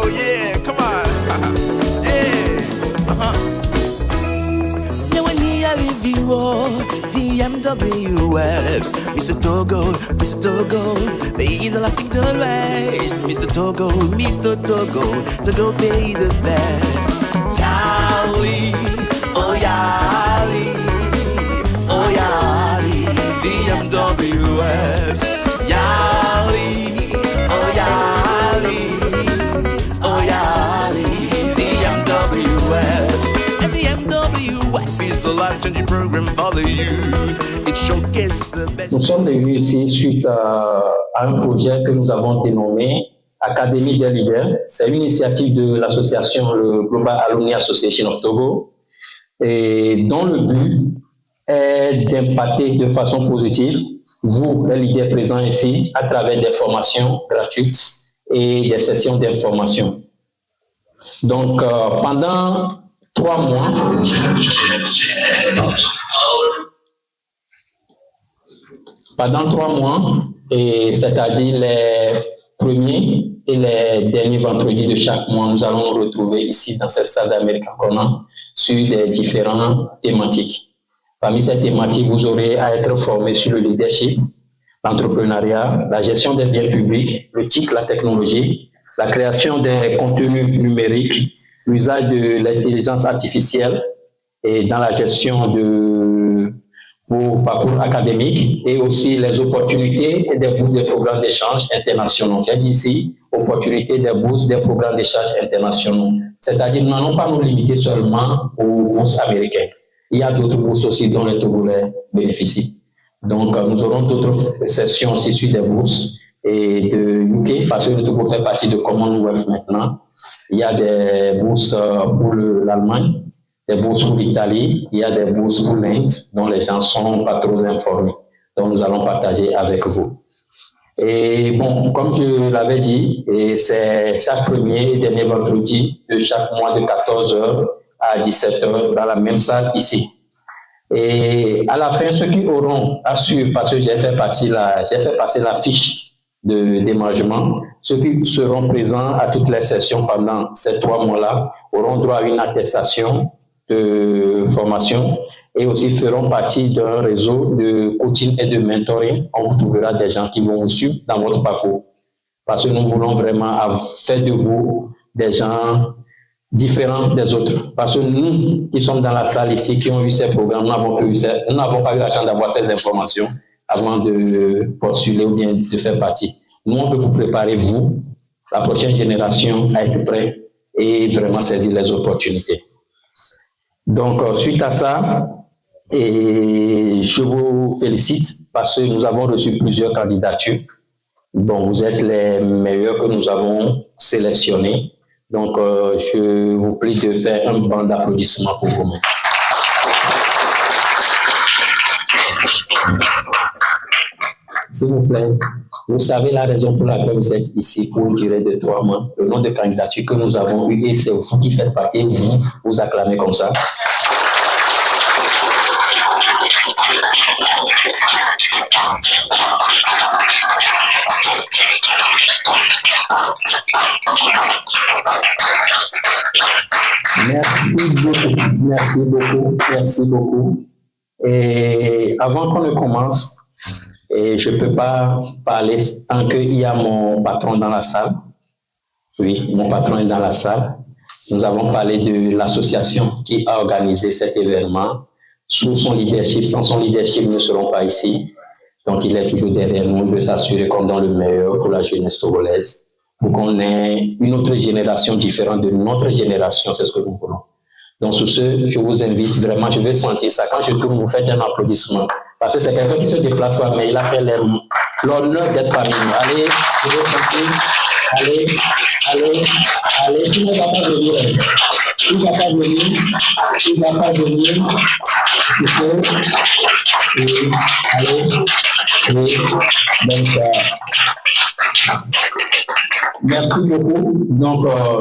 Oh yeah, come on. Yeah. Now when I leave you all, VMWs, Mr. Togo, pay the laughing the rest, Mr. Togo, Togo pay the best. Yali, oh Yali, oh Yali, VMWs, Yali, oh Yali, oh Yali, VMWs. And the MWF is a life-changing program for the youth. It showcases the best. Nous sommes venus ici suite à un projet que nous avons dénommé Académie des leaders. C'est une initiative de l'association, le Global Alumni Association of Togo, et dont le but est d'impacter de façon positive vous, les leaders présents ici, à travers des formations gratuites et des sessions d'information. Donc, pendant 3 mois, et c'est-à-dire les premiers et les derniers vendredis de chaque mois, nous allons nous retrouver ici dans cette salle d'American Corner sur des différentes thématiques. Parmi ces thématiques, vous aurez à être formé sur le leadership, l'entrepreneuriat, la gestion des biens publics, le TIC, la technologie, la création des contenus numériques, l'usage de l'intelligence artificielle et dans la gestion de vos parcours académiques et aussi les opportunités et des bourses des programmes d'échange internationaux. J'ai dit ici, opportunités des bourses des programmes d'échange internationaux. C'est-à-dire, nous n'allons pas nous limiter seulement aux bourses américaines. Il y a d'autres bourses aussi dont les Togolais bénéficient. Donc, nous aurons d'autres sessions aussi sur des bourses et de UK, parce que le Togo fait partie de Commonwealth maintenant. Il y a des bourses pour l'Allemagne, des bourses pour l'Italie, il y a des bourses pour l'Inde, dont les gens ne sont pas trop informés. Donc, nous allons partager avec vous. Et bon, comme je l'avais dit, c'est chaque premier et dernier vendredi de chaque mois de 14h à 17h dans la même salle ici. Et à la fin, ceux qui auront assuré, parce que j'ai fait passer la fiche de déménagement, ceux qui seront présents à toutes les sessions pendant ces 3 mois-là auront droit à une attestation de formation et aussi feront partie d'un réseau de coaching et de mentoring. On vous trouvera des gens qui vont vous suivre dans votre parcours. Parce que nous voulons vraiment faire de vous des gens différents des autres. Parce que nous qui sommes dans la salle ici, qui ont eu ces programmes, nous n'avons pas eu la chance d'avoir ces informations avant de postuler ou bien de faire partie. Nous, on veut vous préparer, vous, la prochaine génération, à être prêt et vraiment saisir les opportunités. Donc, suite à ça, et je vous félicite parce que nous avons reçu plusieurs candidatures. Bon, vous êtes les meilleurs que nous avons sélectionnés. Donc, je vous prie de faire un banc d'applaudissements pour vous-même. S'il vous plaît, vous savez la raison pour laquelle vous êtes ici pour une durée de 3 mois. Le nombre de candidatures que nous avons eu et c'est vous qui faites partie, vous acclamez comme ça. Merci beaucoup. Et avant qu'on ne commence, et je ne peux pas parler tant qu'il y a mon patron dans la salle. Oui, mon patron est dans la salle. Nous avons parlé de l'association qui a organisé cet événement. Sous son leadership, sans son leadership, nous ne serons pas ici. Donc, il est toujours derrière nous. Il veut s'assurer qu'on donne le meilleur pour la jeunesse togolaise, pour qu'on ait une autre génération différente de notre génération. C'est ce que nous voulons. Donc, sur ce, je vous invite vraiment, je vais sentir ça. Quand je tourne, vous faites un applaudissement. Parce que c'est quelqu'un qui se déplace pas, mais il a fait l'honneur d'être parmi nous. Allez, je vais sentir. Allez, tu ne vas pas venir. Il ne va pas venir. Allez. Donc, merci beaucoup. Donc,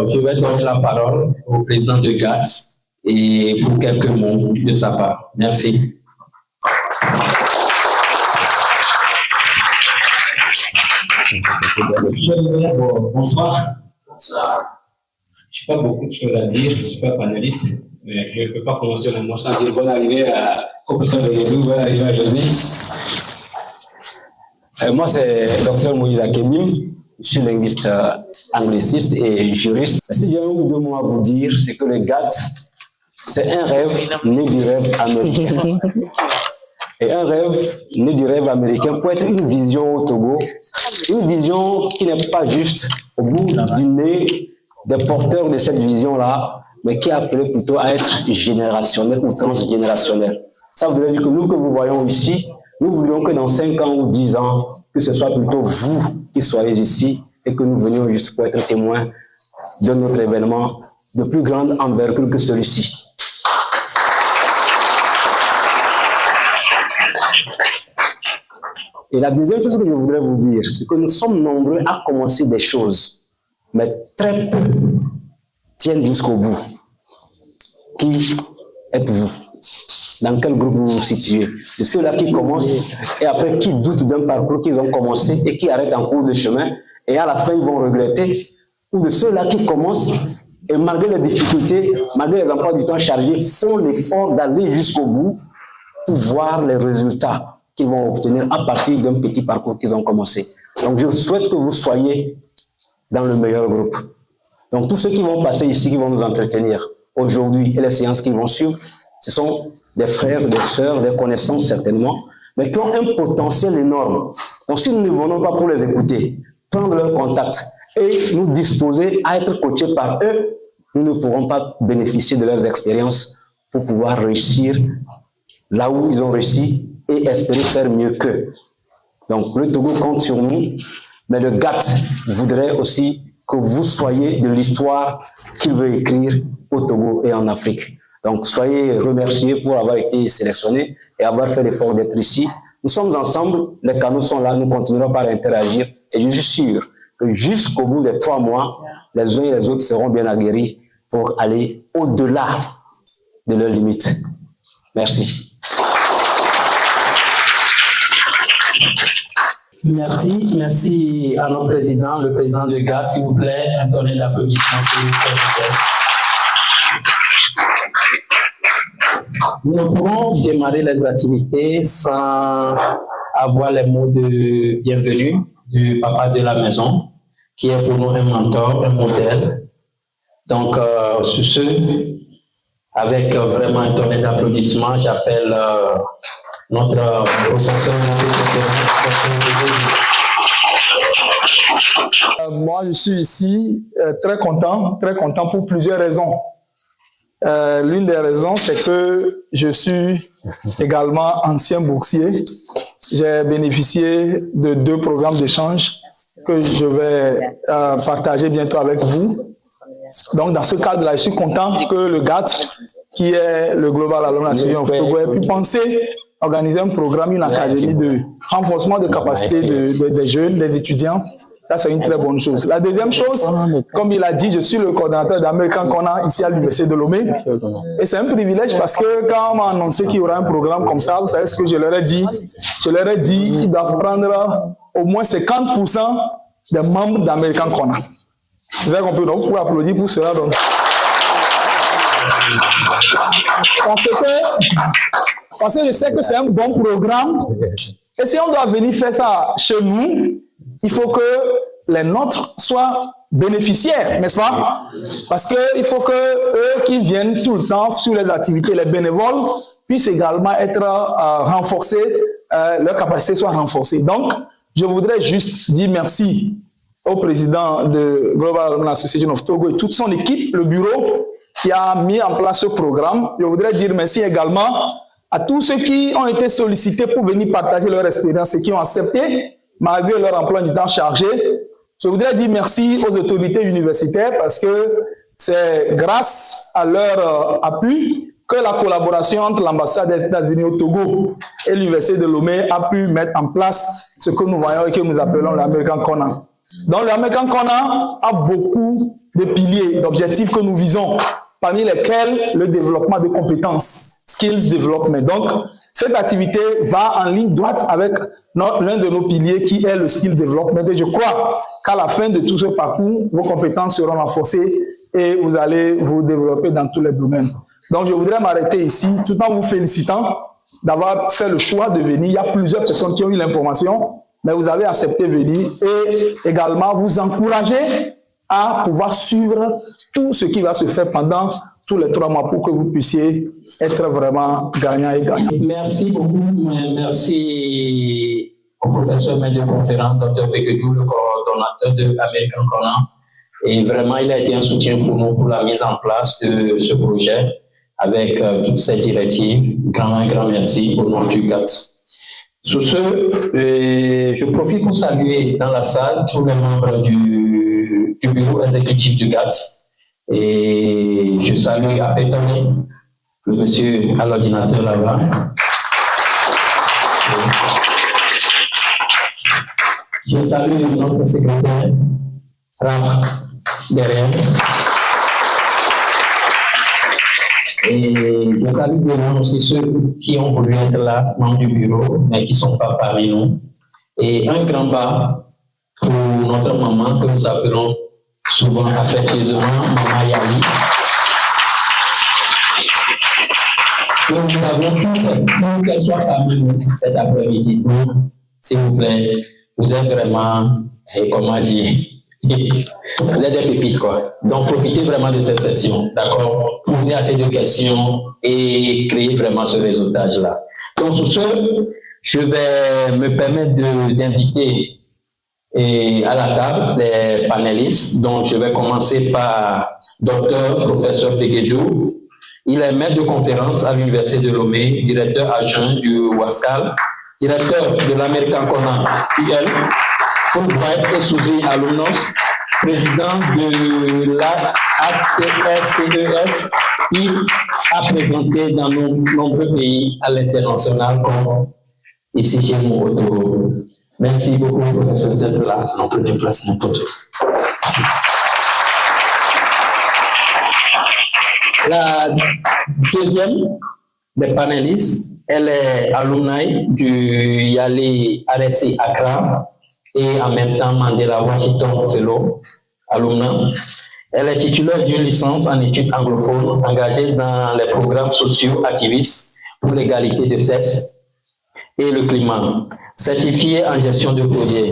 je vais donner la parole au président de GATS et pour quelques mots de sa part. Merci. Bonsoir. pas beaucoup de choses à dire, je ne suis pas panéliste, mais je ne peux pas commencer mon mot sans dire bonne arrivée au professeur Deyelou, bonne arrivée à José. Moi, c'est Dr Moïse Akebim, je suis linguiste angliciste et juriste. Si j'ai un ou deux mots à vous dire, c'est que le GATT, c'est un rêve né du rêve américain. Et un rêve né du rêve américain peut être une vision au Togo, une vision qui n'est pas juste au bout du nez des porteurs de cette vision-là, mais qui est appelée plutôt à être générationnelle ou transgénérationnelle. Ça voudrait dire que nous que vous voyons ici, nous voudrions que dans 5 ans ou 10 ans, que ce soit plutôt vous qui soyez ici et que nous venions juste pour être témoins de notre événement de plus grande envergure que celui-ci. Et la deuxième chose que je voudrais vous dire, c'est que nous sommes nombreux à commencer des choses, mais très peu tiennent jusqu'au bout. Qui êtes-vous? Dans quel groupe vous vous situez? De ceux-là qui commencent et après qui doutent d'un parcours qu'ils ont commencé et qui arrêtent en cours de chemin et à la fin ils vont regretter? Ou de ceux-là qui commencent et malgré les difficultés, malgré les emplois du temps chargés, font l'effort d'aller jusqu'au bout pour voir les résultats qu'ils vont obtenir à partir d'un petit parcours qu'ils ont commencé. Donc je souhaite que vous soyez dans le meilleur groupe. Donc tous ceux qui vont passer ici, qui vont nous entretenir aujourd'hui et les séances qui vont suivre, ce sont des frères, des sœurs, des connaissances certainement, mais qui ont un potentiel énorme. Donc si nous ne venons pas pour les écouter, prendre leur contact et nous disposer à être coachés par eux, nous ne pourrons pas bénéficier de leurs expériences pour pouvoir réussir là où ils ont réussi et espérer faire mieux qu'eux. Donc le Togo compte sur nous, mais le GATT voudrait aussi que vous soyez de l'histoire qu'il veut écrire au Togo et en Afrique. Donc soyez remerciés pour avoir été sélectionnés et avoir fait l'effort d'être ici. Nous sommes ensemble, les canaux sont là, nous continuerons par interagir et je suis sûr que jusqu'au bout des 3 mois, les uns et les autres seront bien aguerris pour aller au-delà de leurs limites. Merci. Merci à notre président, le président de GATT, s'il vous plaît, un tonnet d'applaudissements pour nous. Nous pourrons démarrer les activités sans avoir les mots de bienvenue du papa de la maison, qui est pour nous un mentor, un modèle. Donc, sur ce, avec vraiment un tonnet d'applaudissements, j'appelle notre professeur moi, je suis ici très content pour plusieurs raisons. L'une des raisons, c'est que je suis également ancien boursier. J'ai bénéficié de 2 programmes d'échange que je vais partager bientôt avec vous. Donc, dans ce cadre-là, je suis content que le GATT, qui est le Global Alumni Association of Togo, ait pu penser organiser un programme, une académie de renforcement de capacité des jeunes, des étudiants. Ça, c'est une très bonne chose. La deuxième chose, comme il a dit, je suis le coordinateur d'American Corner ici à l'Université de Lomé. Et c'est un privilège parce que quand on m'a annoncé qu'il y aura un programme comme ça, vous savez ce que je leur ai dit? Je leur ai dit qu'ils doivent prendre au moins 50% des membres d'American Corner. Vous avez compris? Donc, vous pouvez applaudir pour cela. Donc. Parce que je sais que c'est un bon programme. Et si on doit venir faire ça chez nous, il faut que les nôtres soient bénéficiaires, n'est-ce pas? Parce qu'il faut que eux qui viennent tout le temps sur les activités, les bénévoles, puissent également être renforcés, leur capacité soit renforcée. Donc, je voudrais juste dire merci au président de Global Alumni Association of Togo et toute son équipe, le bureau, qui a mis en place ce programme. Je voudrais dire merci également à tous ceux qui ont été sollicités pour venir partager leur expérience et qui ont accepté, malgré leur emploi du temps chargé. Je voudrais dire merci aux autorités universitaires parce que c'est grâce à leur appui que la collaboration entre l'ambassade des États-Unis au Togo et l'Université de Lomé a pu mettre en place ce que nous voyons et que nous appelons l'American Corner. Donc l'American Corner a beaucoup de piliers, d'objectifs que nous visons, parmi lesquels le développement de compétences, skills development. Donc, cette activité va en ligne droite avec l'un de nos piliers qui est le skill development. Et je crois qu'à la fin de tout ce parcours, vos compétences seront renforcées et vous allez vous développer dans tous les domaines. Donc, je voudrais m'arrêter ici tout en vous félicitant d'avoir fait le choix de venir. Il y a plusieurs personnes qui ont eu l'information, mais vous avez accepté de venir et également vous encourager à pouvoir suivre tout ce qui va se faire pendant tous les 3 mois pour que vous puissiez être vraiment gagnant et gagnant. Merci beaucoup. Merci au professeur maître de conférence, Dr. Beguedou, le coordonnateur de American Corner. Et vraiment, il a été un soutien pour nous pour la mise en place de ce projet avec toutes ces directives. Grand merci au nom du GATS. Sur ce, je profite pour saluer dans la salle tous les membres du bureau exécutif du GATS. Et je salue à Pétonné, le monsieur à l'ordinateur là-bas. Je salue notre secrétaire, Raph, derrière. Et je salue également aussi ceux qui ont voulu être là, membres du bureau, mais qui ne sont pas parmi nous. Et un grand bas pour notre maman que nous appelons souvent affectueusement Maman Yali. Donc nous avons tout fait pour qu'elle soit parmi nous cet après-midi. Donc, s'il vous plaît, vous êtes vraiment, comment dire, vous êtes des pépites, quoi. Donc, profitez vraiment de cette session, d'accord? Posez assez de questions et créez vraiment ce réseautage-là. Donc, sur ce, je vais me permettre d'inviter à la table les panélistes. Donc, je vais commencer par Dr. Professeur Beguedou. Il est maître de conférence à l'Université de Lomé, directeur adjoint du WASCAL, directeur de l'American Corner UL, Fulbright et Suzy Alumnos, président de l'ATSCES, qui a présenté dans nos nombreux pays à l'international, comme ici chez nous au Togo. Merci beaucoup, professeur, d'être là. On peut déplacer un photo. La deuxième des panélistes, elle est alumni du Yale RSI Accra et en même temps Mandela Washington Fellow, alumna. Elle est titulaire d'une licence en études anglophones engagée dans les programmes sociaux activistes pour l'égalité de sexe et le climat, certifiée en gestion de projet.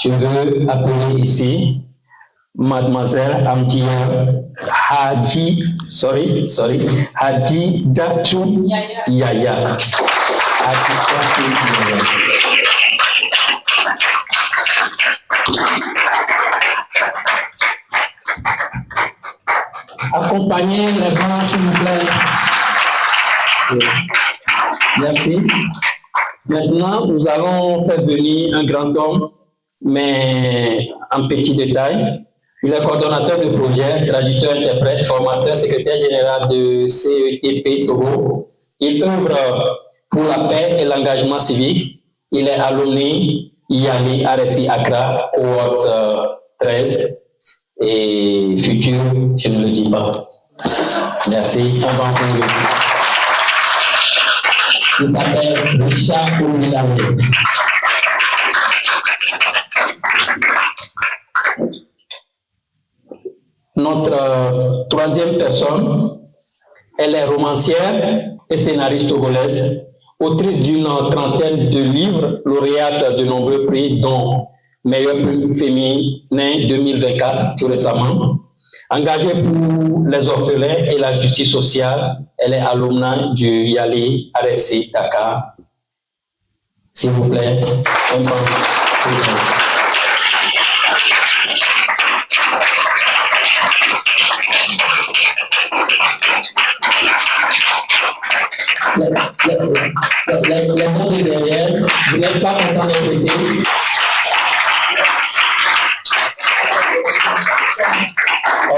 Je veux appeler ici Mademoiselle Amdia Hadijatou Yaya. Accompagnez les gens, s'il vous plaît. Merci. Maintenant, nous allons faire venir un grand homme, mais en petit détail. Il est coordonnateur de projet, traducteur, interprète, formateur, secrétaire général de CETP Togo. Il œuvre pour la paix et l'engagement civique. Il est alumni Yali RSI Accra, cohorte 13 et futur, je ne le dis pas. Merci. Un grand coup. Il s'appelle Richard Oumilame. Notre troisième personne, elle est romancière et scénariste togolaise, autrice d'une trentaine de livres, lauréate de nombreux prix, dont Meilleur prix féminin 2024, tout récemment. Engagée pour les orphelins et la justice sociale, elle est alumna du Yale RSI Dakar. S'il vous plaît, un bon les gens de derrière, vous n'êtes pas content d'être ici.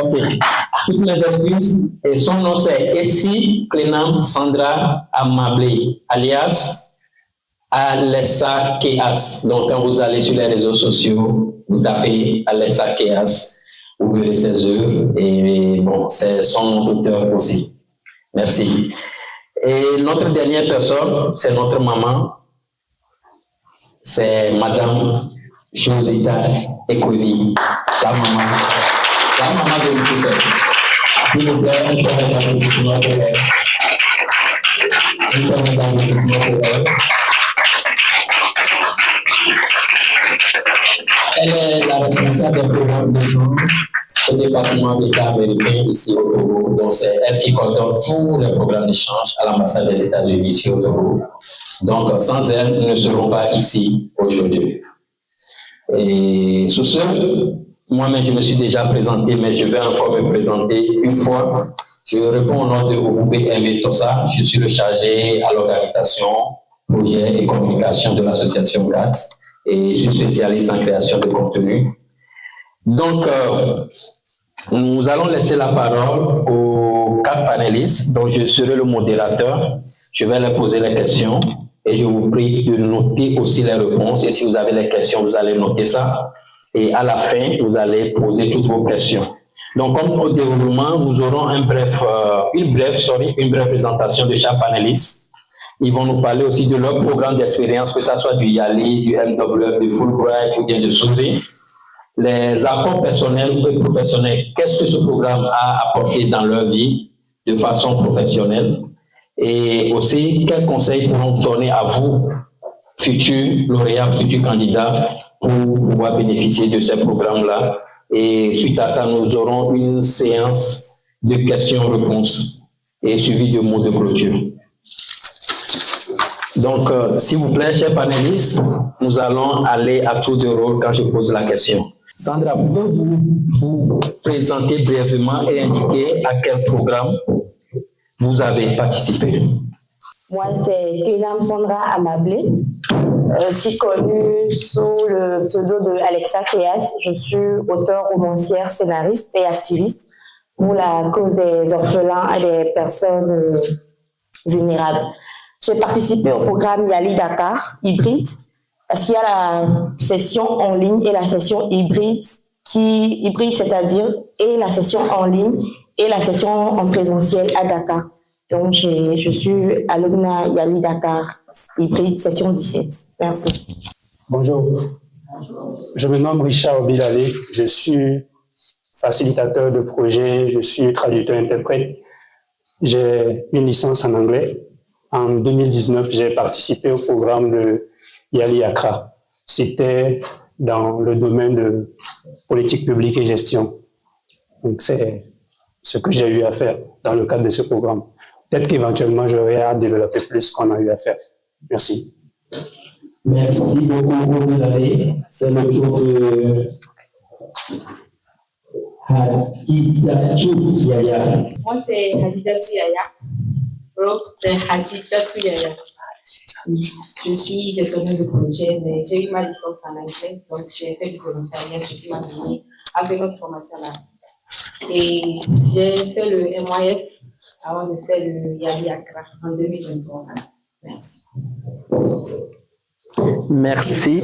Ok. Toutes mes excuses. Et son nom c'est Essie Clenam Sandra Amable, alias Alessa Keas. Donc quand vous allez sur les réseaux sociaux, vous tapez Alessa Keas, vous verrez ses œuvres. Et bon, c'est son nom d'auteur aussi. Merci. Et notre dernière personne, c'est notre maman. C'est Madame Josita Ekwevi, la maman de nous tous. S'il vous plaît, un point d'applaudissement pour elle. Un point d'applaudissement pour elle. Elle est la responsable des programmes d'échange au département d'État américain ici au Togo. Donc, c'est elle qui coordonne tous les programmes d'échange à l'ambassade des États-Unis ici au Togo. Donc, sans elle, nous ne serons pas ici aujourd'hui. Et sous ce, moi-même, je me suis déjà présenté, mais je vais encore me présenter une fois. Je réponds au nom de Ovoubé Tossa. Je suis le chargé à l'organisation, projet et communication de l'association GATS et je suis spécialiste en création de contenu. Donc, nous allons laisser la parole aux 4 panélistes, dont je serai le modérateur. Je vais leur poser les questions et je vous prie de noter aussi les réponses. Et si vous avez les questions, vous allez noter ça. Et à la fin, vous allez poser toutes vos questions. Donc, comme au déroulement, nous aurons une brève présentation de chaque panéliste. Ils vont nous parler aussi de leur programme d'expérience, que ce soit du YALI, du MWF, du Fulbright ou bien de SUSI. Les apports personnels ou professionnels, qu'est-ce que ce programme a apporté dans leur vie de façon professionnelle? Et aussi, quels conseils pourront donner à vous, futurs lauréats, futurs candidats, pour pouvoir bénéficier de ces programmes-là? Et suite à ça, nous aurons une séance de questions-réponses et suivi de mots de clôture. Donc, s'il vous plaît, chers panélistes, nous allons aller à tour de rôle quand je pose la question. Sandra, pouvez-vous vous présenter brièvement et indiquer à quel programme vous avez participé? Moi, c'est Kenam Sandra Amablé, aussi connue sous le pseudo de Alexa Keas. Je suis auteure, romancière, scénariste et activiste pour la cause des orphelins et des personnes vulnérables. J'ai participé au programme YALI Dakar hybride parce qu'il y a la session en ligne et la session hybride, c'est-à-dire et la session en ligne et la session en présentiel à Dakar. Donc, je suis alumna YALI Dakar hybride session 17. Merci. Bonjour. Je me nomme Richard Obilale. Je suis facilitateur de projet. Je suis traducteur-interprète. J'ai une licence en anglais. En 2019, j'ai participé au programme de YALI Accra. C'était dans le domaine de politique publique et gestion. Donc, c'est ce que j'ai eu à faire dans le cadre de ce programme. Peut-être qu'éventuellement, j'aurai à développer plus ce qu'on a eu à faire. Merci. Merci beaucoup, Obilale. C'est le tour de Hadidatou Yaya. Moi, c'est Hadidatou Yaya. C'est Hadidatou Yaya. Je suis gestionnaire de projet, mais j'ai eu ma licence en anglais, donc j'ai fait du volontariat, ce qui m'a donné à faire notre formation là. Et j'ai fait le MYF avant de faire le YALI Accra en 2023. Merci. Merci.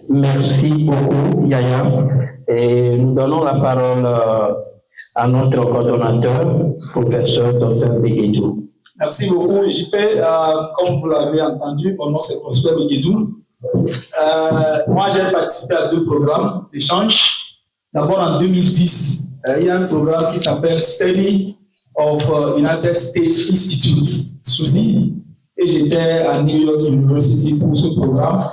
Merci beaucoup, Yaya. Et nous donnons la parole à notre coordonnateur, professeur Dr. Beguedou. Merci beaucoup, JP. Comme vous l'avez entendu, mon nom c'est Prosper Beguedou. Moi, j'ai participé à 2 programmes d'échange. D'abord, en 2010, il y a un programme qui s'appelle Study of United States Institute, SUSI, et j'étais à New York University pour ce programme.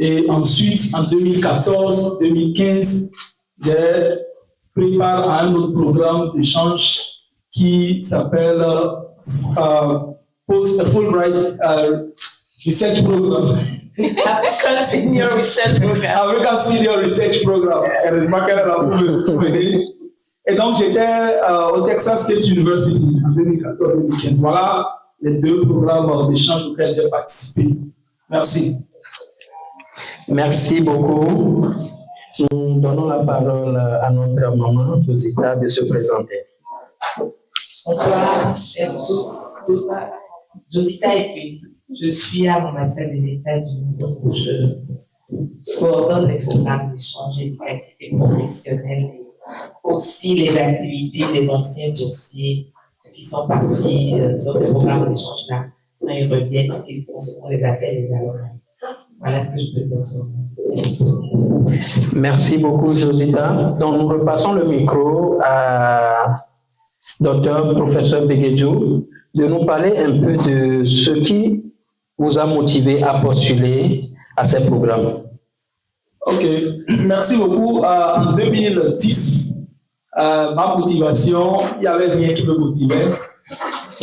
Et ensuite, en 2014-2015, j'ai pris part à un autre programme d'échange qui s'appelle Fulbright Research Program. African Senior Research Program. African Senior Research Program. Heureusement qu'elle est là pour m'aider. Et donc, j'étais au Texas State University en 2014-2015. Voilà les 2 programmes d'échange auxquels j'ai participé. Merci. Merci beaucoup. Nous donnons la parole à notre maman, Josita, de se présenter. Bonsoir, chers tous. Josita Epi. Je suis à l'ambassade des États-Unis, donc je coordonne les programmes d'échange éducatif et professionnel, et aussi les activités des anciens dossiers qui sont partis sur ces programmes d'échange-là. Quand ils reviennent, on les appelle les alumni. Voilà ce que je peux dire sur vous. Merci beaucoup, Josita. Donc, nous repassons le micro à docteur, professeur Begedjou, de nous parler un peu de ce qui vous a motivé à postuler à ces programmes. Ok, merci beaucoup. En 2010, ma motivation, il n'y avait rien qui me motivait.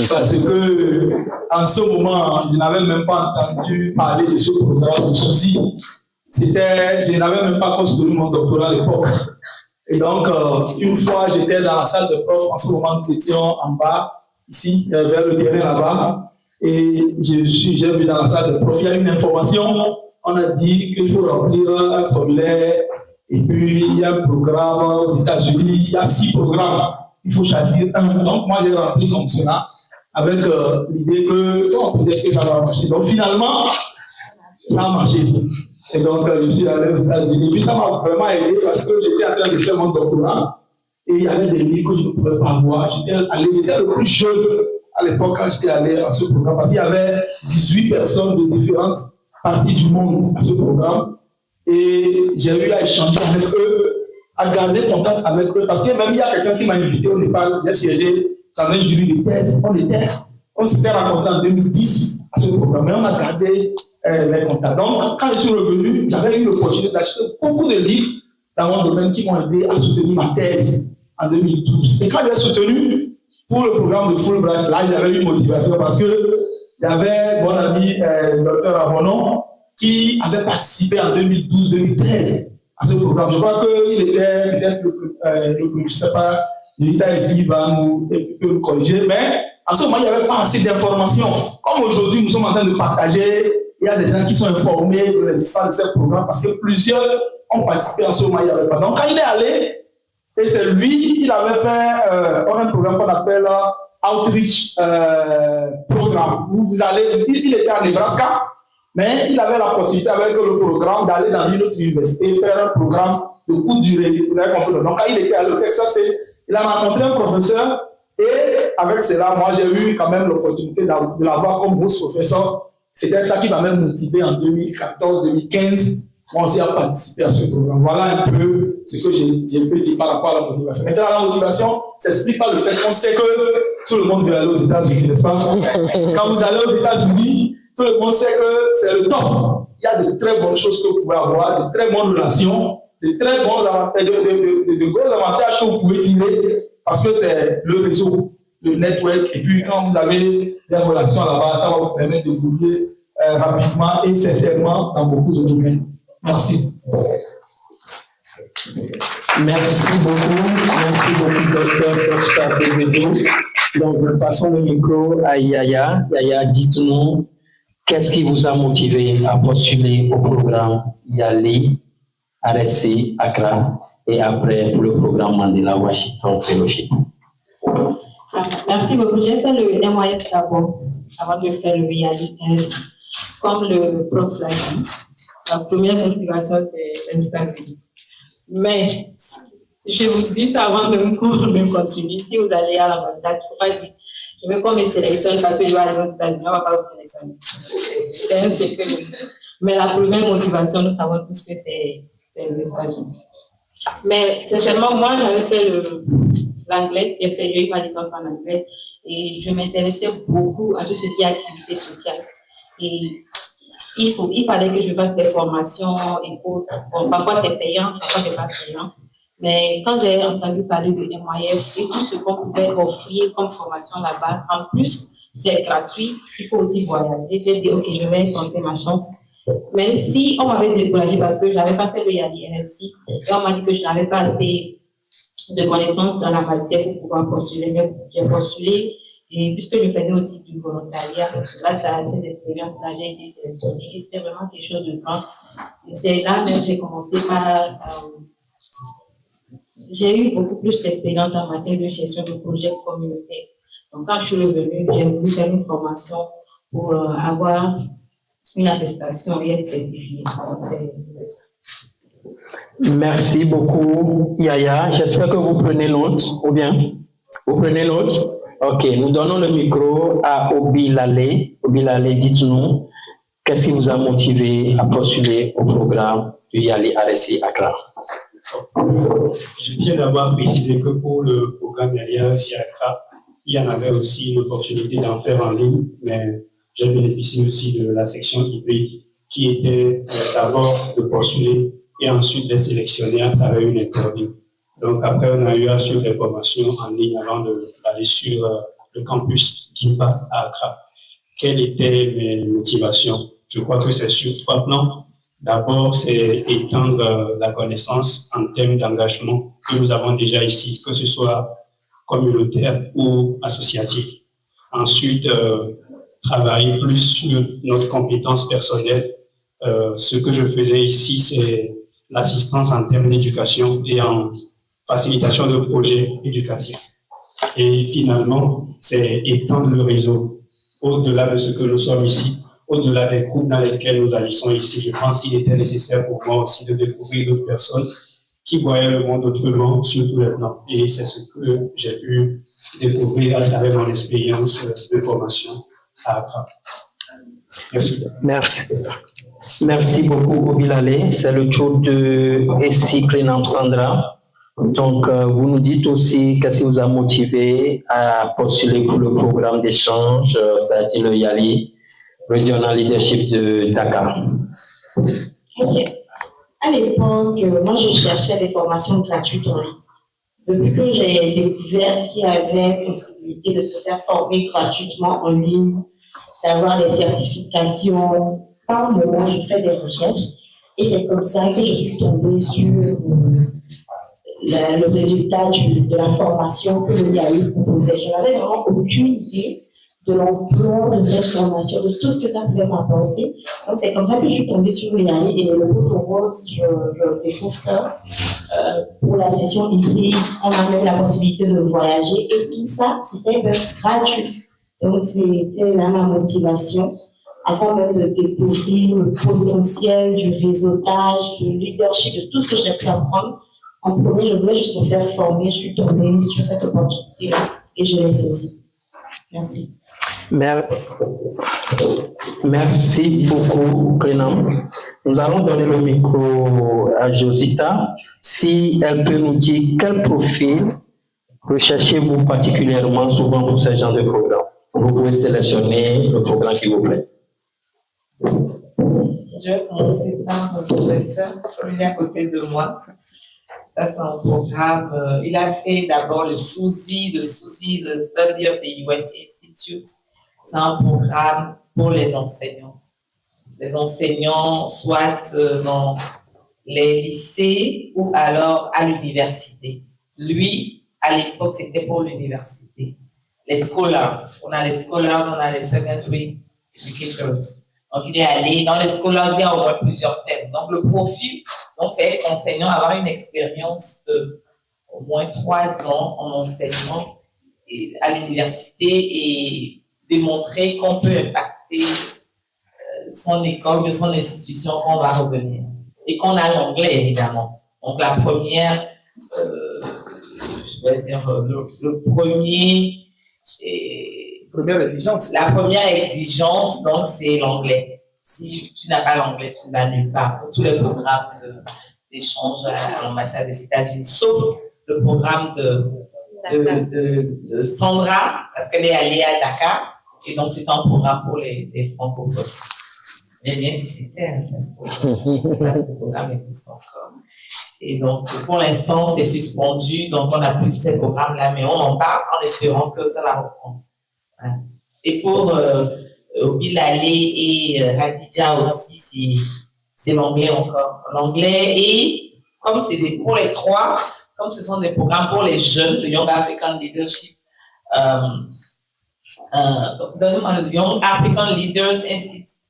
Parce que en ce moment, je n'avais même pas entendu parler de ce programme de souci. Je n'avais même pas construit mon doctorat à l'époque. Et donc, une fois, j'étais dans la salle de prof. En ce moment, nous étions en bas, ici, vers le terrain là-bas. Et j'ai vu dans la salle de prof, il y a une information. On a dit qu'il faut remplir un formulaire. Et puis, il y a un programme aux États-Unis. Il y a 6 programmes. Il faut choisir un. Donc, moi, j'ai rempli comme cela, avec l'idée que, bon, peut-être que ça va marcher. Donc, finalement, ça a marché. Et donc, je suis allé aux États-Unis. Puis, ça m'a vraiment aidé parce que j'étais en train de faire mon doctorat. Et il y avait des livres que je ne pouvais pas avoir. J'étais le plus jeune à l'époque quand j'étais allé à ce programme. Parce qu'il y avait 18 personnes de différentes parties du monde à ce programme. Et j'ai eu à échanger avec eux, à garder contact avec eux. Parce que même il y a quelqu'un qui m'a invité au Népal. J'ai siégé dans un jury de thèse. On s'était rencontrés en 2010 à ce programme. Mais on a gardé les contacts. Donc, quand je suis revenu, j'avais eu l'opportunité d'acheter beaucoup de livres dans mon domaine qui m'ont aidé à soutenir ma thèse en 2012. Et quand j'ai soutenu pour le programme de Fulbright, là, j'avais eu motivation parce que j'avais mon ami Dr Avonon qui avait participé en 2012-2013 à ce programme. Je crois qu'il était peut-être je ne sais pas, l'État ici va peut nous corriger, mais en ce moment, il n'y avait pas assez d'informations. Comme aujourd'hui, nous sommes en train de partager, il y a des gens qui sont informés de l'existence de ces programmes parce que plusieurs ont participé en ce moment, il n'y avait pas. Donc, quand il est allé, et c'est lui, il avait fait un programme qu'on appelle Outreach Programme. Il était à Nebraska, mais il avait la possibilité avec le programme d'aller dans une autre université, faire un programme de courte durée. Vous avez compris. Donc, quand il était allé au Texas, il a rencontré un professeur et avec cela, moi, j'ai eu quand même l'opportunité de l'avoir comme bourse professeur. C'était ça qui m'a même motivé en 2014-2015. Moi aussi à participer à ce programme. Voilà un peu ce que j'ai pu dire par rapport à la motivation. Maintenant, la motivation s'explique par le fait qu'on sait que tout le monde veut aller aux États-Unis, n'est-ce pas? Quand vous allez aux États-Unis, tout le monde sait que c'est le top. Il y a de très bonnes choses que vous pouvez avoir, de très bonnes relations, de très bons avantages, de gros avantages que vous pouvez tirer parce que c'est le réseau, le network. Et puis, quand vous avez des relations là-bas, ça va vous permettre d'évoluer rapidement et certainement dans beaucoup de domaines. Merci. Merci beaucoup, docteur Begedjou. Donc, nous passons le micro à Yaya. Yaya, dites-nous, qu'est-ce qui vous a motivé à postuler au programme Yali, RSC, Accra, et après pour le programme Mandela Washington Fellowship? Merci beaucoup. J'ai fait le MYS d'abord, avant de faire le Yali. Comme le prof l'a dit, la première motivation, c'est Instagram. Mais, je vous dis ça avant de continuer. Si vous allez à l'ambassade, il ne faut pas dire, je veux qu'on me sélectionne parce que je vais aller aux États-Unis, on ne va pas vous sélectionner. C'est un secret. Mais la première motivation, nous savons tous que c'est les États-Unis. Mais, sincèrement, moi, j'avais fait l'anglais, j'ai eu ma licence en anglais et je m'intéressais beaucoup à tout ce qui est activité sociale. Et il fallait que je fasse des formations et autres. Bon, parfois c'est payant, parfois c'est pas payant. Mais quand j'ai entendu parler de MYF et tout ce qu'on pouvait offrir comme formation là-bas, en plus, c'est gratuit, il faut aussi voyager. J'ai dit, ok, je vais tenter ma chance. Même si on m'avait découragé parce que je n'avais pas fait le Yali NSC, et on m'a dit que je n'avais pas assez de connaissances dans la matière pour pouvoir postuler. Mais j'ai postulé. Et puisque je faisais aussi du volontariat, là, cette expérience-là, j'ai été sélectionnée. C'était vraiment quelque chose de grand. Et c'est là que j'ai commencé par... j'ai eu beaucoup plus d'expérience en matière de gestion de projets communautaires. Donc, quand je suis revenue, j'ai voulu faire une formation pour avoir une attestation et être certifiée. Merci beaucoup, Yaya. J'espère que vous prenez note, ou bien vous prenez note. Ok, nous donnons le micro à Obilale. Obilale, dites-nous, qu'est-ce qui vous a motivé à postuler au programme du Yali RSC Accra? Je tiens d'abord à préciser que pour le programme Yalia ici à Accra, il y en avait aussi une opportunité d'en faire en ligne, mais j'ai bénéficié aussi de la section hybride qui était d'abord de postuler et ensuite d'être sélectionné à travers une interview. Donc après, on a eu à suivre des formations en ligne avant d'aller sur le campus Gimba à Accra. Quelles étaient mes motivations? Je crois que c'est sur 3 plans. D'abord, c'est étendre la connaissance en termes d'engagement que nous avons déjà ici, que ce soit communautaire ou associatif. Ensuite, travailler plus sur notre compétence personnelle. Ce que je faisais ici, c'est l'assistance en termes d'éducation et en facilitation de projets éducatifs. Et finalement, c'est étendre le réseau au-delà de ce que nous sommes ici, au-delà des groupes dans lesquels nous agissons ici. Je pense qu'il était nécessaire pour moi aussi de découvrir d'autres personnes qui voyaient le monde autrement sur tous les plans. Et c'est ce que j'ai pu découvrir à travers mon expérience de formation à Accra. Merci. Merci. Merci beaucoup, Obilale. C'est le tour de Essi Krenam Sandra. Donc, vous nous dites aussi qu'est-ce qui vous a motivé à postuler pour le programme d'échange, c'est-à-dire le YALI, Regional Leadership de Dakar. Ok. À l'époque, moi, je cherchais des formations gratuites en ligne. Depuis que j'ai découvert qu'il y avait possibilité de se faire former gratuitement en ligne, d'avoir des certifications, par moment, je fais des recherches. Et c'est comme ça que je suis tombée sur le résultat de la formation que le YALI proposait. Je n'avais vraiment aucune idée de l'ampleur de cette formation, de tout ce que ça pouvait m'apporter. Donc, c'est comme ça que je suis tombée sur le YALI et le Poteau Rose, je découvre que pour la session hybride, on a même la possibilité de voyager et tout ça, c'était gratuit. Donc, c'était là ma motivation avant même de découvrir le potentiel du réseautage, du leadership, de tout ce que j'ai pu apprendre. En premier, je voulais juste me faire former. Je suis tombée sur cette opportunité et je l'ai saisie. Merci. Merci beaucoup, Krenam. Nous allons donner le micro à Josita. Si elle peut nous dire quel profil recherchez-vous particulièrement souvent pour ce genre de programme. Vous pouvez sélectionner le programme qui vous plaît. Je vais commencer par le professeur, il est à côté de moi. Ça, c'est un programme. Il a fait d'abord le Study of the US Institute. C'est un programme pour les enseignants. Les enseignants, soit dans les lycées ou alors à l'université. Lui, à l'époque, c'était pour l'université. Les scholars. On a les scholars, on a les secondary educators. Donc, il est allé dans les scholars, il y a au moins plusieurs thèmes. Donc, le profil, c'est être enseignant, avoir une expérience de au moins 3 ans en enseignement à l'université et démontrer qu'on peut impacter son école, son institution, qu'on va revenir. Et qu'on a l'anglais, évidemment. Donc, la première, je vais dire, le premier... Première exigence. La première exigence, donc, c'est l'anglais. Si tu n'as pas l'anglais, tu ne vas nulle part. Pour tous les programmes d'échange à l'ambassade des États-Unis, sauf le programme de Sandra, parce qu'elle est allée à Dakar, et donc c'est un programme pour les francophones. J'ai bien dit c'était, parce que ce programme existe encore. Et donc, pour l'instant, c'est suspendu, donc on n'a plus tous ces programmes-là, mais on en parle en espérant que ça va reprendre. Et pour Obilale et Hadidja aussi, c'est l'anglais encore. L'anglais, et comme c'est pour les 3, comme ce sont des programmes pour les jeunes, le Young African Leadership, le Young African Leaders Institute.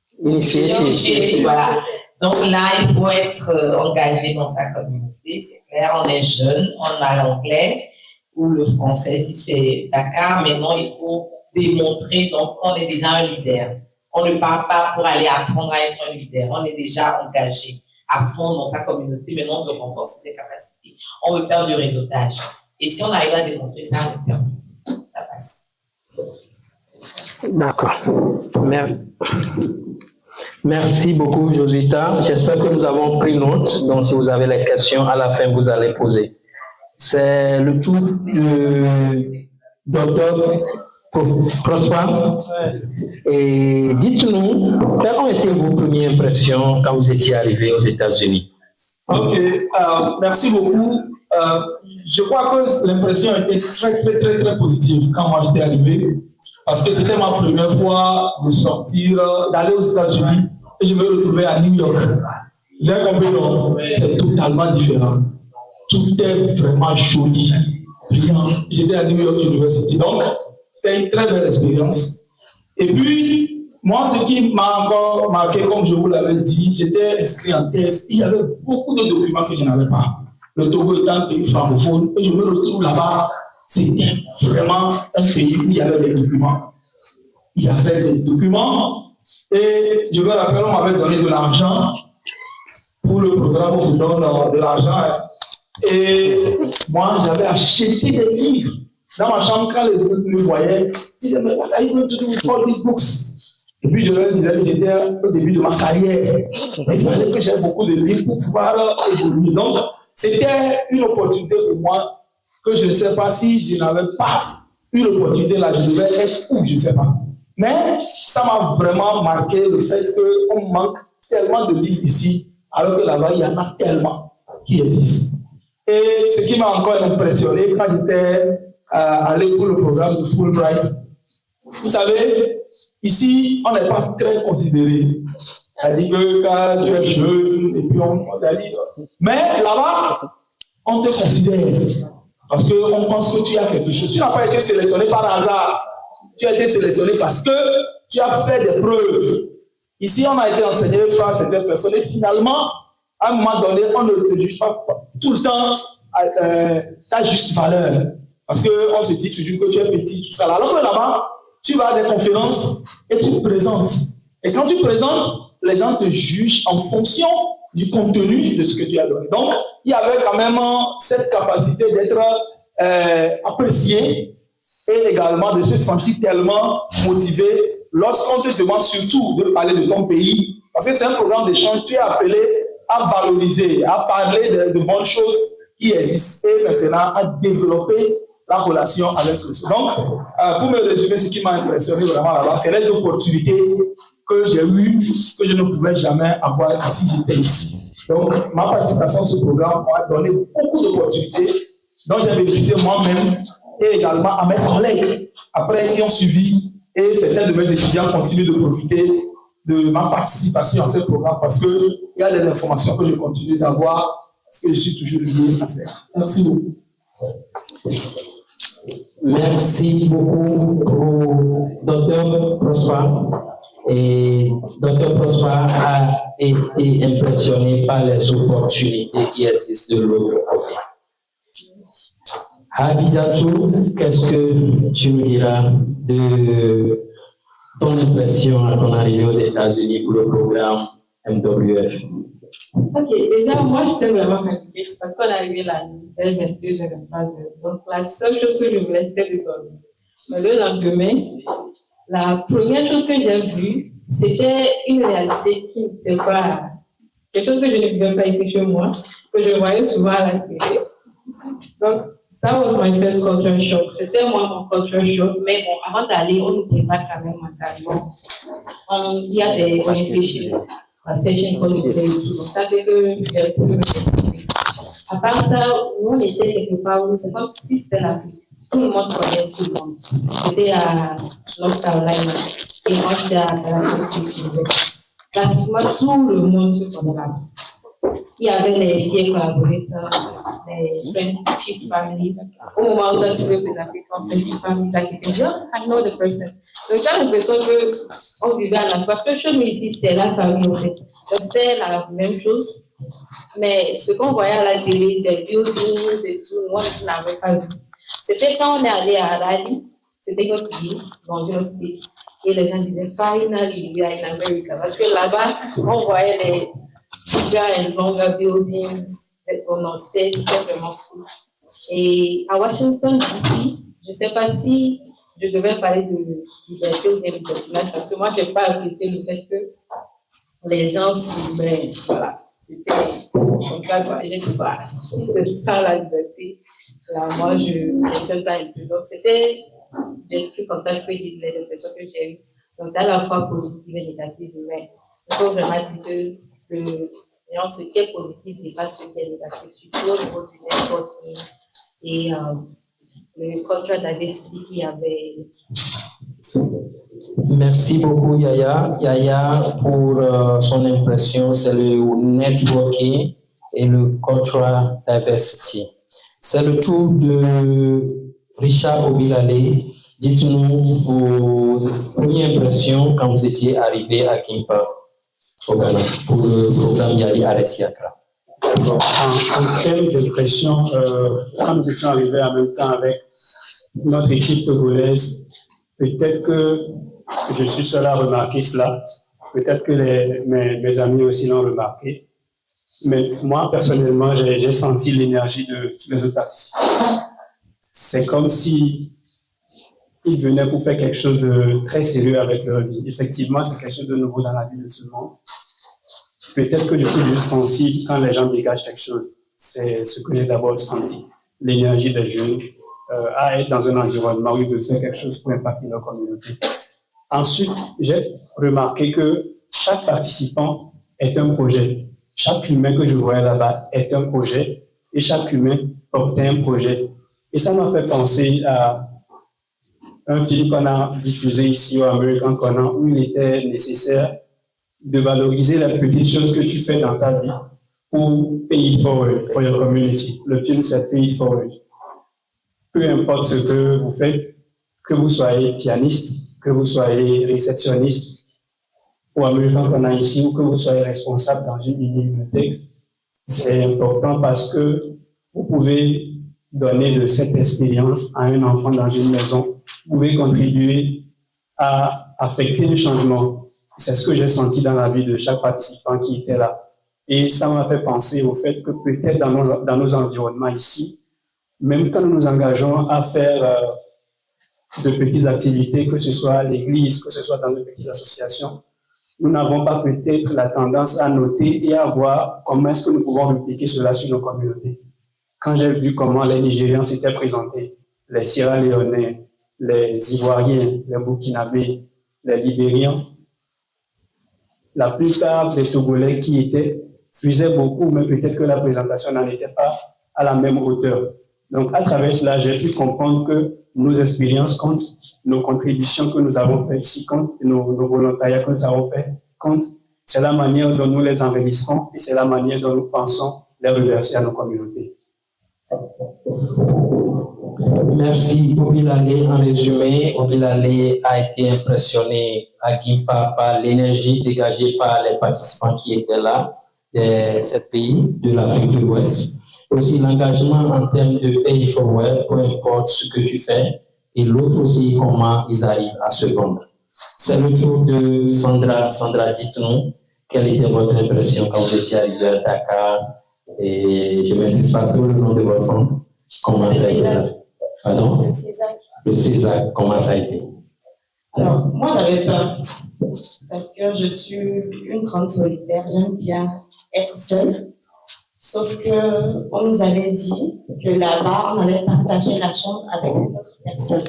Voilà. Donc là, il faut être engagé dans sa communauté, c'est clair, on est jeune, on a l'anglais ou le français si c'est Dakar, mais non, il faut démontrer donc qu'on est déjà un leader. On ne part pas pour aller apprendre à être un leader, on est déjà engagé à fond dans sa communauté, mais non, on veut renforcer ses capacités. On veut faire du réseautage. Et si on arrive à démontrer ça, ça passe. D'accord. Merci beaucoup, Josita. J'espère que nous avons pris note. Donc, si vous avez les questions, à la fin, vous allez poser. C'est le tour du docteur Prosper. Et dites-nous, quelles ont été vos premières impressions quand vous étiez arrivé aux États-Unis? Ok, merci beaucoup. Je crois que l'impression était très positive quand moi j'étais arrivé. Parce que c'était ma première fois de sortir, d'aller aux États-Unis et je me retrouvais à New York. Vous avez compris, non? C'est totalement différent. Tout est vraiment joli, brillant. J'étais à New York University, donc c'était une très belle expérience. Et puis, moi, ce qui m'a encore marqué, comme je vous l'avais dit, j'étais inscrit en thèse. Il y avait beaucoup de documents que je n'avais pas. Le Togo étant un pays francophone, et je me retrouve là-bas. C'était vraiment un pays où il y avait des documents. Il y avait des documents et je me rappelle, on m'avait donné de l'argent pour le programme, on vous donne de l'argent. Et moi, j'avais acheté des livres. Dans ma chambre, quand les autres me voyaient, ils disaient, mais what are you going to do with all these books? Et puis je leur disais que j'étais au début de ma carrière. Mais il fallait que j'aie beaucoup de livres pour pouvoir évoluer. Donc, c'était une opportunité pour moi que je ne sais pas si je n'avais pas eu l'opportunité là, je devais être où, je ne sais pas. Mais ça m'a vraiment marqué le fait qu'on manque tellement de livres ici, alors que là-bas, il y en a tellement qui existent. Et ce qui m'a encore impressionné quand j'étais allé pour le programme de Fulbright, vous savez, ici, on n'est pas très considéré. C'est-à-dire que quand tu es jeune, et puis on t'a dit. Mais là-bas, on te considère. Parce qu'on pense que tu as quelque chose. Tu n'as pas été sélectionné par hasard. Tu as été sélectionné parce que tu as fait des preuves. Ici, on a été enseigné par certaines personnes et finalement, à un moment donné, on ne te juge pas tout le temps ta juste valeur. Parce qu'on se dit toujours que tu es petit, tout ça. Alors que là-bas, tu vas à des conférences et tu te présentes. Et quand tu présentes, les gens te jugent en fonction du contenu de ce que tu as donné. Donc, il y avait quand même cette capacité d'être apprécié et également de se sentir tellement motivé lorsqu'on te demande surtout de parler de ton pays. Parce que c'est un programme d'échange, tu es appelé à valoriser, à parler de bonnes choses qui existent et maintenant à développer la relation avec les autres. Donc, pour me résumer, ce qui m'a impressionné vraiment là-bas, c'est les opportunités que j'ai eues, que je ne pouvais jamais avoir si j'étais ici. Donc, ma participation à ce programme m'a donné beaucoup d'opportunités dont j'ai bénéficié moi-même et également à mes collègues après qui ont suivi. Et certains de mes étudiants continuent de profiter de ma participation à ce programme parce qu'il y a des informations que je continue d'avoir parce que je suis toujours lié à ça. Merci beaucoup. Merci beaucoup au Dr Prosper. Et Dr Prosper a été impressionné par les opportunités qui existent de l'autre côté. Hadijatou, qu'est-ce que tu nous diras de ton impression à ton arrivée aux États-Unis pour le programme MWF? Ok, déjà, moi, j'étais vraiment fatiguée parce qu'on est arrivé là, vers 22h23. Donc, la seule chose que je voulais, c'était de dormir. Mais le lendemain, la première chose que j'ai vue, c'était une réalité qui n'était pas quelque chose que je ne vivais pas ici chez moi, que je voyais souvent à la télé. Donc, that was my first culture shock. C'était moi mon culture shock, mais bon, avant d'aller, on nous prépare quand même mentalement. Il y a des réfléchis. La session qu'on nous fait ici. Donc, ça fait que j'ai pu me retrouver. À part ça, on était quelque part où c'est comme si c'était l'Afrique. Tout le monde connaît tout le monde. C'était à North Carolina. Et moi, j'étais à Carolina State University. Pratiquement tout le monde se connaît. Il y avait les peer collaborators, les friendship families. Au moment où on se présentait comme friendship families, I know the person. Donc, j'ai l'impression qu'on vivait à la fois. Parce que chez nous ici, c'est la famille, en fait. Donc, c'était la même chose. Mais ce qu'on voyait à la télé, des buildings et tout, moi, je n'avais pas vu. C'était quand on est allé à Raleigh, c'était notre pays, dans New York State. Et les gens disaient, finally, we are in America. Parce que là-bas, on voyait les bigger and longer buildings on our state, c'était vraiment cool. Et à Washington, DC, je ne sais pas si je devrais parler de liberté ou d'importance, parce que moi, je n'ai pas apprécié le fait que les gens filmaient, voilà. C'était comme ça, quoi. J'ai dit, bah, si c'est ça la liberté, là, moi, je questionne pas un peu. Donc, c'était des trucs comme ça, je peux dire les impressions que j'ai eues. Donc, c'est à la fois positif et négatif, mais il faut vraiment dire que ce qui est positif n'est pas ce qui est négatif, surtout au niveau du networking et le cultural diversity qu'il y avait. Merci beaucoup, Yaya. Yaya, pour son impression, c'est le networking et le cultural diversity. C'est le tour de Richard Obilale. Dites-nous vos premières impressions quand vous étiez arrivé à Gimpa, au Ghana, pour le programme Yali Aresiakra. Bon, en termes d'impression, quand nous étions arrivés en même temps avec notre équipe togolaise, peut-être que je suis seul à remarquer cela, peut-être que mes amis aussi l'ont remarqué, mais moi, personnellement, j'ai senti l'énergie de tous les autres participants. C'est comme si ils venaient pour faire quelque chose de très sérieux avec leur vie. Effectivement, c'est quelque chose de nouveau dans la vie de tout le monde. Peut-être que je suis juste sensible quand les gens dégagent quelque chose. C'est ce que j'ai d'abord senti. L'énergie des jeunes à être dans un environnement où ils veulent faire quelque chose pour impacter leur communauté. Ensuite, j'ai remarqué que chaque participant est un projet. Chaque humain que je voyais là-bas est un projet et chaque humain portait un projet. Et ça m'a fait penser à un film qu'on a diffusé ici au American Corner où il était nécessaire de valoriser les petites choses que tu fais dans ta vie pour pay it forward for your community. Le film, c'est Pay it forward. Peu importe ce que vous faites, que vous soyez pianiste, que vous soyez réceptionniste au American Corner ici ou que vous soyez responsable dans une bibliothèque, c'est important parce que vous pouvez donner de cette expérience à un enfant dans une maison. Vous pouvez contribuer à affecter un changement. C'est ce que j'ai senti dans la vie de chaque participant qui était là. Et ça m'a fait penser au fait que peut-être dans nos environnements ici, même quand nous nous engageons à faire de petites activités, que ce soit à l'église, que ce soit dans de petites associations, nous n'avons pas peut-être la tendance à noter et à voir comment est-ce que nous pouvons répliquer cela sur nos communautés. Quand j'ai vu comment les Nigérians s'étaient présentés, les Sierra-Léonais, les Ivoiriens, les Burkinabés, les Libériens, la plupart des Togolais qui étaient faisaient beaucoup, mais peut-être que la présentation n'en était pas à la même hauteur. Donc, à travers cela, j'ai pu comprendre que nos expériences comptent, nos contributions que nous avons faites ici comptent, nos volontariats que nous avons faits comptent. C'est la manière dont nous les enregistrons et c'est la manière dont nous pensons les reverser à nos communautés. Merci, Obilale. En résumé, Obilale a été impressionné à Gimpa par l'énergie dégagée par les participants qui étaient là, de 7 pays de l'Afrique de l'Ouest. Aussi l'engagement en termes de pay forward, peu importe ce que tu fais, et l'autre aussi, comment ils arrivent à se vendre. C'est le tour de Sandra. Sandra, dites-nous, quelle était votre impression quand vous étiez arrivé à Dakar? Et je ne maîtrise pas trop le nom de votre centre. Comment ça a été? Pardon? Le César, comment ça a été? Alors, moi, j'avais peur parce que je suis une grande solitaire. J'aime bien être seule. Sauf que on nous avait dit que là-bas, on allait partager la chambre avec une autre personne.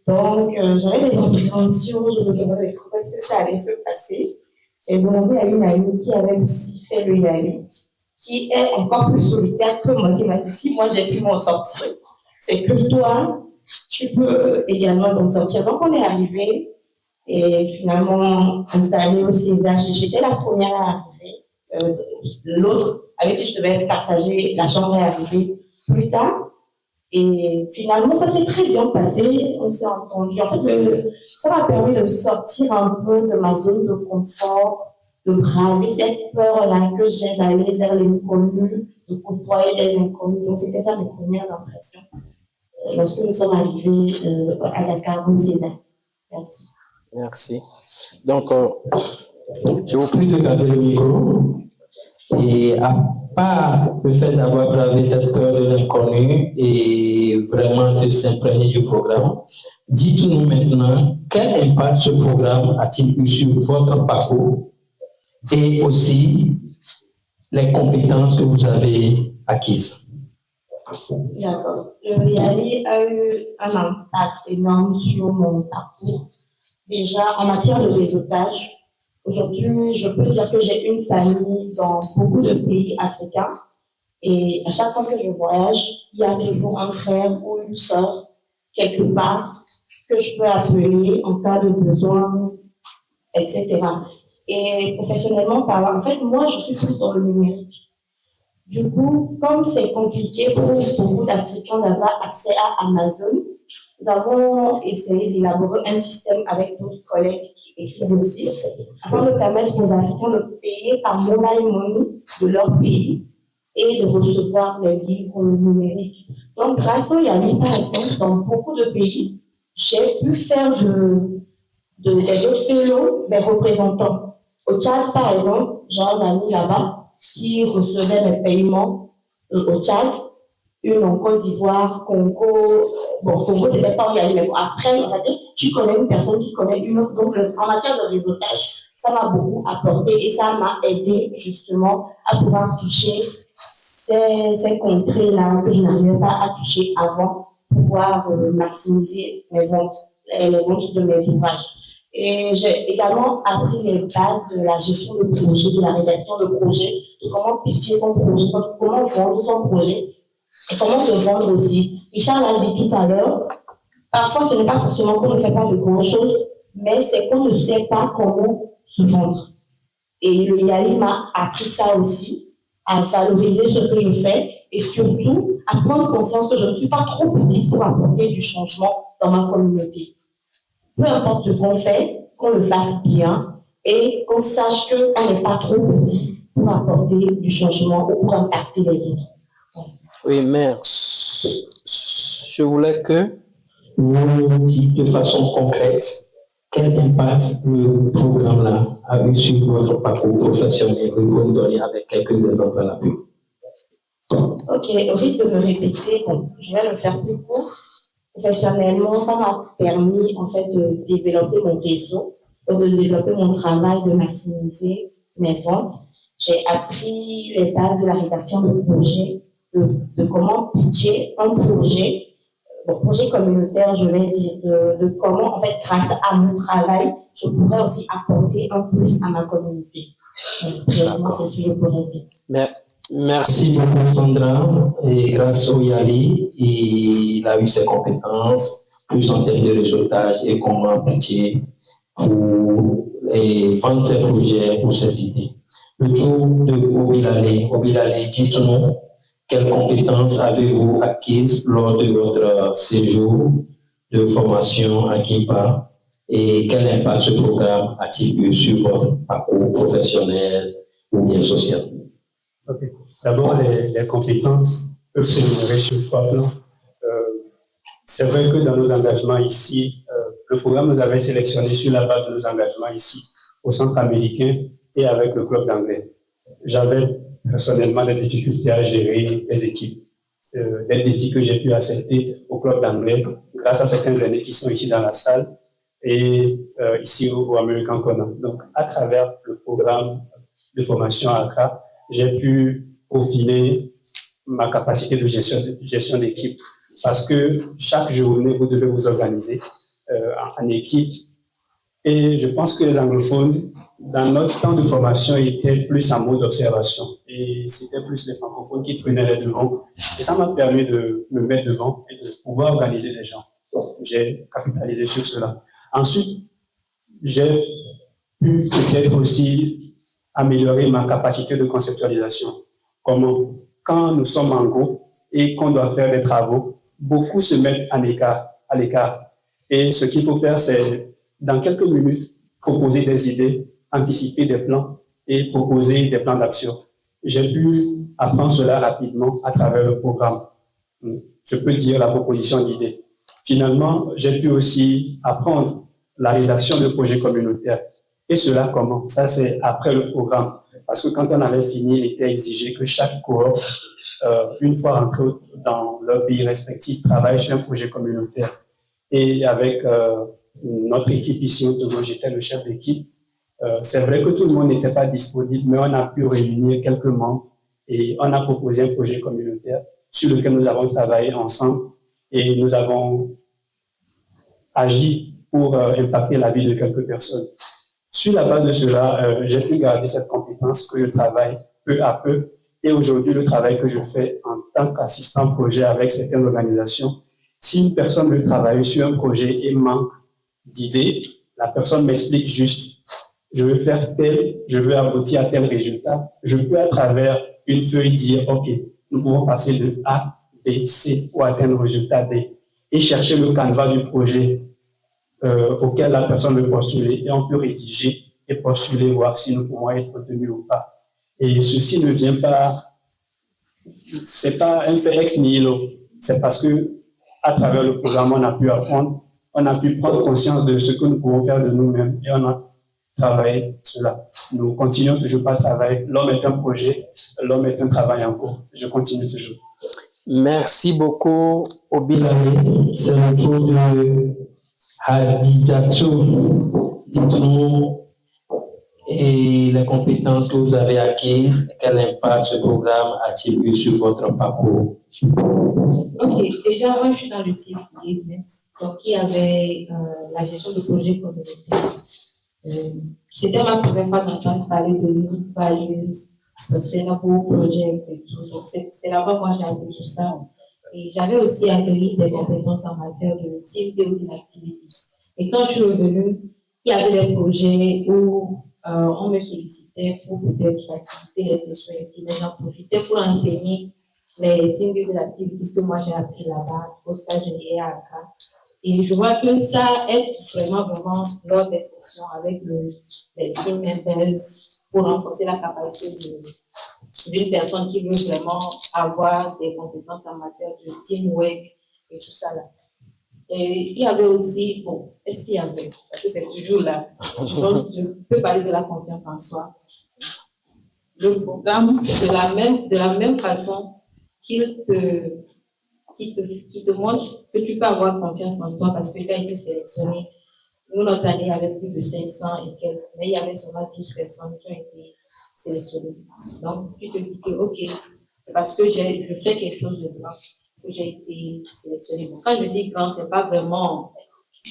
Donc, j'avais des appréhensions. Je me demandais comment est-ce que ça allait se passer. J'ai demandé à une amie qui avait aussi fait le Yali, qui est encore plus solitaire que moi, qui m'a dit si moi j'ai pu m'en sortir, c'est que toi, tu peux également t'en sortir. Donc, on est arrivé et finalement installé au César. J'étais la première à arriver. L'autre avec qui je devais partager la chambre est arrivée plus tard. Et finalement, ça s'est très bien passé. On s'est entendu. En fait, ça m'a permis de sortir un peu de ma zone de confort, de braver cette peur-là que j'ai d'aller vers l'inconnu, de côtoyer des inconnus. Donc, c'était ça mes premières impressions lorsque nous sommes arrivés à Dakar au César. Merci. Merci. Donc, je vous prie de garder le micro. Et à part le fait d'avoir bravé cette peur de l'inconnu et vraiment de s'imprégner du programme, dites-nous maintenant quel impact ce programme a-t-il eu sur votre parcours et aussi les compétences que vous avez acquises. D'accord. Le YALI a eu un impact énorme sur mon parcours. Déjà, en matière de réseautage, aujourd'hui, je peux dire que j'ai une famille dans beaucoup de pays africains. Et à chaque fois que je voyage, il y a toujours un frère ou une sœur quelque part que je peux appeler en cas de besoin, etc. Et professionnellement parlant, en fait, moi, je suis plus dans le numérique. Du coup, comme c'est compliqué pour beaucoup d'Africains d'avoir accès à Amazon, nous avons essayé d'élaborer un système avec d'autres collègues qui écrivent aussi, afin de permettre aux Africains de payer par mobile money de leur pays et de recevoir les livres numériques. Donc, grâce au YALI, par exemple, dans beaucoup de pays, j'ai pu faire des autres fellows, des représentants. Au Tchad, par exemple, j'ai un ami là-bas qui recevait mes paiements au Tchad, une en Côte d'Ivoire, Congo. Bon, Congo, c'était pas où il y a eu, mais bon, après, on va dire, tu connais une personne qui connaît une autre. Donc, en matière de réseautage, ça m'a beaucoup apporté et ça m'a aidé justement à pouvoir toucher ces contrées-là que je n'arrivais pas à toucher avant, pouvoir maximiser les ventes de mes ouvrages. Et j'ai également appris les bases de la gestion de projet, de la rédaction de projet, de comment pitcher son projet, comment vendre son projet et comment se vendre aussi. Richard l'a dit tout à l'heure, parfois ce n'est pas forcément qu'on ne fait pas de grand-chose, mais c'est qu'on ne sait pas comment se vendre. Et le YALI m'a appris ça aussi, à valoriser ce que je fais et surtout à prendre conscience que je ne suis pas trop petite pour apporter du changement dans ma communauté. Peu importe ce qu'on fait, qu'on le fasse bien et qu'on sache qu'on n'est pas trop petit pour apporter du changement ou pour impacter les autres. Oui, mais je voulais que vous dites de façon concrète quel impact le programme-là a eu sur votre parcours professionnel. Vous pouvez nous donner avec quelques exemples à l'appui. Ok, au risque de me répéter, bon, je vais le faire plus court. Professionnellement, ça m'a permis en fait de développer mon réseau, de développer mon travail, de maximiser mes ventes. J'ai appris les bases de la rédaction de projet, de comment pitcher un projet, projet communautaire, je vais dire, de comment en fait grâce à mon travail, je pourrais aussi apporter un plus à ma communauté. Brièvement, c'est ce que je pourrais dire. Merci beaucoup Sandra. Et grâce au YALI, il a eu ses compétences, plus en termes de réseautage et comment pitcher pour vendre ses projets ou ses idées. Le tour de Obilale. Obilale, dites-nous quelles compétences avez-vous acquises lors de votre séjour de formation à Kimpa et quel impact ce programme a-t-il eu sur votre parcours professionnel ou bien social? Okay. D'abord, les compétences peuvent se développer sur trois plans. C'est vrai que dans nos engagements ici, le programme nous avait sélectionné sur la base de nos engagements ici, au centre américain et avec le club d'anglais. J'avais personnellement des difficultés à gérer les équipes, des défis que j'ai pu accepter au club d'anglais grâce à certains aînés qui sont ici dans la salle et ici au American Corner. Donc, à travers le programme de formation à Accra, j'ai pu profiler ma capacité de gestion d'équipe parce que chaque journée, vous devez vous organiser en équipe. Et je pense que les anglophones, dans notre temps de formation, étaient plus en mode observation. Et c'était plus les francophones qui prenaient les devants. Et ça m'a permis de me mettre devant et de pouvoir organiser les gens. J'ai capitalisé sur cela. Ensuite, j'ai pu peut-être aussi améliorer ma capacité de conceptualisation. Comment? Quand nous sommes en groupe et qu'on doit faire des travaux, beaucoup se mettent à l'écart. Et ce qu'il faut faire, c'est, dans quelques minutes, proposer des idées, anticiper des plans et proposer des plans d'action. J'ai pu apprendre cela rapidement à travers le programme. Je peux dire la proposition d'idées. Finalement, j'ai pu aussi apprendre la rédaction de projets communautaires. Et cela comment? Ça, c'est après le programme. Parce que quand on avait fini, il était exigé que chaque cohorte, une fois rentré dans leur pays respectif, travaille sur un projet communautaire. Et avec notre équipe ici au Togo, j'étais le chef d'équipe, C'est vrai que tout le monde n'était pas disponible, mais on a pu réunir quelques membres et on a proposé un projet communautaire sur lequel nous avons travaillé ensemble et nous avons agi pour impacter la vie de quelques personnes. Sur la base de cela, j'ai pu garder cette compétence que je travaille peu à peu. Et aujourd'hui, le travail que je fais en tant qu'assistant projet avec certaines organisations, si une personne veut travailler sur un projet et manque d'idées, la personne m'explique juste, je veux faire tel, je veux aboutir à tel résultat. Je peux à travers une feuille dire, OK, nous pouvons passer de A, B, C pour atteindre le résultat D et chercher le canevas du projet auquel la personne veut postuler et on peut rédiger et postuler, voir si nous pouvons être retenus ou pas. Et ceci ne vient pas, c'est pas un fait ex nihilo, c'est parce que à travers le programme, on a pu apprendre, on a pu prendre conscience de ce que nous pouvons faire de nous-mêmes et on a travaillé cela. Nous continuons toujours pas à travailler. L'homme est un projet, l'homme est un travail en cours. Je continue toujours. Merci beaucoup, Obilale. C'est le tour de Hadijatou. Dites-nous et les compétences que vous avez acquises, quel impact ce programme a-t-il eu sur votre parcours? Ok, déjà, moi je suis dans le civic engagement, donc il y avait la gestion de projets communautaires. C'était ma première fois d'entendre parler de unique values, sustainable projects et tout. Donc c'est là-bas moi j'ai appris tout ça. Et j'avais aussi accueilli des compétences en matière de team building activities. Et quand je suis revenue, il y avait des projets où on me sollicitait pour peut-être faciliter les sessions et tout, mais j'en profitais pour enseigner les team building activities que moi j'ai appris là-bas au stage de l'IAAK. Et je vois que ça aide vraiment lors des sessions avec les team members pour renforcer la capacité d'une personne qui veut vraiment avoir des compétences en matière de teamwork et tout ça là. Et il y avait aussi, bon, est-ce qu'il y avait, parce que c'est toujours là, je pense que je peux parler de la confiance en soi. Le programme, de la même façon qui te montre que tu peux avoir confiance en toi parce que tu as été sélectionné. Nous, notre année, avait plus de 500 et quelques, mais il y avait seulement 12 personnes qui ont été sélectionnées. Donc, tu te dis que, OK, c'est parce que je fais quelque chose de grand que j'ai été sélectionnée. Bon, quand je dis grand, c'est pas vraiment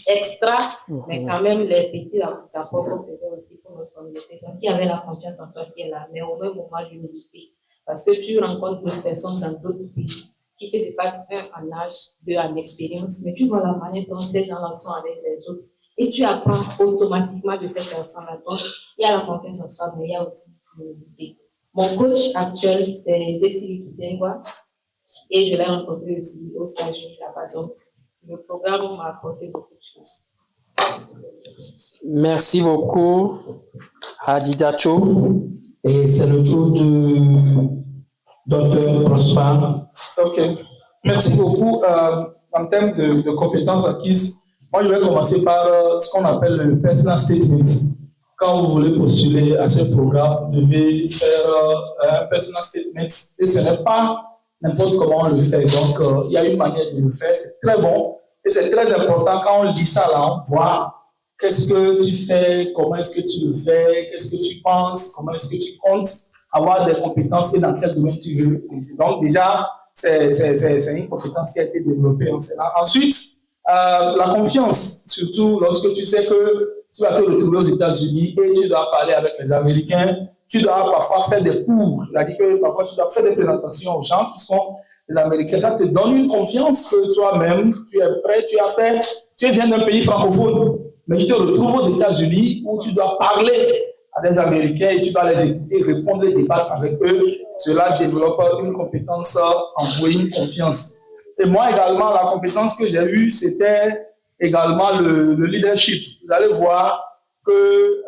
extra, mais quand même, les petits apports qu'on faisait aussi pour notre communauté. Donc, il y avait la confiance en soi qui est là, mais au même moment, l'humilité. Parce que tu rencontres d'autres personnes dans d'autres pays qui te dépassent un en âge, deux en expérience, mais tu vois la manière dont ces gens-là sont avec les autres. Et tu apprends automatiquement de ces personnes-là. Donc, il y a la confiance en soi, mais il y a aussi l'humilité. Mon coach actuel, c'est Jessie Lutengwa. Et je l'ai rencontré aussi au stage de la base. Donc, le programme m'a apporté beaucoup de choses. Merci beaucoup, Hadijatou. Et c'est le tour du Dr. Prosper. Ok. Merci beaucoup. En termes de compétences acquises, moi, je vais commencer par ce qu'on appelle le personal statement. Quand vous voulez postuler à ce programme, vous devez faire un personal statement. Et ce n'est pas n'importe comment on le fait. Donc, il y a une manière de le faire. C'est très bon. Et c'est très important quand on lit ça là, on voit qu'est-ce que tu fais, comment est-ce que tu le fais, qu'est-ce que tu penses, comment est-ce que tu comptes avoir des compétences et dans quel domaine tu veux. Donc, déjà, c'est une compétence qui a été développée en Sénat. Ensuite, la confiance, surtout lorsque tu sais que tu vas te retrouver aux États-Unis et tu dois parler avec les Américains, tu dois parfois faire des cours, c'est-à-dire que parfois tu dois faire des présentations aux gens qui sont les Américains. Ça te donne une confiance que toi-même, tu es prêt, tu viens d'un pays francophone, mais tu te retrouves aux États-Unis où tu dois parler à des Américains et tu dois les écouter, répondre, les débattre avec eux. Cela développe une compétence envoyer une confiance. Et moi également, la compétence que j'ai eue, c'était également le leadership. Vous allez voir que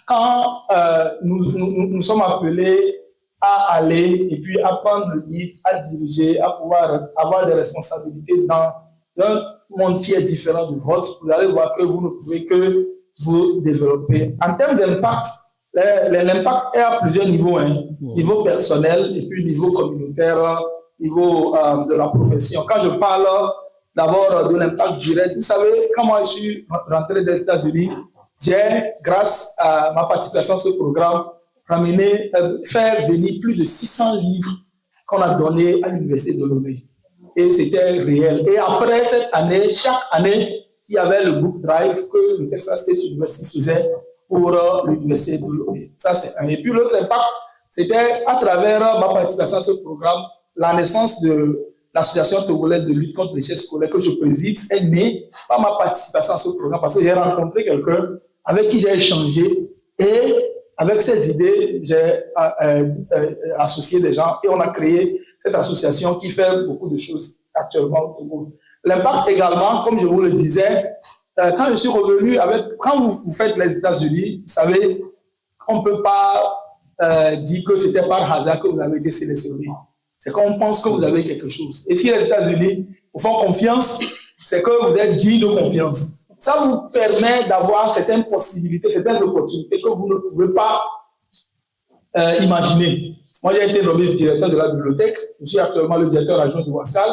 quand nous sommes appelés à aller et puis à prendre le lead, à diriger, à pouvoir avoir des responsabilités dans un monde qui est différent du vôtre, vous allez voir que vous ne pouvez que vous développer. En termes d'impact, l'impact est à plusieurs niveaux, niveau personnel et puis niveau communautaire, niveau de la profession. Quand je parle d'abord de l'impact direct, vous savez, quand moi je suis rentré des États-Unis, j'ai, grâce à ma participation à ce programme, fait venir plus de 600 livres qu'on a donnés à l'Université de Lomé. Et c'était réel. Et après cette année, chaque année, il y avait le book drive que le Texas State University faisait pour l'Université de Lomé. Ça, c'est un. Et puis l'autre impact, c'était à travers ma participation à ce programme, la naissance de l'Association togolaise de lutte contre l'échec scolaire que je préside est née par ma participation à ce programme parce que j'ai rencontré quelqu'un avec qui j'ai échangé et avec ces idées, j'ai associé des gens et on a créé cette association qui fait beaucoup de choses actuellement au Togo. L'impact également, comme je vous le disais, quand je suis revenu quand vous faites les États-Unis, vous savez, on ne peut pas dire que c'était par hasard que vous avez été sélectionné. C'est qu'on pense que vous avez quelque chose. Et si les États-Unis vous font confiance, c'est que vous êtes digne de confiance. Ça vous permet d'avoir certaines possibilités, certaines opportunités que vous ne pouvez pas imaginer. Moi, j'ai été nommé directeur de la bibliothèque. Je suis actuellement le directeur adjoint de Wascal.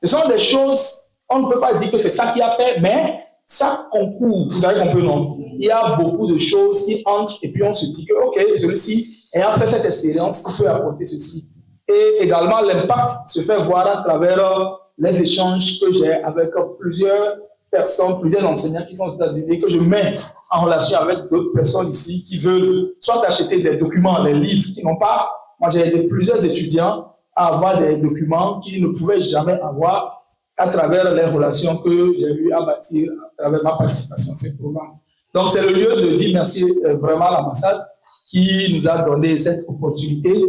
Ce sont des choses, on ne peut pas dire que c'est ça qui a fait, mais ça concourt. Vous avez compris, non? Il y a beaucoup de choses qui entrent et puis on se dit que, OK, celui-ci, ayant fait cette expérience, il peut apporter ceci. Et également, l'impact se fait voir à travers les échanges que j'ai avec plusieurs personnes, plusieurs enseignants qui sont aux États-Unis, que je mets en relation avec d'autres personnes ici qui veulent soit acheter des documents, des livres qui n'ont pas. Moi, j'ai aidé plusieurs étudiants à avoir des documents qu'ils ne pouvaient jamais avoir à travers les relations que j'ai eu à bâtir à travers ma participation à ces programmes. Donc, c'est le lieu de dire merci vraiment à l'ambassade qui nous a donné cette opportunité.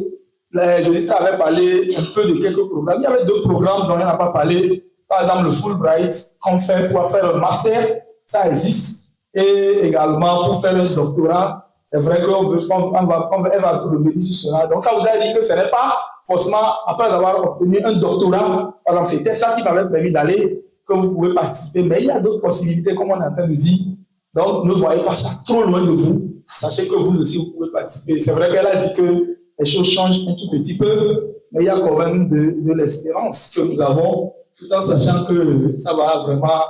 Judith avait parlé un peu de quelques programmes. Il y avait d'autres programmes dont on n'a pas parlé. Par exemple, le Fulbright qu'on fait pour faire un master, ça existe. Et également, pour faire un doctorat, c'est vrai qu'elle va revenir sur cela. Donc, ça vous a dit que ce n'est pas forcément, après avoir obtenu un doctorat, par exemple, c'était ça qui m'avait permis d'aller, que vous pouvez participer. Mais il y a d'autres possibilités, comme on est en train de dire. Donc, ne voyez pas ça trop loin de vous. Sachez que vous aussi, vous pouvez participer. C'est vrai qu'elle a dit que les choses changent un tout petit peu, mais il y a quand même de l'espérance que nous avons, tout en sachant que ça va vraiment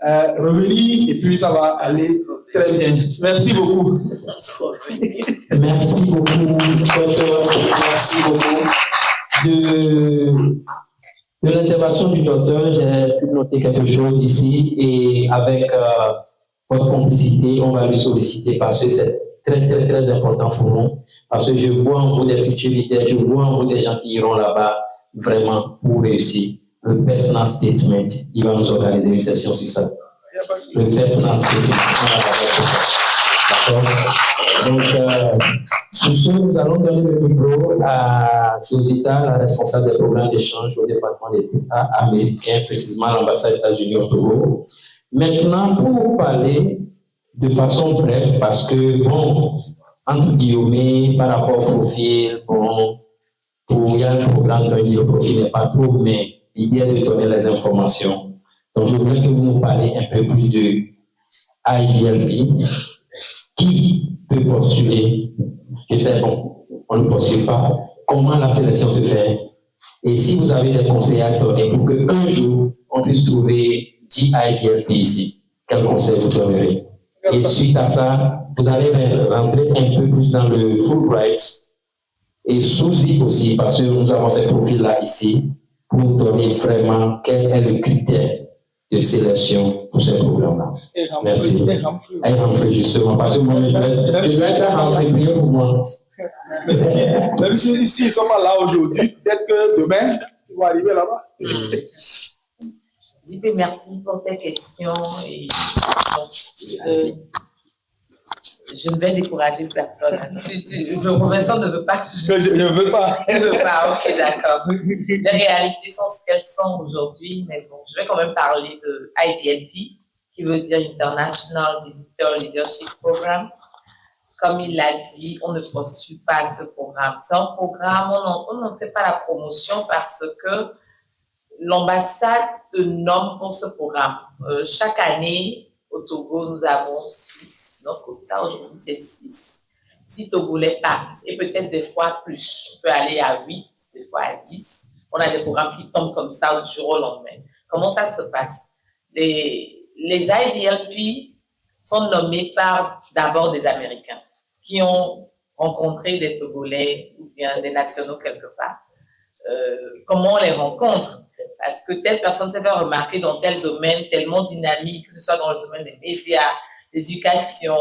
revenir et puis ça va aller très bien. Merci beaucoup. Merci beaucoup, docteur. Merci beaucoup. De l'intervention du docteur, j'ai pu noter quelque chose ici et avec votre complicité, on va le solliciter parce que c'est très, très, très important pour nous. Parce que je vois en vous des futurs leaders, je vois en vous des gens qui iront là-bas vraiment pour réussir. Le personal statement, il va nous organiser une session sur ça. Le personal statement, on va d'accord. Donc, sur ce, nous allons donner le micro à Josita, la responsable des programmes d'échange au département d'État américain, précisément à l'ambassade des États-Unis au Togo. Maintenant, pour parler de façon brève, parce que, bon, entre guillemets, par rapport au profil, bon, il y a un programme dont le profil n'est pas trop, mais l'idée est de donner les informations. Donc, je voudrais que vous nous parliez un peu plus de IVLP. Qui peut postuler? Que c'est bon, on ne postule pas. Comment la sélection se fait? Et si vous avez des conseils à donner pour qu'un jour, on puisse trouver 10 IVLP ici, quel conseil vous donnerez? Et suite à ça, vous allez rentrer un peu plus dans le Fulbright et SUSI aussi, parce que nous avons ces profils-là ici, pour nous donner vraiment quel est le critère de sélection pour ces programmes-là. Merci. Et Humphrey, justement, parce que moi, je dois être à Humphrey, priez pour moi. Même si ils ne sont pas là aujourd'hui, peut-être que demain, ils vont arriver là-bas. JP, merci pour tes questions. Et, je ne vais décourager personne. Le professeur ne veut pas. Je ne veux pas. Je ne veux pas, ok, d'accord. Les réalités sont ce qu'elles sont aujourd'hui, mais bon, je vais quand même parler de IVLP, qui veut dire International Visitor Leadership Program. Comme il l'a dit, on ne postule pas à ce programme. C'est un programme, on n'en fait pas la promotion parce que l'ambassade te nomme pour ce programme. Chaque année, au Togo, nous avons 6. Notre quota aujourd'hui, c'est 6. 6 Togolais partent, et peut-être des fois plus. On peut aller à 8, des fois à 10. On a des programmes qui tombent comme ça du jour au lendemain. Comment ça se passe? Les IVLP sont nommés par d'abord des Américains qui ont rencontré des Togolais ou bien des nationaux quelque part. Comment on les rencontre? Parce que telle personne s'est fait remarquer dans tel domaine tellement dynamique, que ce soit dans le domaine des médias, l'éducation,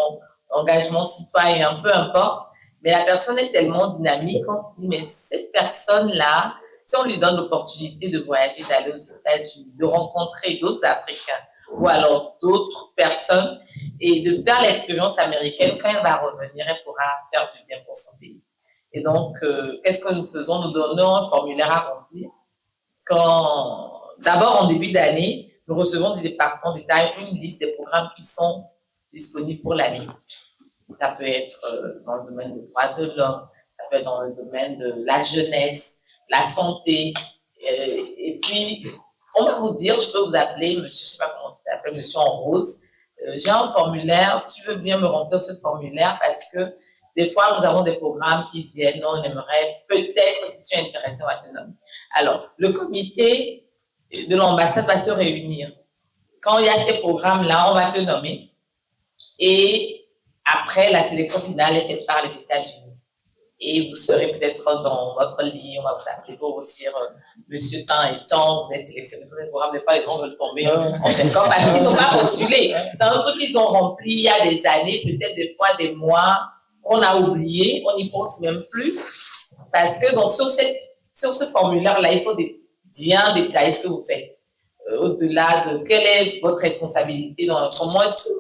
l'engagement citoyen, peu importe, mais la personne est tellement dynamique qu'on se dit, mais cette personne-là, si on lui donne l'opportunité de voyager, d'aller aux États-Unis, de rencontrer d'autres Africains ou alors d'autres personnes et de faire l'expérience américaine, quand elle va revenir, elle pourra faire du bien pour son pays. Et donc, qu'est-ce que nous faisons? Nous donnons un formulaire à remplir. D'abord, en début d'année, nous recevons des départements d'État une liste des programmes qui sont disponibles pour l'année. Ça peut être dans le domaine des droits de l'homme, ça peut être dans le domaine de la jeunesse, la santé. Et puis, on va vous dire, je peux vous appeler, monsieur, je ne sais pas comment tu t'appelles, monsieur en rose. J'ai un formulaire, tu veux bien me remplir ce formulaire parce que des fois, nous avons des programmes qui viennent, on aimerait peut-être, si tu es intéressé, on va te nommer. Alors, le comité de l'ambassade va se réunir. Quand il y a ces programmes-là, on va te nommer. Et après, la sélection finale est faite par les États-Unis. Et vous serez peut-être dans votre lit, on va vous appeler pour vous dire, monsieur tant et tant, vous êtes sélectionné pour ce programme. Des fois, les gens veulent tomber en d'accord parce qu'ils n'ont pas postulé. C'est un truc qu'ils ont rempli il y a des années, peut-être des fois des mois, qu'on a oublié, on n'y pense même plus. Parce que sur ce formulaire-là, il faut bien détailler ce que vous faites. Au-delà de quelle est votre responsabilité, comment est-ce que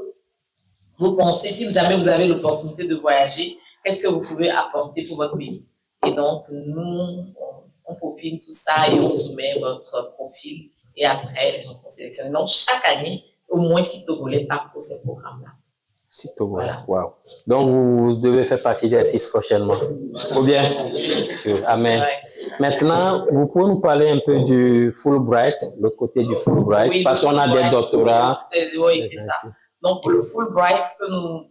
vous pensez, si jamais vous avez l'opportunité de voyager, qu'est-ce que vous pouvez apporter pour votre pays? Et donc, nous, on profile tout ça et on soumet votre profil. Et après, les gens sont sélectionnés. Donc, chaque année, au moins 6 Togolais partent pour ces programmes-là. 6 Togolais, voilà. Wow. Donc, vous devez faire partie des 6 prochainement. Ou bien? Amen. Ouais. Maintenant, vous pouvez nous parler un peu du Fulbright, l'autre côté du Fulbright, oui, parce qu'on a des doctorats. Oui, c'est ça. Donc, pour le Fulbright, ce que nous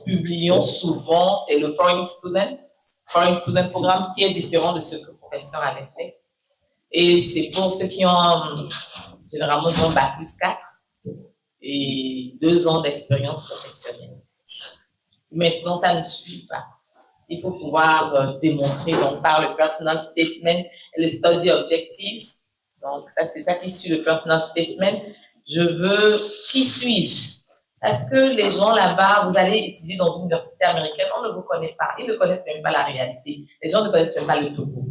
publions souvent, c'est le Foreign Student Programme qui est différent de ce que le professeur avait fait. Et c'est pour ceux qui ont généralement un bac plus 4 et 2 ans d'expérience professionnelle. Maintenant, ça ne suffit pas. Il faut pouvoir démontrer, donc par le Personal Statement et le Study Objectives. Donc, ça, c'est ça qui suit le Personal Statement. Je veux, qui suis-je? Parce que les gens là-bas, vous allez étudier dans une université américaine, on ne vous connaît pas. Ils ne connaissent même pas la réalité. Les gens ne connaissent même pas le Togo.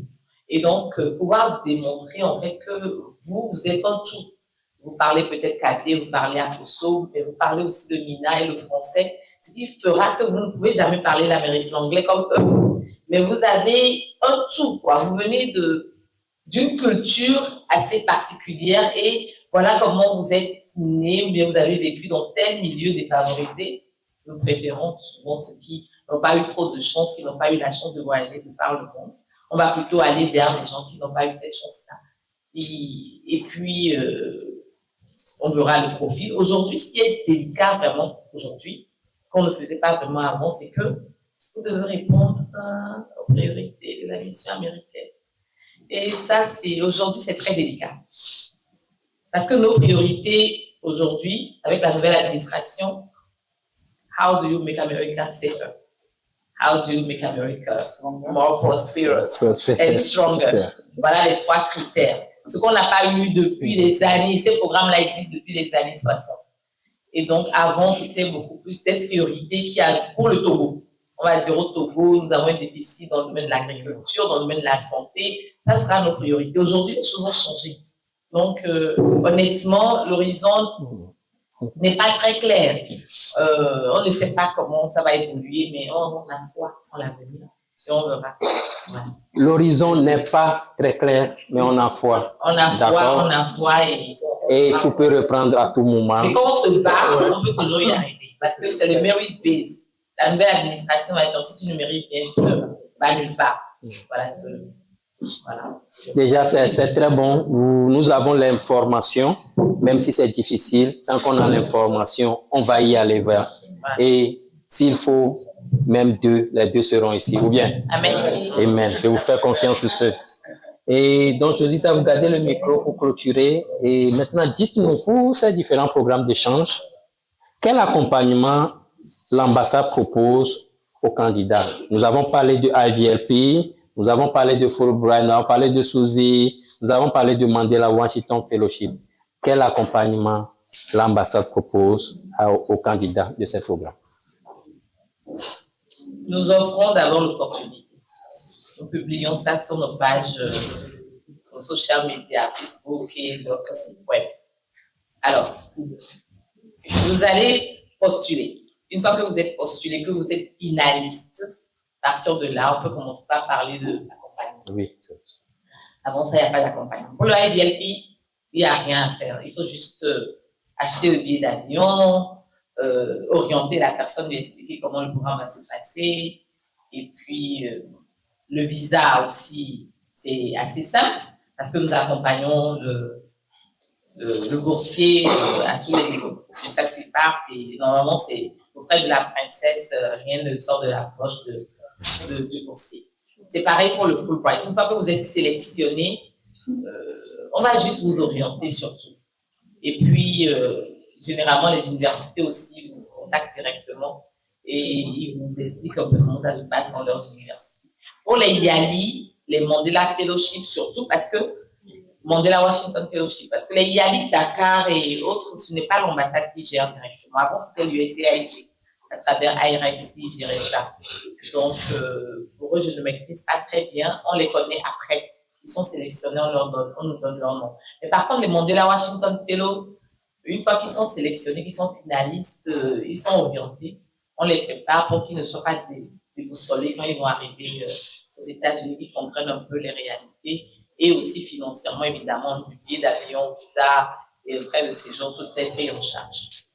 Et donc, pouvoir démontrer en fait que vous êtes en tout. Vous parlez peut-être Kadé, vous parlez Afoso, mais vous parlez aussi le Mina et le français, ce qui fera que vous ne pouvez jamais parler l'anglais comme eux. Mais vous avez un tout, quoi. Vous venez d'une culture assez particulière et voilà comment vous êtes né ou bien vous avez vécu dans tel milieu défavorisé. Nous préférons souvent ceux qui n'ont pas eu trop de chance, qui n'ont pas eu la chance de voyager de par le monde. On va plutôt aller vers des gens qui n'ont pas eu cette chance-là. Et puis, on verra le profil. Aujourd'hui, ce qui est délicat vraiment aujourd'hui, qu'on ne faisait pas vraiment avant, c'est que vous devez répondre aux priorités de la mission américaine. Et ça, aujourd'hui, c'est très délicat. Parce que nos priorités aujourd'hui, avec la nouvelle administration, how do you make America safer? How do you make America more prosperous and stronger? Voilà les 3 critères. Ce qu'on n'a pas eu depuis des années, ces programmes-là existent depuis les années 60. Et donc, avant, c'était beaucoup plus des priorités qui a pour le Togo. On va dire au Togo, nous avons un déficit dans le domaine de l'agriculture, dans le domaine de la santé. Ça sera nos priorités. Aujourd'hui, les choses ont changé. Donc, honnêtement, l'horizon n'est pas très clair. On ne sait pas comment ça va évoluer, mais on a foi en l'avenir. Et on verra. Ouais. L'horizon n'est pas très clair, mais on a foi. On a foi. Et tu peux reprendre à tout moment. Et quand on se bat, on peut toujours y arriver. Parce que c'est le merit base. La nouvelle administration va dire, si tu ne mérites rien, tu ne vas nulle part. Voilà ce que... Voilà. Déjà, c'est très bon. Nous avons l'information, même si c'est difficile. Tant qu'on a l'information, on va y aller vers. Voilà. Et s'il faut, même 2, les 2 seront ici. Ou bien? Amen. Amen. Je vous fais confiance sur ce. Et donc, je dis à vous garder le micro pour clôturer. Et maintenant, dites-nous pour ces différents programmes d'échange, Quel accompagnement l'ambassade propose aux candidats? Nous avons parlé de IVLP, nous avons parlé de Fulbright, nous avons parlé de Suzy, nous avons parlé de Mandela Washington Fellowship. Quel accompagnement l'ambassade propose aux candidats de ce programme? Nous offrons d'abord l'opportunité. Nous publions ça sur nos pages, nos social media, Facebook et d'autres sites web. Alors, vous allez postuler. Une fois que vous êtes postulé, que vous êtes finaliste, à partir de là, on peut commencer par parler de l'accompagnement. Oui. Avant ça, il n'y a pas d'accompagnement. Pour le IVLP, il n'y a rien à faire. Il faut juste acheter le billet d'avion, orienter la personne, lui expliquer comment le programme va se passer. Et puis, le visa aussi, c'est assez simple parce que nous accompagnons le boursier à tous les niveaux jusqu'à ce qu'il parte. Et normalement, c'est auprès de la princesse, rien ne sort de la poche du boursier. C'est pareil pour le Fulbright. Une fois que vous êtes sélectionné, on va juste vous orienter surtout. Et puis, généralement, les universités aussi vous contactent directement et ils vous expliquent comment ça se passe dans leurs universités. Pour les YALI, les Mandela Fellowship surtout, parce que Mandela Washington Fellowship, parce que les YALI, Dakar et autres, ce n'est pas l'ambassade qui gère directement. Avant, c'était l'USAID, à travers IREX qui gérait ça. Donc, pour eux, je ne maîtrise pas très bien. On les connaît après. Ils sont sélectionnés, on nous donne leur nom. Mais par contre, les Mandela Washington Fellows, une fois qu'ils sont sélectionnés, qu'ils sont finalistes, ils sont orientés. On les prépare pour qu'ils ne soient pas déboussolés quand ils vont arriver aux États-Unis, qu'ils comprennent un peu les réalités. Et aussi financièrement, évidemment, le billet d'avion, visa et le frais de séjour, tout est fait en charge.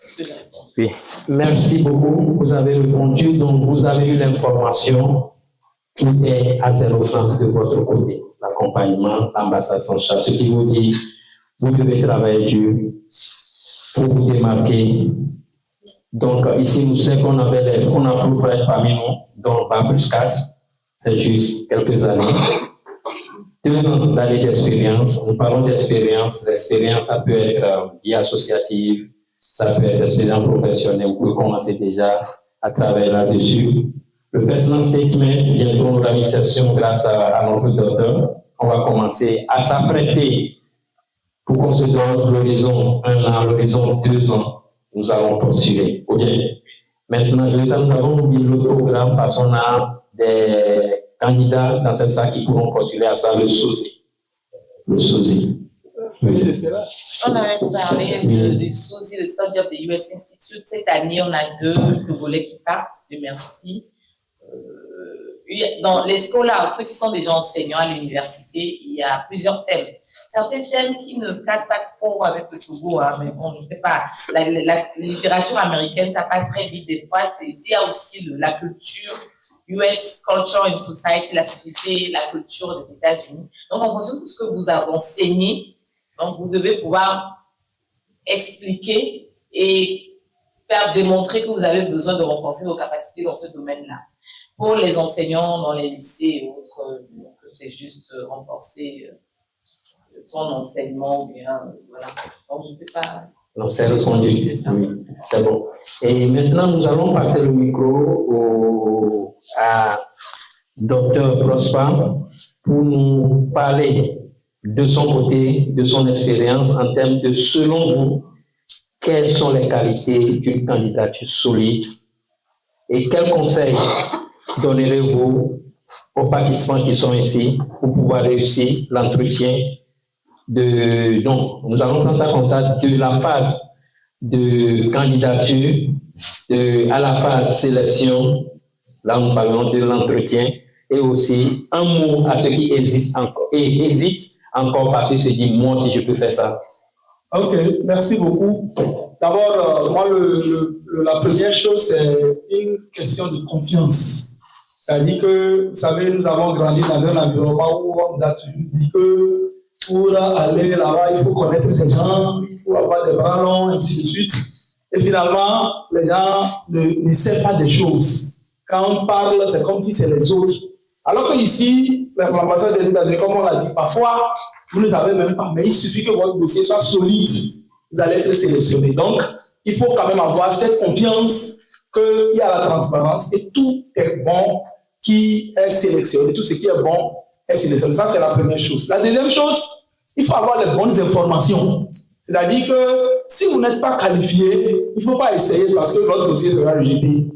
Est-ce que je réponds? Oui, merci beaucoup. Vous avez répondu, donc vous avez eu l'information. Tout est à 0 francs de votre côté. L'accompagnement, l'ambassade s'en charge. Ce qui vous dit, vous devez travailler dur pour vous démarquer. Donc, ici, nous savons qu'on on a Fulbright parmi nous, donc pas plus 4, c'est juste quelques années. 2 ans d'années d'expérience. Nous parlons d'expérience. L'expérience, ça peut être vie associative, ça peut être expérience professionnelle. Vous pouvez commencer déjà à travailler là-dessus. Le personal statement, bientôt nous avons une session grâce à notre docteur. On va commencer à s'apprêter pour qu'on se donne l'horizon 1 an, l'horizon 2 ans. Nous allons postuler. Bien. Maintenant, nous avons oublié le programme parce qu'on a des candidats dans cette salle qui pourront postuler à ça, le SOSI. Le SOSI. Oui. On avait parlé du SOSI, le Study of the US Institute. Cette année, on a 2 volets qui partent. Dieu merci. Dans les scholars, ceux qui sont déjà enseignants à l'université, il y a plusieurs thèmes. Certains thèmes qui ne cadrent pas trop avec le Togo, hein, mais bon, je ne sais pas. La littérature américaine, ça passe très vite des fois. Il y a aussi la culture, US Culture and Society, la société, la culture des États-Unis. Donc, en fonction de tout ce que vous avez enseigné, donc vous devez pouvoir expliquer et faire démontrer que vous avez besoin de renforcer vos capacités dans ce domaine-là. Pour les enseignants dans les lycées et autres, c'est juste renforcer son enseignement ou bien, voilà. Donc, je ne sais pas. Donc, c'est répondu. C'est ça. Oui, c'est bon. Et maintenant, nous allons passer le micro à Dr. Prosper pour nous parler de son côté, de son expérience en termes de, selon vous, quelles sont les qualités d'une candidature solide et quels conseils donnerez-vous aux participants qui sont ici pour pouvoir réussir l'entretien donc, nous allons prendre ça comme ça, de la phase de candidature à la phase sélection, là nous parlons de l'entretien, et aussi un mot à ceux qui hésitent encore parce qu'ils se disent, moi aussi je peux faire ça. Ok, merci beaucoup. D'abord, moi, la première chose, c'est une question de confiance. C'est-à-dire que, vous savez, nous avons grandi dans un environnement où on a toujours dit que pour aller là-bas, il faut connaître les gens, il faut avoir des bras longs, et ainsi de suite. Et finalement, les gens ne savent pas des choses. Quand on parle, c'est comme si c'est les autres. Alors qu'ici, l'ambassade des États-Unis, comme on l'a dit, parfois, vous ne savez même pas, mais il suffit que votre dossier soit solide, vous allez être sélectionné. Donc, il faut quand même avoir cette confiance qu'il y a la transparence et tout est bon qui est sélectionné, tout ce qui est bon est sélectionné. Ça, c'est la première chose. La deuxième chose, il faut avoir les bonnes informations. C'est-à-dire que si vous n'êtes pas qualifié, il ne faut pas essayer parce que votre dossier sera rejeté.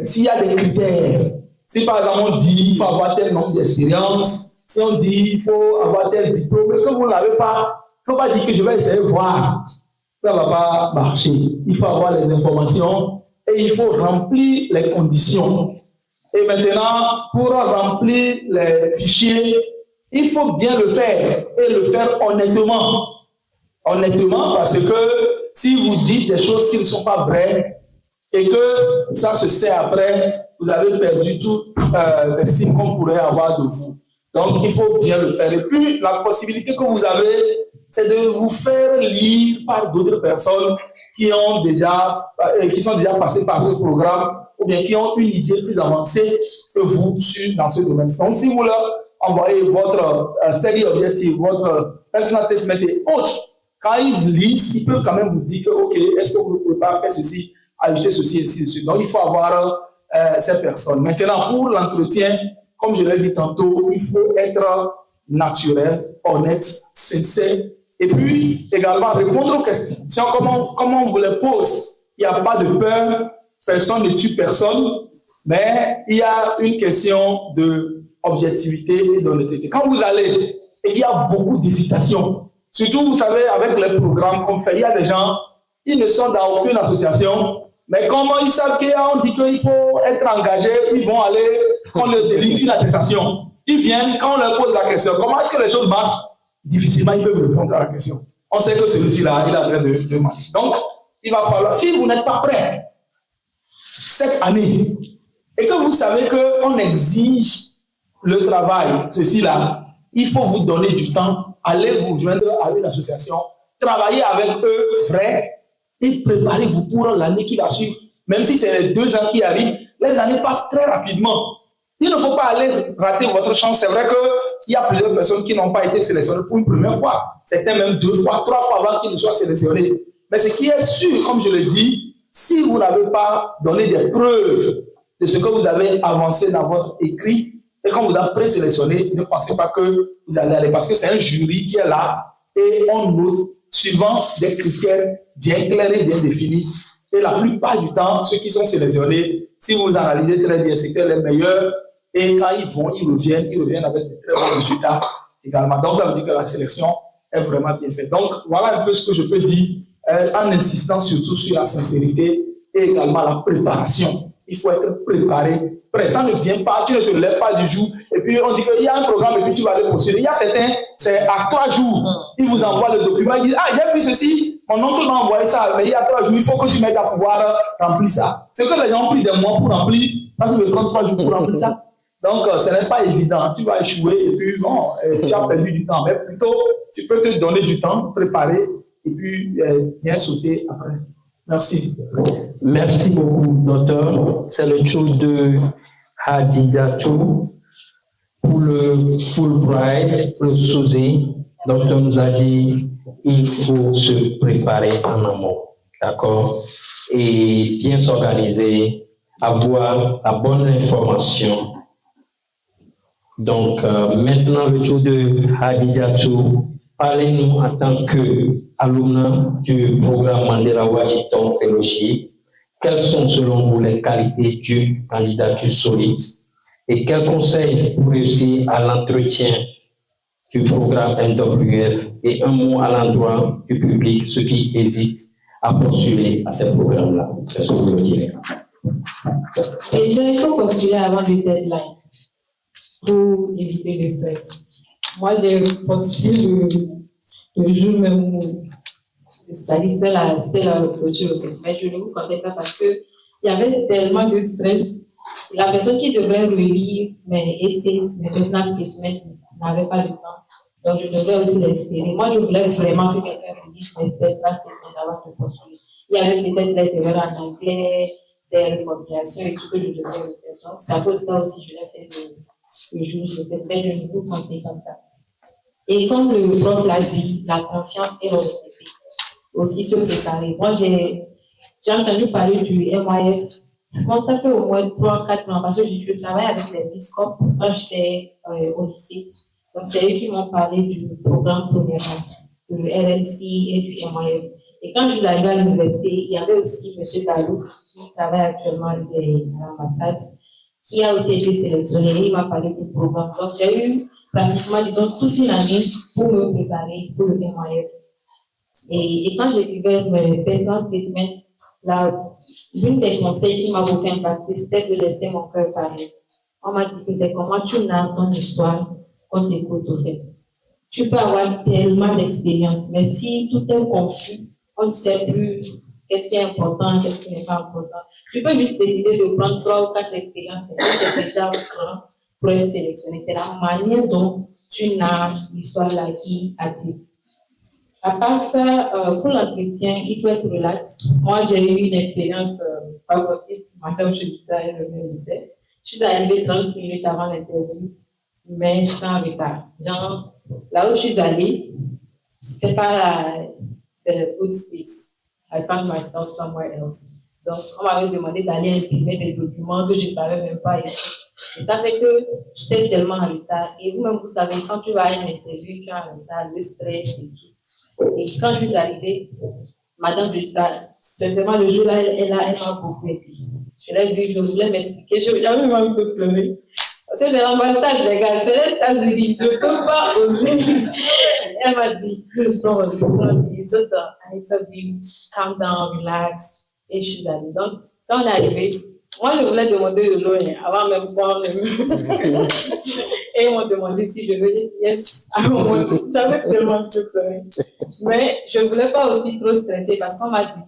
S'il y a des critères, si par exemple on dit qu'il faut avoir tel nombre d'expérience, si on dit qu'il faut avoir tel diplôme, et que vous n'avez pas, il ne faut pas dire que je vais essayer de voir. Ça ne va pas marcher. Il faut avoir les informations et il faut remplir les conditions. Et maintenant, pour remplir les fichiers, il faut bien le faire et le faire honnêtement. Honnêtement, parce que si vous dites des choses qui ne sont pas vraies et que ça se sait après, vous avez perdu toute l'estime qu'on pourrait avoir de vous. Donc, il faut bien le faire. Et puis, la possibilité que vous avez, c'est de vous faire lire par d'autres personnes qui sont déjà passées par ce programme ou bien qui ont une idée plus avancée que vous dans ce domaine. Donc, si vous leur envoyez votre study objective, votre personal statement et autres, quand ils vous lisent, ils peuvent quand même vous dire que, OK, est-ce que vous ne pouvez pas faire ceci, ajouter ceci, et ainsi de suite. Donc, il faut avoir ces personnes. Maintenant, pour l'entretien, comme je l'ai dit tantôt, il faut être naturel, honnête, sincère, et puis également répondre aux questions comme on vous les pose. Il n'y a pas de peur, personne ne tue personne, mais il y a une question d'objectivité et d'honnêteté. Quand vous allez et qu'il y a beaucoup d'hésitation, surtout, vous savez, avec les programmes qu'on fait, il y a des gens, ils ne sont dans aucune association, mais comment ils savent qu'on dit qu'il faut être engagé, ils vont aller, on leur délivre une attestation. Ils viennent, quand on leur pose la question, comment est-ce que les choses marchent? Difficilement, ils peuvent répondre à la question. On sait que celui-ci-là, il a train de mentir. Donc, il va falloir, si vous n'êtes pas prêt cette année, et que vous savez qu'on exige le travail, ceci-là, il faut vous donner du temps, allez vous joindre à une association, travailler avec eux, vrai, et préparez-vous pour l'année qui va suivre. Même si c'est les 2 ans qui arrivent, les années passent très rapidement. Il ne faut pas aller rater votre chance. C'est vrai qu'il y a plusieurs personnes qui n'ont pas été sélectionnées pour une première fois. Certains même 2 fois, 3 fois avant qu'ils ne soient sélectionnés. Mais ce qui est sûr, comme je le dis, si vous n'avez pas donné des preuves de ce que vous avez avancé dans votre écrit, et quand vous avez présélectionné, ne pensez pas que vous allez aller. Parce que c'est un jury qui est là et on note suivant des critères bien clairs et bien définis. Et la plupart du temps, ceux qui sont sélectionnés, si vous analysez très bien, c'est les meilleurs. Et quand ils reviennent avec de très bons résultats également. Donc, ça veut dire que la sélection est vraiment bien faite. Donc, voilà un peu ce que je peux dire en insistant surtout sur la sincérité et également la préparation. Il faut être préparé. Ça ne vient pas, tu ne te lèves pas du jour. Et puis, on dit qu'il y a un programme et puis tu vas aller postuler. Il y a certains, c'est à 3 jours. Ils vous envoient le document. Ils disent, ah, j'ai vu ceci. Mon oncle m'a envoyé ça. Mais il y a 3 jours, il faut que tu m'aides à pouvoir remplir ça. C'est que les gens ont pris des mois pour remplir. Quand tu veux prendre 3 jours pour remplir ça. Donc, ce n'est pas évident. Tu vas échouer et puis, bon, tu as perdu du temps. Mais plutôt, tu peux te donner du temps, préparer et puis bien sauter après. Merci. Merci beaucoup, docteur. C'est le tour de Hadizatou pour le Fulbright, le SOSE. Le docteur nous a dit il faut se préparer en amont, d'accord, et bien s'organiser, avoir la bonne information. Donc, maintenant, le tour de Hadizatou. Parlez-nous en tant qu'alumna du programme Mandela Washington Fellowship. Quelles sont selon vous les qualités d'une candidature solide et quels conseils pour réussir à l'entretien du programme NWF et un mot à l'endroit du public, ceux qui hésitent à postuler à ce programme-là? Qu'est-ce que vous le direz? Il faut postuler avant le deadline pour éviter le stress. Moi, j'ai postulé le jour même où c'était la clôture. Mais je ne vous conseille pas parce qu'il y avait tellement de stress. La personne qui devrait relire mes essays, mes personal statements, n'avait pas le temps. Donc, je devrais aussi l'espérer. Moi, je voulais vraiment que quelqu'un relise mes personal statements avant de postuler. Il y avait peut-être des erreurs en anglais, des reformulations et tout que je devrais refaire. Donc, c'est à cause de ça aussi, je l'ai fait le jour, mais je ne vous conseille pas ça. Et comme le prof l'a dit, la confiance et l'honnêteté. Aussi se préparer. Moi, j'ai entendu parler du MYF. Bon, ça fait au moins 3-4 ans parce que je travaille avec les BISCOP quand j'étais au lycée. Donc, c'est eux qui m'ont parlé du programme premièrement, du RLC et du MYF. Et quand je suis arrivée à l'université, il y avait aussi M. Dalou, qui travaille actuellement à l'ambassade, qui a aussi été sélectionné. Il m'a parlé du programme. Donc, j'ai eu pratiquement, disons, toute une année pour me préparer pour le MYF. Et quand j'ai découvert mes personal statement, l'une des conseils qui m'a beaucoup impacté, c'était de laisser mon cœur parler. On m'a dit que c'est comment tu narres ton histoire qu'on t'écoute au fait. Tu peux avoir tellement d'expérience, mais si tout est confus, on ne sait plus qu'est-ce qui est important, qu'est-ce qui n'est pas important. Tu peux juste décider de prendre 3 ou 4 expériences, et c'est déjà grand pour être sélectionné. C'est la manière dont tu narres l'histoire-là qui attire. À part ça, pour l'entretien, il faut être relax. Moi, j'ai eu une expérience pas possible. Madame, je suis allée le lycée. Je suis arrivée 30 minutes avant l'interview, mais j'étais en retard. Genre, là où je suis allée, c'était pas the good space. I found myself somewhere else. Donc, on m'avait demandé d'aller imprimer des documents que je ne savais même pas écrire. Et ça fait que j'étais tellement en retard. Et vous-même, vous savez, quand tu vas à une interview, tu es en retard, le stress et tout. Et quand je suis arrivée, Madame Duta, sincèrement, le jour-là, elle m'a beaucoup aidé. Je l'ai vue, je voulais m'expliquer, j'avais même un peu pleuré. Parce que c'est l'ambassade, les gars, c'est les États-Unis, je ne peux pas oser. Elle m'a dit, it's just an interview, calm down, relax, et je suis allée. Donc, quand on est arrivé, moi, je voulais demander de l'eau avant même de boire le Et ils m'ont demandé si je veux dire yes. J'avais tellement pleuré. Mais je ne voulais pas aussi trop stresser parce qu'on m'a dit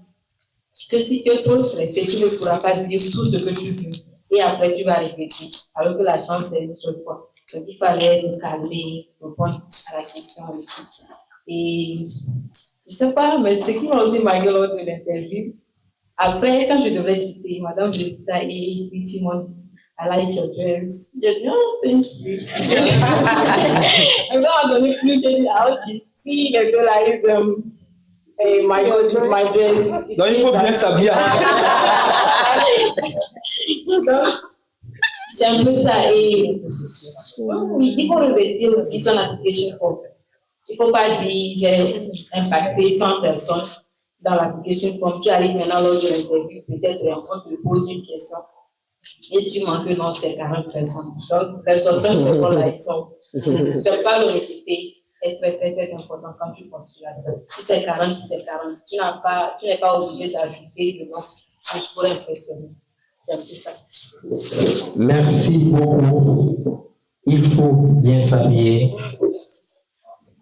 que si tu es trop stressé, tu ne pourras pas dire tout ce que tu veux. Et après, tu vas répéter. Alors que la chance, c'est une seule fois. Donc, il fallait me calmer, répondre à la question. Et je ne sais pas, mais ce qui m'a aussi marqué lors de l'interview, après, quand je devais quitter, Madame Jessica et Richie m'ont dit, I like your dress. J'ai dit, oh, thank you. Et quand on m'a donné plus, j'ai dit, ah, ok. Si les deux là, ils my dress. Donc, il faut bien s'habiller. Donc, c'est un peu ça. Et oui, il faut revêtir aussi son application form. Il ne faut pas dire, j'ai impacté 100 personnes dans l'application form. Tu arrives maintenant lors de l'interview, peut-être on te pose une question. Et tu manques que non, c'est 40 personnes. Donc, les 60 personnes là, ils sont. C'est pas l'honnêteté est très, très, très important quand tu postules à ça. Si c'est 40, c'est 40. Tu n'es pas obligé d'ajouter le nom juste pour impressionner. C'est un peu ça. Merci beaucoup. Il faut bien s'habiller,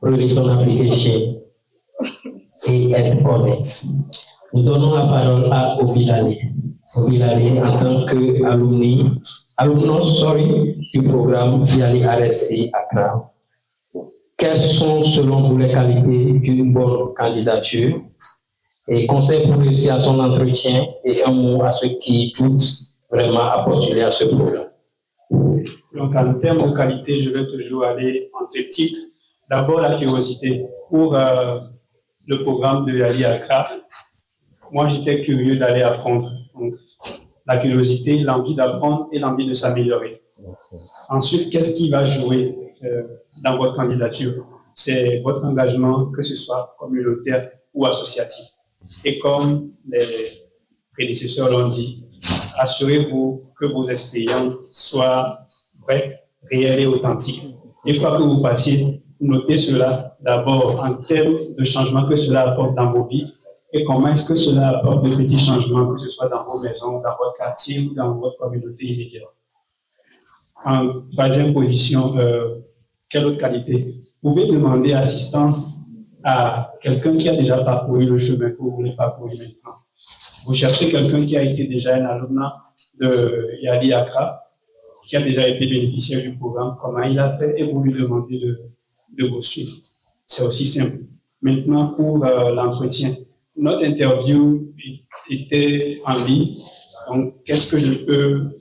relier son application et être honnête. Nous donnons la parole à Obilale. Obilale, en tant qu'alumnos du programme Yali RSC Accra. Quelles sont, selon vous, les qualités d'une bonne candidature? Et conseil pour réussir à son entretien et un mot à ceux qui doutent vraiment à postuler à ce programme. Donc, en termes de qualité, je vais toujours aller en deux types. D'abord, la curiosité. Pour le programme de Yali Accra, moi, j'étais curieux d'aller apprendre. Donc, la curiosité, l'envie d'apprendre et l'envie de s'améliorer. Ensuite, qu'est-ce qui va jouer dans votre candidature? C'est votre engagement, que ce soit communautaire ou associatif. Et comme les prédécesseurs l'ont dit, assurez-vous que vos expériences soient vraies, réelles et authentiques. Et quoi que vous fassiez, notez cela d'abord en termes de changements que cela apporte dans vos vies et comment est-ce que cela apporte de petits changements, que ce soit dans vos maisons, dans votre quartier ou dans votre communauté immédiate. En troisième position, quelle autre qualité? Vous pouvez demander assistance à quelqu'un qui a déjà parcouru le chemin que vous voulez parcourir maintenant. Vous cherchez quelqu'un qui a été déjà un alumni de Yali Accra, qui a déjà été bénéficiaire du programme, comment il a fait, et vous lui demandez de vous suivre. C'est aussi simple. Maintenant, pour l'entretien, notre interview était en ligne. Donc, qu'est-ce que je peux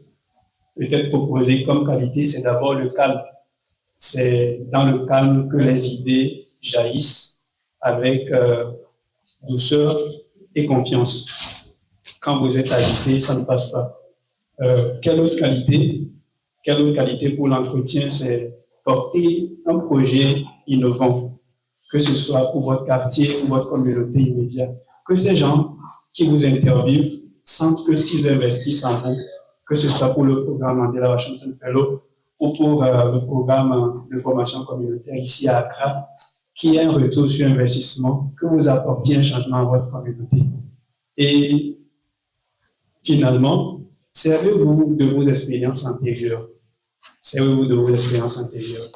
peut-être proposer comme qualité? C'est d'abord le calme. C'est dans le calme que les idées jaillissent avec douceur et confiance. quand vous êtes agité, ça ne passe pas. Quelle autre qualité pour l'entretien, c'est porter un projet innovant, que ce soit pour votre quartier ou votre communauté immédiate. Que ces gens qui vous interviewent sentent que s'ils investissent en vous, que ce soit pour le programme Mandela Washington Fellow ou pour le programme de formation communautaire ici à Accra, qu'il y ait un retour sur investissement, que vous apportiez un changement à votre communauté. Et finalement, servez-vous de vos expériences antérieures. Servez-vous de vos expériences antérieures.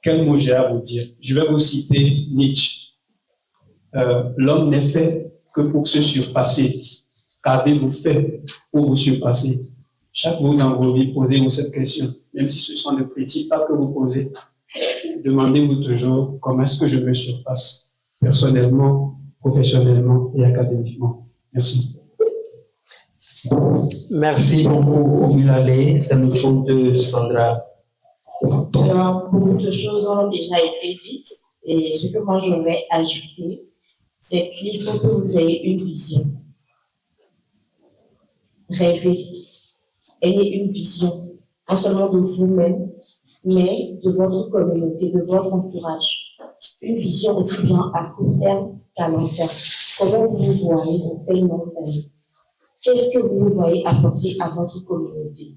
Quel mot j'ai à vous dire? Je vais vous citer Nietzsche. L'homme n'est fait que pour se surpasser. Qu'avez-vous fait pour vous surpasser? Chaque jour dans vos vies, posez-vous cette question. Même si ce sont de petits pas que vous posez, demandez-vous toujours comment est-ce que je me surpasse, personnellement, professionnellement et académiquement. Merci. Merci beaucoup, Obilale. C'est le tour de Sandra. Alors, beaucoup de choses ont déjà été dites. Et ce que moi je vais ajouter, c'est qu'il faut que vous ayez une vision. Rêvez. Ayez une vision, non seulement de vous-même, mais de votre communauté, de votre entourage. Une vision aussi bien à court terme qu'à long terme. Comment vous vous voyez dans tel nombre d'années? Qu'est-ce que vous voyez apporter à votre communauté?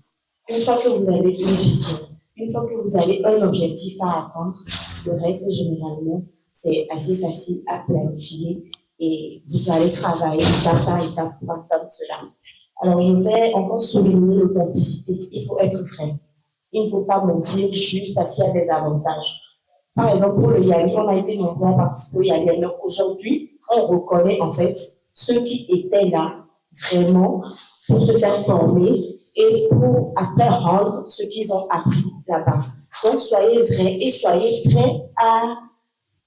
Une fois que vous avez une vision, une fois que vous avez un objectif à atteindre, le reste, généralement, c'est assez facile à planifier et vous allez travailler étape par étape pour atteindre cela. Alors, je vais encore souligner l'authenticité. Il faut être vrai. Il ne faut pas mentir juste parce qu'il y a des avantages. Par exemple, pour le Yali, on a été nombreux à participer au Yali. Donc, aujourd'hui, on reconnaît en fait ceux qui étaient là vraiment pour se faire former et pour après rendre ce qu'ils ont appris là-bas. Donc, soyez vrais et soyez prêts à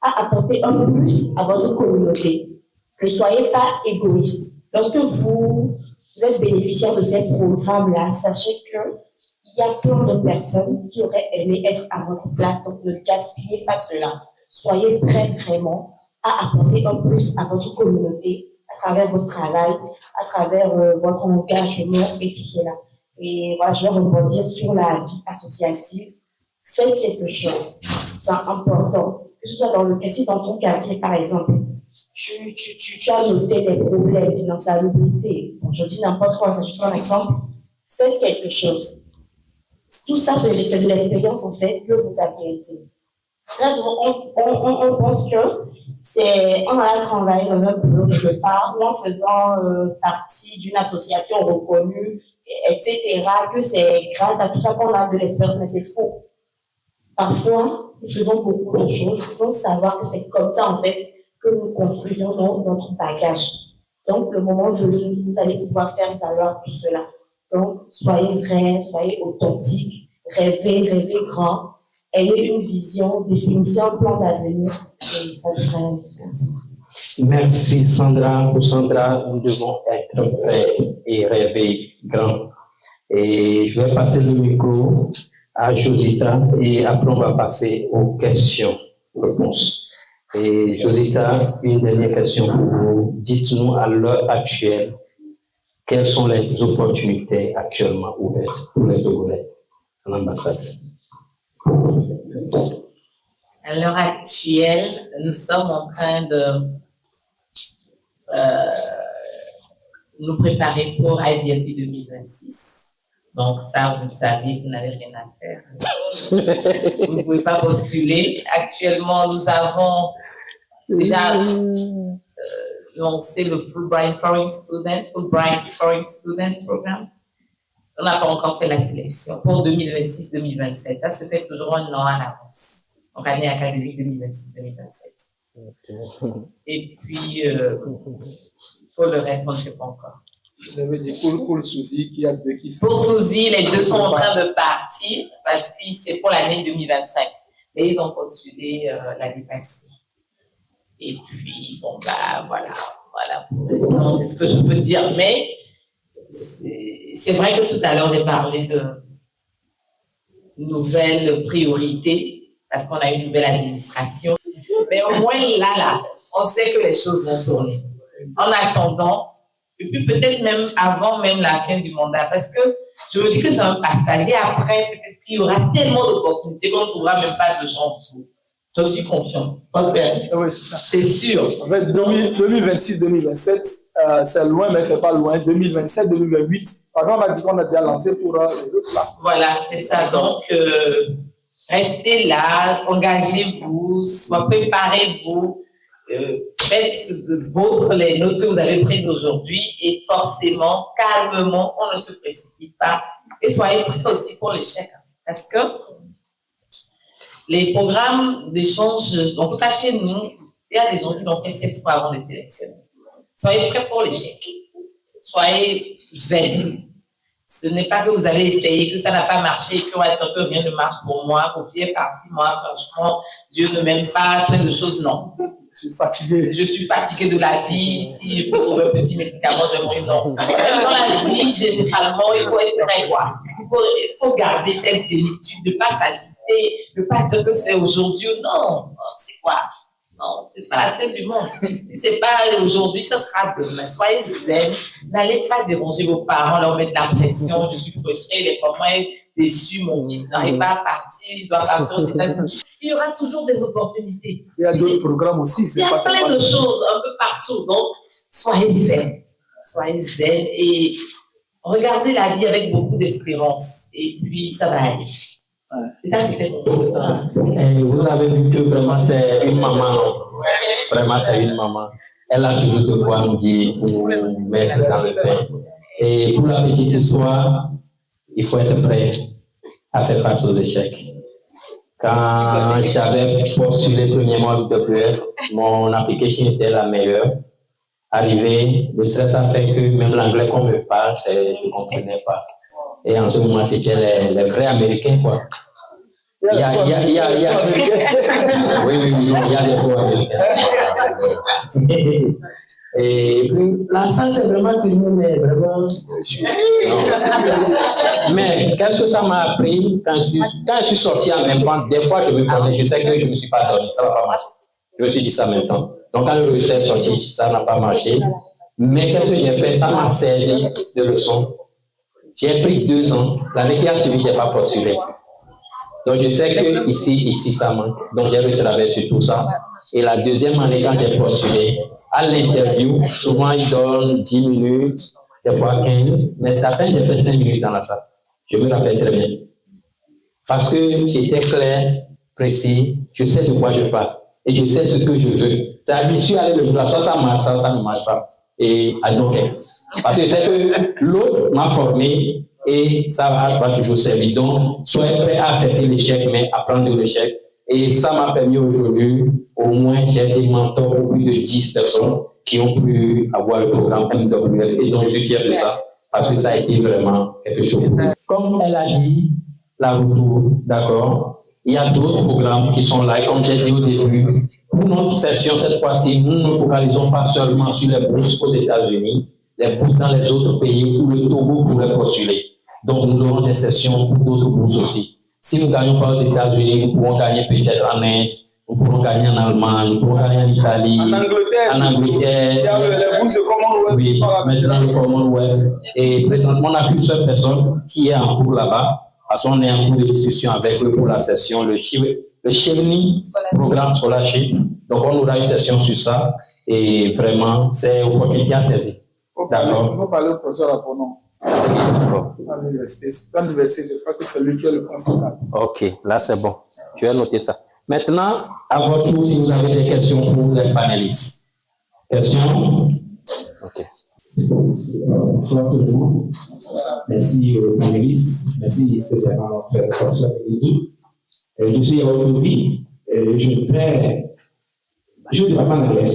apporter un peu plus à votre communauté. Ne soyez pas égoïste. Lorsque vous êtes bénéficiaire de ces programmes-là, sachez qu'il y a plein de personnes qui auraient aimé être à votre place, donc ne gaspillez pas cela. Soyez prêts vraiment à apporter un plus à votre communauté à travers votre travail, à travers votre engagement et tout cela. Et voilà, je vais rebondir sur la vie associative. Faites quelque chose, c'est important. Que ce soit dans le quartier, dans ton quartier par exemple, tu as noté des problèmes d'insalubrité. Bon, je dis n'importe quoi, c'est juste un exemple. Faites quelque chose. Tout ça, c'est de l'expérience en fait que vous acquérez. Très souvent, on pense que c'est en allant travailler dans un boulot quelque part, ou en faisant partie d'une association reconnue, etc., que c'est grâce à tout ça qu'on a de l'expérience, mais c'est faux. Parfois, nous faisons beaucoup de choses sans savoir que c'est comme ça en fait que nous construisons notre bagage. Donc, le moment venu, vous allez pouvoir faire valoir tout cela. Donc, soyez vrais, soyez authentiques, rêvez grand, ayez une vision, définissez un plan d'avenir, et ça devrait être. Merci Sandra. Pour Sandra, nous devons être vrais et rêver grand. Et je vais passer le micro à Josita et après on va passer aux questions-réponses. Et Josita, une dernière question pour vous. Dites-nous à l'heure actuelle, quelles sont les opportunités actuellement ouvertes pour les Togolais à l'ambassade? À l'heure actuelle, nous sommes en train de nous préparer pour IDLP 2026. Donc ça, vous le savez, vous n'avez rien à faire. Vous ne pouvez pas postuler. Actuellement, nous avons déjà lancé le Fulbright Foreign Student Program. On n'a pas encore fait la sélection pour 2026-2027. Ça se fait toujours un an à l'avance. Donc, année académique 2026-2027. Et puis, pour le reste, on ne sait pas encore. Vous avez dit pour le souci qu'il y a deux qui sont. Pour Souzy, les deux sont en train de partir parce que c'est pour l'année 2025. Mais ils ont postulé l'année passée. Et puis, bon, bah, voilà pour l'instant, c'est ce que je peux dire. Mais c'est vrai que tout à l'heure, j'ai parlé de nouvelles priorités parce qu'on a une nouvelle administration. Mais au moins, là, on sait que les choses vont tourner. En attendant, et puis peut-être même avant même la fin du mandat, parce que je me dis que c'est un passage, et après, peut-être qu'il y aura tellement d'opportunités qu'on ne trouvera même pas de gens autour. Je suis confiant. Parce que Oui, c'est ça. c'est sûr. En fait, 2026-2027, c'est loin, mais c'est pas loin. 2027-2028, par exemple, on a dit qu'on a déjà lancé pour les autres là. Voilà, c'est ça. Donc, restez là, engagez-vous, préparez-vous, faites les notes que vous avez prises aujourd'hui et forcément, calmement, on ne se précipite pas. Et soyez prêts aussi pour l'échec. Parce que les programmes d'échange, en tout cas chez nous, il y a des gens qui l'ont fait 7 fois avant d'être sélectionnés. Soyez prêts pour l'échec. Soyez zen. Ce n'est pas que vous avez essayé, que ça n'a pas marché, et que on va dire que rien ne marche pour moi, que vous êtes parti, moi, franchement, Dieu ne m'aime pas, plein de choses, non. Je suis fatigué. Je suis fatiguée de la vie. Si je peux trouver un petit médicament, je mourir, non. Même dans la vie, généralement, il faut être prêt, quoi. Il faut garder cette zénitude, ne pas s'agiter, ne pas dire que c'est aujourd'hui ou non. C'est quoi? Non, c'est pas la fin du monde. Si c'est pas aujourd'hui, ce sera demain. Soyez zen. N'allez pas déranger vos parents, leur mettre la pression. Je suis frustrée, les parents sont déçus, mon fils n'arrive pas à partir, il doit partir aux États-Unis. Il y aura toujours des opportunités. Il y a d'autres programmes aussi. Il y a plein de choses un peu partout. Donc, soyez zen. Soyez zen et regardez la vie avec beaucoup d'espérance. Et puis, ça va aller. Et ça, c'était mon point. Vous avez vu que vraiment c'est une maman, non? Vraiment c'est une maman. Elle a toujours de quoi nous dire, pour nous mettre dans le pain. Et pour la petite histoire, il faut être prêt à faire face aux échecs. Quand j'avais postulé premièrement au WF, mon application était la meilleure. Arrivé, le stress a fait que même l'anglais qu'on me parle, je ne comprenais pas. Et en ce moment, c'était les vrais Américains, quoi. Il y a oui, il y a des faux Américains. Et la salle, c'est vraiment tenu, mais vraiment. Mais qu'est-ce que ça m'a appris quand je suis sorti en même temps? Des fois, je me prenais, je sais que je ne me suis pas donné, ça ne va pas marcher. Je me suis dit ça en même temps. Donc, quand le résultat est sorti, ça n'a pas marché. Mais qu'est-ce que j'ai fait? Ça m'a servi de leçon. J'ai pris 2 ans. L'année qui a suivi, je n'ai pas postulé. Donc, je sais que ici, ça manque. Donc, j'ai retravaillé sur tout ça. Et la deuxième année, quand j'ai postulé, à l'interview, souvent, ils donnent 10 minutes, des fois 15. Mais certains, j'ai fait 5 minutes dans la salle. Je me rappelle très bien. Parce que j'étais clair, précis, je sais de quoi je parle. Et je sais ce que je veux. C'est-à-dire, je suis allé le jour-là, soit ça marche, soit ça ne marche pas. Et I don't care. Parce que c'est que l'autre m'a formé et ça va toujours servir. Donc, soyez prêts à accepter l'échec, mais apprendre de l'échec. Et ça m'a permis aujourd'hui, au moins, j'ai des mentors pour plus de 10 personnes qui ont pu avoir le programme MWF. Et donc, je suis fier de ça, parce que ça a été vraiment quelque chose. Comme elle a dit, la retour, d'accord? Il y a d'autres programmes qui sont là, comme j'ai dit au début. Pour notre session, cette fois-ci, nous ne focalisons pas seulement sur les bourses aux États-Unis, les bourses dans les autres pays où le Togo pourrait postuler. Donc, nous aurons des sessions pour d'autres bourses aussi. Si nous ne gagnons pas aux États-Unis, nous pourrons gagner peut-être en Inde, nous pourrons gagner en Allemagne, nous pourrons gagner en Italie, en Angleterre. Il y a les bourses de Commonwealth. Oui, maintenant le Commonwealth. Et présentement, on n'a qu'une seule personne qui est en cours là-bas. Parce qu'on est en cours de discussion avec eux pour la session, le Chevening Programme Scholarship. Donc, on aura une session sur ça. Et vraiment, c'est une opportunité à saisir. D'accord. Il faut parler au professeur Aponon. À l'université, je crois que c'est lui qui est le principal. Ok, là c'est bon. Je vais noter ça. Maintenant, à votre tour, si vous avez des questions pour les panélistes. Questions? Ok. Bonsoir tout le monde. Merci aux panélistes. Merci spécialement à notre professeur Eddie. Je suis aujourd'hui. Je ne vais pas m'enlever.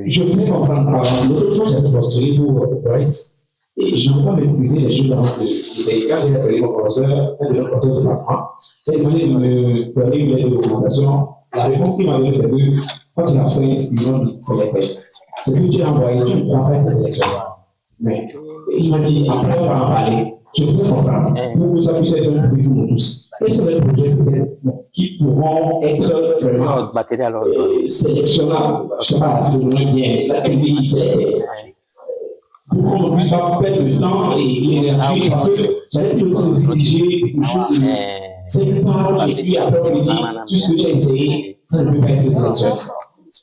Je voudrais comprendre. L'autre fois, j'avais postulé pour Bryce et je ne veux pas maîtriser les choses avant que c'est quand j'ai appelé mon professeur, le professeur de l'enfant. J'ai demandé de me donner une lettre de recommandation. La réponse qu'il m'a donnée, c'est que quand tu l'absentes, ils vont dire c'est les tests. Ce que tu as envoyé, tu ne prends pas les sélections. Mais il m'a dit, après on va en parler, je voudrais comprendre pour que ça puisse être un projet pour nous tous. Quels sont les projets qui pourront être vraiment sélectionnables? Je ne sais pas si vous voulez bien, la technique, c'est pour qu'on ne puisse pas perdre le temps et l'énergie, parce que j'avais plus le temps de rédiger quelque chose. C'est une parole, et puis après on me dit, tout ce que tu as essayé, ça ne peut pas être sincère.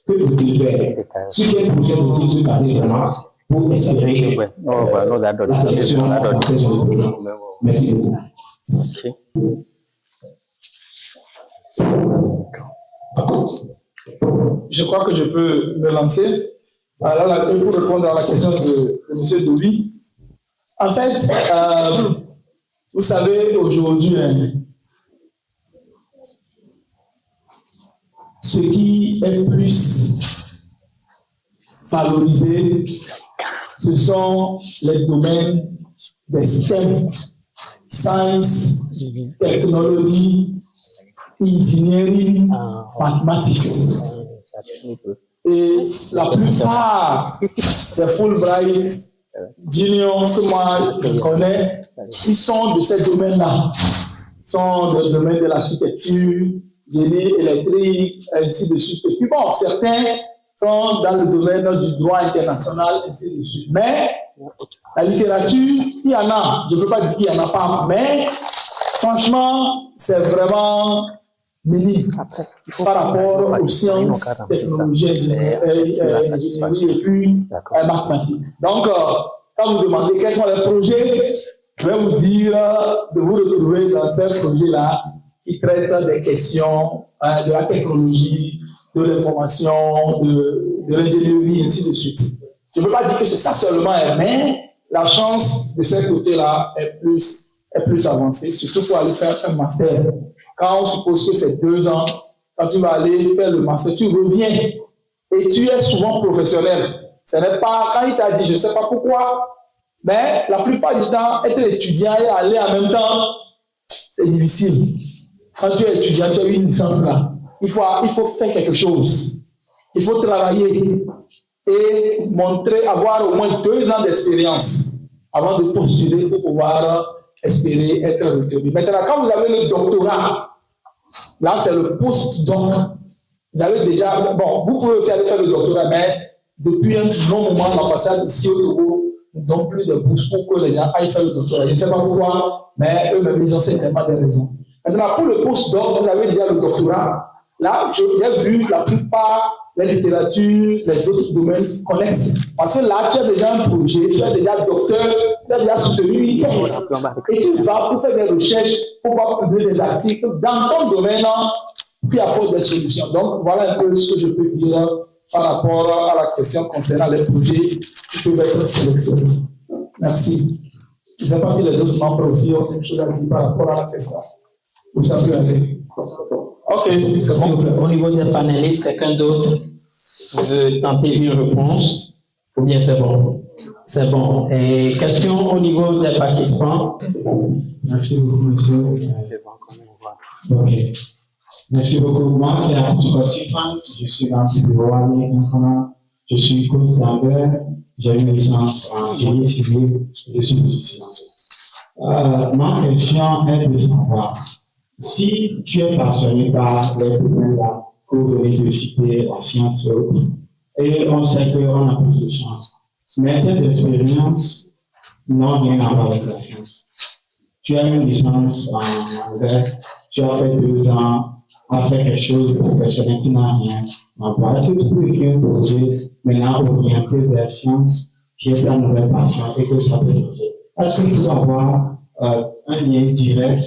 Que faut-il faire? Sur quel projet faut-il se baser vraiment pour essayer la sélection de ces gens de programme? Merci beaucoup. Je crois que je peux me lancer. Alors, pour répondre à la question de M. Doubi, en fait, vous savez, aujourd'hui, ce qui est plus valorisé, ce sont les domaines des STEM, science, technology, engineering, mathematics. Et la plupart des Fulbright juniors que moi je connais, ils sont de ces domaines-là. Ils sont dans le domaine de l'architecture, génie électrique, ainsi de suite. Et puis bon, certains sont dans le domaine du droit international, ainsi de suite. Mais la littérature, il y en a. Je ne peux pas dire qu'il n'y en a pas, mais franchement, c'est vraiment minime par rapport aux sciences, technologies, ingénierie et puis mathématiques. Donc, quand vous demandez quels sont les projets, je vais vous dire de vous retrouver dans ces projets-là qui traitent des questions de la technologie, de l'information, de l'ingénierie, ainsi de suite. Je ne peux pas dire que c'est ça seulement, mais la chance de ces côtés-là est plus avancée, surtout pour aller faire un master. Quand on suppose que c'est 2 ans, quand tu vas aller faire le master, tu reviens et tu es souvent professionnel. Ce n'est pas, quand il t'a dit, je ne sais pas pourquoi, mais la plupart du temps, être étudiant et aller en même temps, c'est difficile. Quand tu es étudiant, tu as une licence là. Il faut faire quelque chose. Il faut travailler et avoir au moins 2 ans d'expérience avant de postuler pour pouvoir espérer être retenu. Maintenant, quand vous avez le doctorat, là, c'est le post-doc. Vous avez déjà... Bon, vous pouvez aussi aller faire le doctorat, mais depuis un long moment, l'ambassade ici au Togo ne donne plus de bourse pour que les gens aillent faire le doctorat. Je ne sais pas pourquoi, mais eux-mêmes, ils ont certainement des raisons. Maintenant, pour le post-doc, vous avez déjà le doctorat. Là, j'ai vu la plupart les littératures, les autres domaines connaissent. Parce que là, tu as déjà un projet, tu as déjà docteur, tu as déjà soutenu une thèse. Et tu vas pour faire des recherches, pour pouvoir publier des articles dans ton domaine qui apportent des solutions. Donc, voilà un peu ce que je peux dire par rapport à la question concernant les projets qui peuvent être sélectionnés. Merci. Je ne sais pas si les autres membres aussi ont quelque chose à dire par rapport à la question. Vous savez aller. Ok, c'est bon. Au niveau des panélistes, quelqu'un d'autre veut tenter une réponse? Ou bien c'est bon? C'est bon. Et question au niveau des participants? Merci beaucoup, monsieur. Ok. Merci beaucoup. Moi, c'est Abdou Sifan. Je suis dans le bureau américain. Je suis coach d'Ambert. J'ai une licence en génie civil. Je suis musicien. Ma question est de savoir si tu es passionné par les domaines-là, cours de l'université, la science, et on sait qu'on a plus de chance. Mais tes expériences n'ont rien à voir avec la science. Tu as une licence en anglais, tu as fait 2 ans à faire quelque chose de professionnel qui n'a rien à voir. Est-ce que tu peux écrire un projet maintenant orienté vers la science, qui est ta nouvelle passion et que ça peut changer? Est-ce que tu vas avoir un lien direct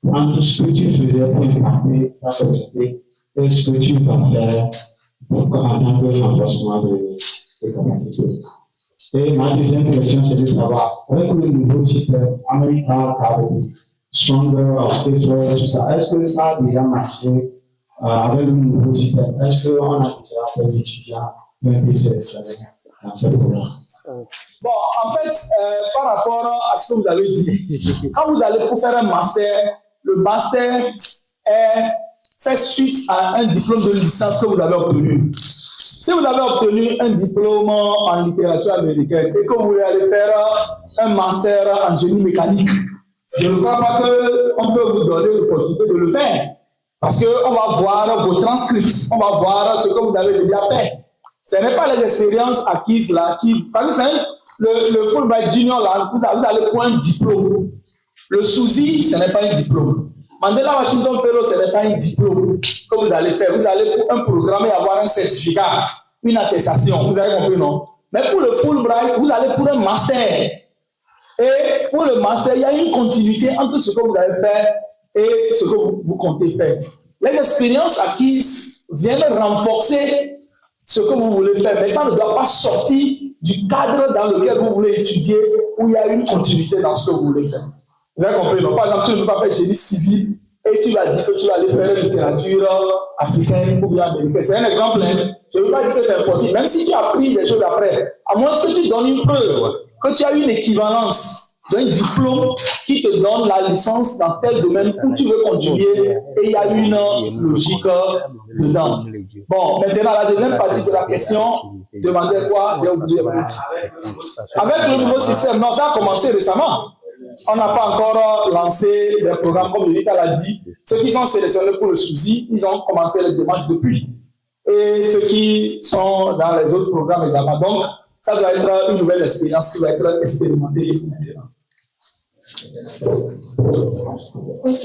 entre ce que tu faisais pour impacter ta communauté et ce que tu vas faire en tant que renforcement de capacité? Et ma deuxième question, c'est de savoir, avec le nouveau système American Academy, Stronger, Safer, tout ça, est-ce que ça a déjà marché avec le nouveau système? Est-ce qu'on a déjà des étudiants qui ont été sélectionnés dans ce programme? Bon, en fait, par rapport à ce que vous avez dit, quand vous allez pour faire un master, le master est fait suite à un diplôme de licence que vous avez obtenu. Si vous avez obtenu un diplôme en littérature américaine et que vous voulez aller faire un master en génie mécanique, je ne crois pas qu'on peut vous donner l'opportunité de le faire. Parce qu'on va voir vos transcripts, on va voir ce que vous avez déjà fait. Ce n'est pas les expériences acquises là qui... Parce que le Fulbright Junior, là, vous allez pour un diplôme. Le SUSI, ce n'est pas un diplôme. Mandela Washington Fellow, ce n'est pas un diplôme que vous allez faire. Vous allez pour un programme et avoir un certificat, une attestation. Vous avez compris, non? Mais pour le Fulbright, vous allez pour un master. Et pour le master, il y a une continuité entre ce que vous avez fait et ce que vous comptez faire. Les expériences acquises viennent renforcer ce que vous voulez faire, mais ça ne doit pas sortir du cadre dans lequel vous voulez étudier, où il y a une continuité dans ce que vous voulez faire. Vous avez compris, non? Par exemple, tu ne peux pas faire génie civil et tu vas dire que tu vas aller faire littérature africaine ou bien américaine. C'est un exemple, hein? Je ne veux pas dire que c'est impossible, même si tu as appris des choses après, à moins que tu donnes une preuve que tu as une équivalence d'un diplôme qui te donne la licence dans tel domaine où tu veux conduire et il y a une logique dedans. Bon, maintenant, la deuxième partie de la question, demandez quoi? J'ai oublié. Avec le nouveau système, non, ça a commencé récemment. On n'a pas encore lancé les programmes, comme Vita l'a dit. Ceux qui sont sélectionnés pour le SUSI, ils ont commencé les démarches depuis. Et ceux qui sont dans les autres programmes également. Donc, ça doit être une nouvelle expérience qui va être expérimentée maintenant. Ok,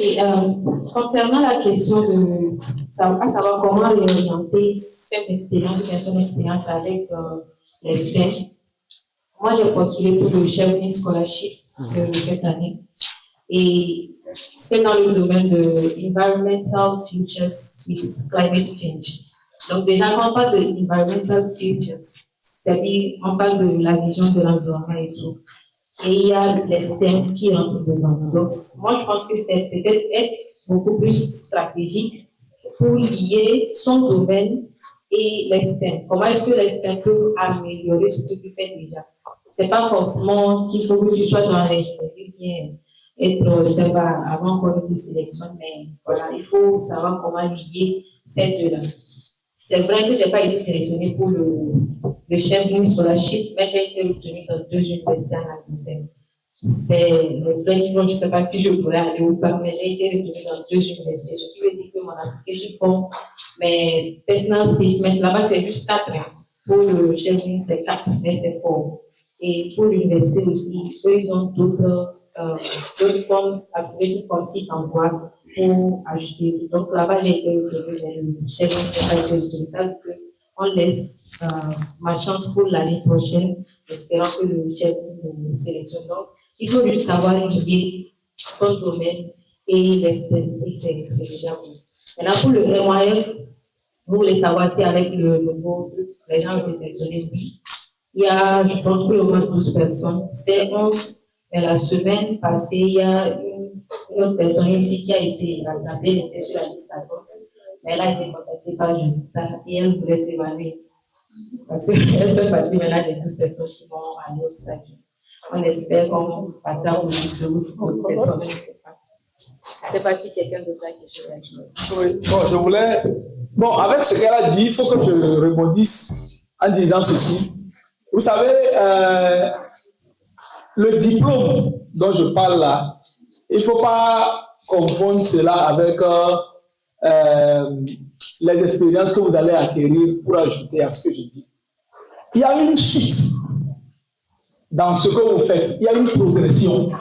concernant la question de savoir comment réorienter cette expérience, son expérience avec les STEM, moi j'ai postulé pour le Chevening Scholarship cette année et c'est dans le domaine de Environmental Futures with Climate Change. Donc déjà quand on parle de Environmental Futures, c'est-à-dire on parle de la vision de l'environnement et tout. Et il y a les STEM qui rentrent dedans. Donc, moi, je pense que c'est peut-être être beaucoup plus stratégique pour lier son domaine et les STEM. Comment est-ce que les STEM peuvent améliorer ce que tu fais déjà? C'est pas forcément qu'il faut que tu sois dans les bien être, je sais pas, avant qu'on te sélectionne, mais voilà, il faut savoir comment lier ces deux-là. C'est vrai que je n'ai pas été sélectionnée pour le Chevening Scholarship, mais j'ai été retenue dans 2 universités en Angleterre. C'est le vrai qui vont, je ne sais pas si je pourrais aller ou pas, mais j'ai été retenue dans 2 universités. Ce qui veut dire que mon application font mes personal statements, là-bas c'est juste 4 ans. Pour le Chevening, c'est 4, mais c'est fort. Et pour l'université aussi, eux, ils ont d'autres formes, applications comme si t'envoient pour ajouter. Donc là-bas, j'ai été retenue vers le Chevening, ça veut dire qu'on laisse ma chance pour l'année prochaine, espérant que le chef nous sélectionne. Donc, il faut juste savoir lier ton domaine et les STEM, et c'est déjà bon. Maintenant, pour le MYF, vous voulez savoir si avec le nouveau, les gens ont été sélectionnés, oui. Il y a, je pense, plus ou moins 12 personnes. C'était 11, mais la semaine passée, il y a une autre personne, une fille qui a été rattrapée, elle était sur la liste à droite. Mais elle a été contactée par Justin et elle voulait s'évanouir. Parce qu'elle fait partie maintenant des 12 personnes qui vont aller au stade. On espère qu'on partage d'autres personnes. Je ne sais pas si quelqu'un d'autre a quelque chose à dire. Oui, bon, je voulais. Bon, avec ce qu'elle a dit, il faut que je rebondisse en disant ceci. Vous savez, le diplôme dont je parle là, il ne faut pas confondre cela avec les expériences que vous allez acquérir pour ajouter à ce que je dis. Il y a une suite dans ce que vous faites. Il y a une progression.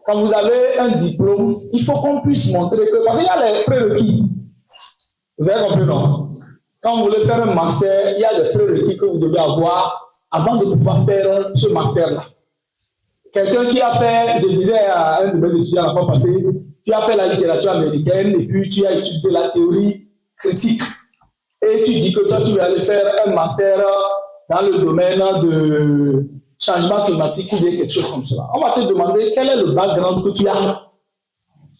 Quand vous avez un diplôme, il faut qu'on puisse montrer que... Parce qu'il y a les prérequis. Vous avez compris, non? Quand vous voulez faire un master, il y a des prérequis que vous devez avoir avant de pouvoir faire ce master-là. Quelqu'un qui a fait, je disais à un de mes étudiants la fois passée, tu as fait la littérature américaine et puis tu as utilisé la théorie critique. Et tu dis que toi, tu vas aller faire un master dans le domaine de changement climatique ou bien quelque chose comme cela. On va te demander quel est le background que tu as.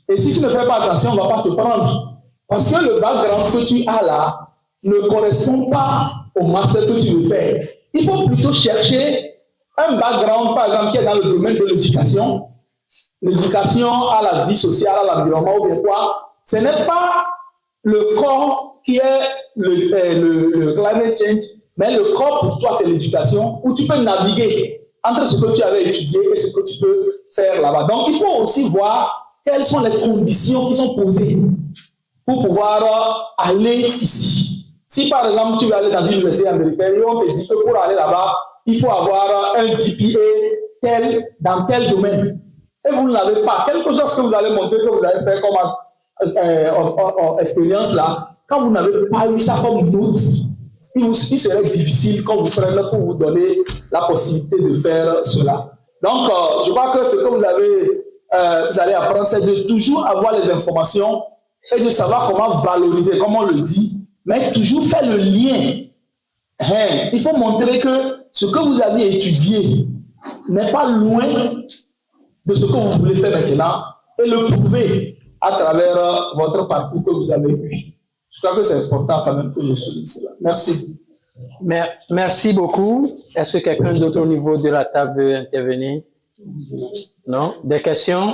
Et si tu ne fais pas attention, on ne va pas te prendre. Parce que le background que tu as là ne correspond pas au master que tu veux faire. Il faut plutôt chercher un background, par exemple, qui est dans le domaine de l'éducation. L'éducation à la vie sociale, à l'environnement ou bien quoi. Ce n'est pas le corps qui est le climate change, mais le corps pour toi, c'est l'éducation, où tu peux naviguer entre ce que tu avais étudié et ce que tu peux faire là-bas. Donc, il faut aussi voir quelles sont les conditions qui sont posées pour pouvoir aller ici. Si, par exemple, tu veux aller dans une université américaine et on te dit que pour aller là-bas, il faut avoir un GPA tel dans tel domaine. Et vous ne l'avez pas. Quelque chose que vous allez montrer que vous avez fait comme expérience là, quand vous n'avez pas eu ça comme note, il serait difficile qu'on vous prenne pour vous donner la possibilité de faire cela. Donc, je crois que ce que vous allez apprendre, c'est de toujours avoir les informations et de savoir comment valoriser, comme on le dit, mais toujours faire le lien. Il faut montrer que ce que vous avez étudié n'est pas loin de ce que vous voulez faire maintenant et le prouver à travers votre parcours que vous avez eu. Je crois que c'est important quand même que je souligne cela. Merci. Merci beaucoup. Est-ce que quelqu'un d'autre au niveau de la table veut intervenir? Non? Des questions?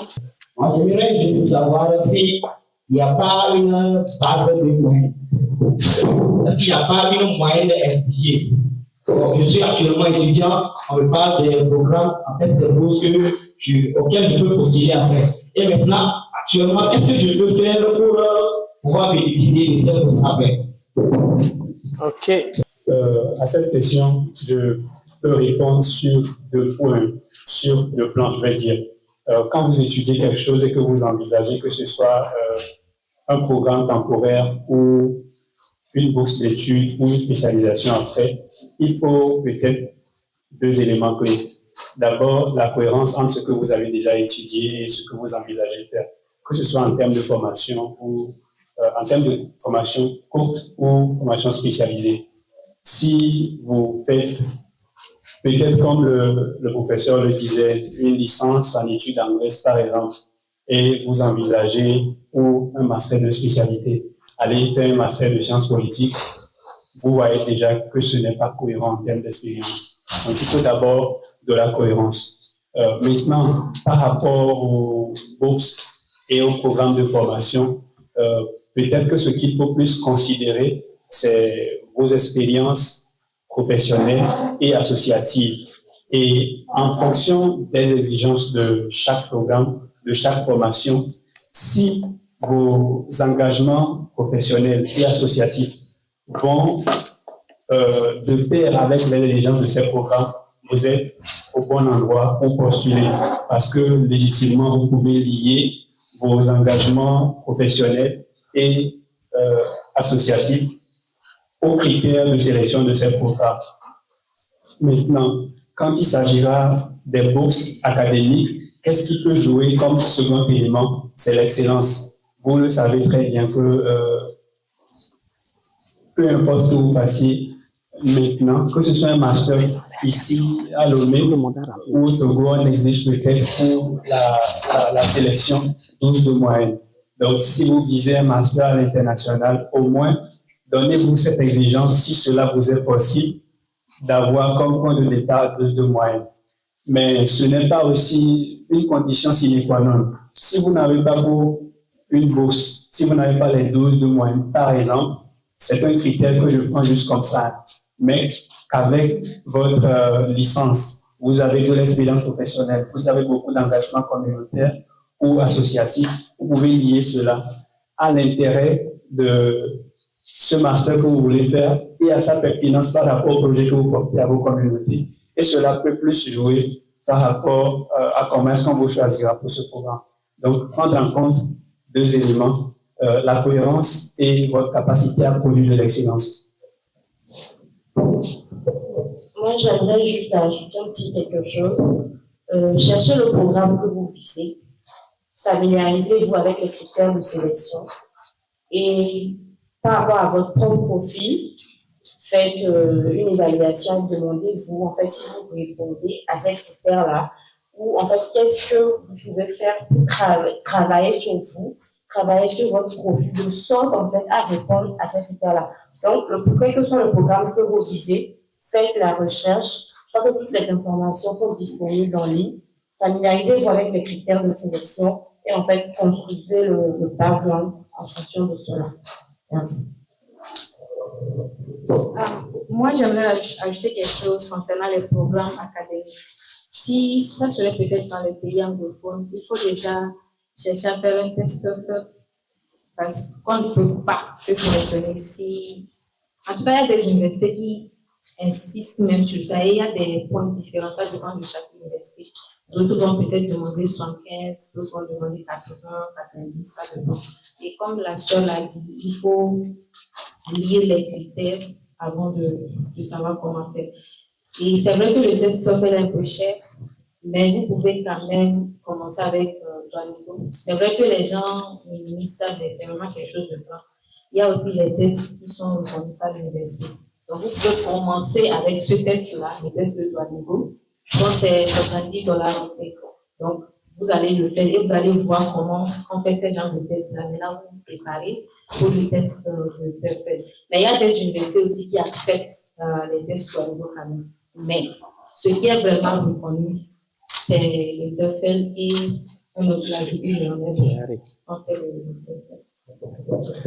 Moi, j'aimerais juste savoir s'il n'y a pas une base de moyens. Est-ce qu'il n'y a pas une moyenne exiger? Je suis actuellement étudiant, on me parle des programmes, en fait, des bourses auxquelles je peux postuler après. Et maintenant, actuellement, qu'est-ce que je peux faire pour pouvoir bénéficier de ces bourses après? OK. À cette question, je peux répondre sur 2 points, sur le plan, je vais dire. Quand vous étudiez quelque chose et que vous envisagez que ce soit un programme temporaire ou une bourse d'études ou une spécialisation après, il faut peut-être 2 éléments clés. D'abord, la cohérence entre ce que vous avez déjà étudié et ce que vous envisagez faire, que ce soit en termes de formation ou en termes de formation courte ou formation spécialisée. Si vous faites, peut-être comme le professeur le disait, une licence en études anglaises par exemple, et vous envisagez ou un master de spécialité, allez faire un master de sciences politiques, vous voyez déjà que ce n'est pas cohérent en termes d'expérience. Donc il faut d'abord de la cohérence. Maintenant, par rapport aux bourses et aux programmes de formation, peut-être que ce qu'il faut plus considérer, c'est vos expériences professionnelles et associatives. Et en fonction des exigences de chaque programme, de chaque formation, si vos engagements professionnels et associatifs vont de pair avec les exigences de ces programmes, vous êtes au bon endroit pour postuler. Parce que légitimement, vous pouvez lier vos engagements professionnels et associatifs aux critères de sélection de ces programmes. Maintenant, quand il s'agira des bourses académiques, qu'est-ce qui peut jouer comme second élément? C'est l'excellence. Vous le savez très bien que peu importe ce que vous fassiez maintenant, que ce soit un master ici à Lomé ou au Togo, on exige peut-être pour la sélection 12 de moyenne. Donc, si vous visez un master à l'international, au moins, donnez-vous cette exigence, si cela vous est possible, d'avoir comme point de départ 12 de moyenne. Mais ce n'est pas aussi une condition sine qua non. Si vous n'avez pas une bourse, si vous n'avez pas les 12 de moyenne, par exemple, c'est un critère que je prends juste comme ça. Mais qu'avec votre licence, vous avez de l'expérience professionnelle, vous avez beaucoup d'engagement communautaire ou associatif, vous pouvez lier cela à l'intérêt de ce master que vous voulez faire et à sa pertinence par rapport au projet que vous portez à vos communautés. Et cela peut plus jouer par rapport à comment est-ce qu'on vous choisira pour ce programme. Donc, prendre en compte 2 éléments, la cohérence et votre capacité à produire de l'excellence. Moi, j'aimerais juste ajouter un petit quelque chose. Cherchez le programme que vous visez. Familiarisez-vous avec les critères de sélection. Et par rapport à votre propre profil, faites une évaluation, demandez-vous en fait si vous répondez à ces critères-là, ou en fait qu'est-ce que vous pouvez faire pour travailler sur vous, travailler sur votre profil, de sorte en fait à répondre à ces critères-là. Donc, quel que soit le programme que vous visez, faites la recherche. Je crois que toutes les informations sont disponibles en ligne. Familiarisez-vous avec les critères de sélection et en fait construisez le background en fonction de cela. Merci. Moi, j'aimerais ajouter quelque chose concernant les programmes académiques. Si ça serait peut-être dans les pays anglophones, il faut déjà chercher à faire un test TOEFL parce qu'on ne peut pas se sélectionner si. En tout cas, il y a des universités qui insistent même sur ça. Et il y a des points différents, ça dépend de chaque université. D'autres vont peut-être demander 75, d'autres vont demander 80, 90, ça dépend. Et comme la sœur l'a dit, il faut lire les critères avant de savoir comment faire. Et c'est vrai que le test TOEFL est un peu cher, mais vous pouvez quand même commencer avec Duolingo. C'est vrai que les gens minimisent ça, mais c'est vraiment quelque chose de grand. Il y a aussi les tests qui sont reconnus par l'université. Donc, vous pouvez commencer avec ce test-là, le test de Duolingo. Je pense que c'est $70 en fait. Donc, vous allez le faire et vous allez voir comment on fait ce genre de test-là. Maintenant, vous vous préparez pour le test de TOEFL. Mais il y a des universités aussi qui acceptent les tests Duolingo quand même. Mais ce qui est vraiment reconnu, c'est le TOEFL et un autre ajout, on fait le test.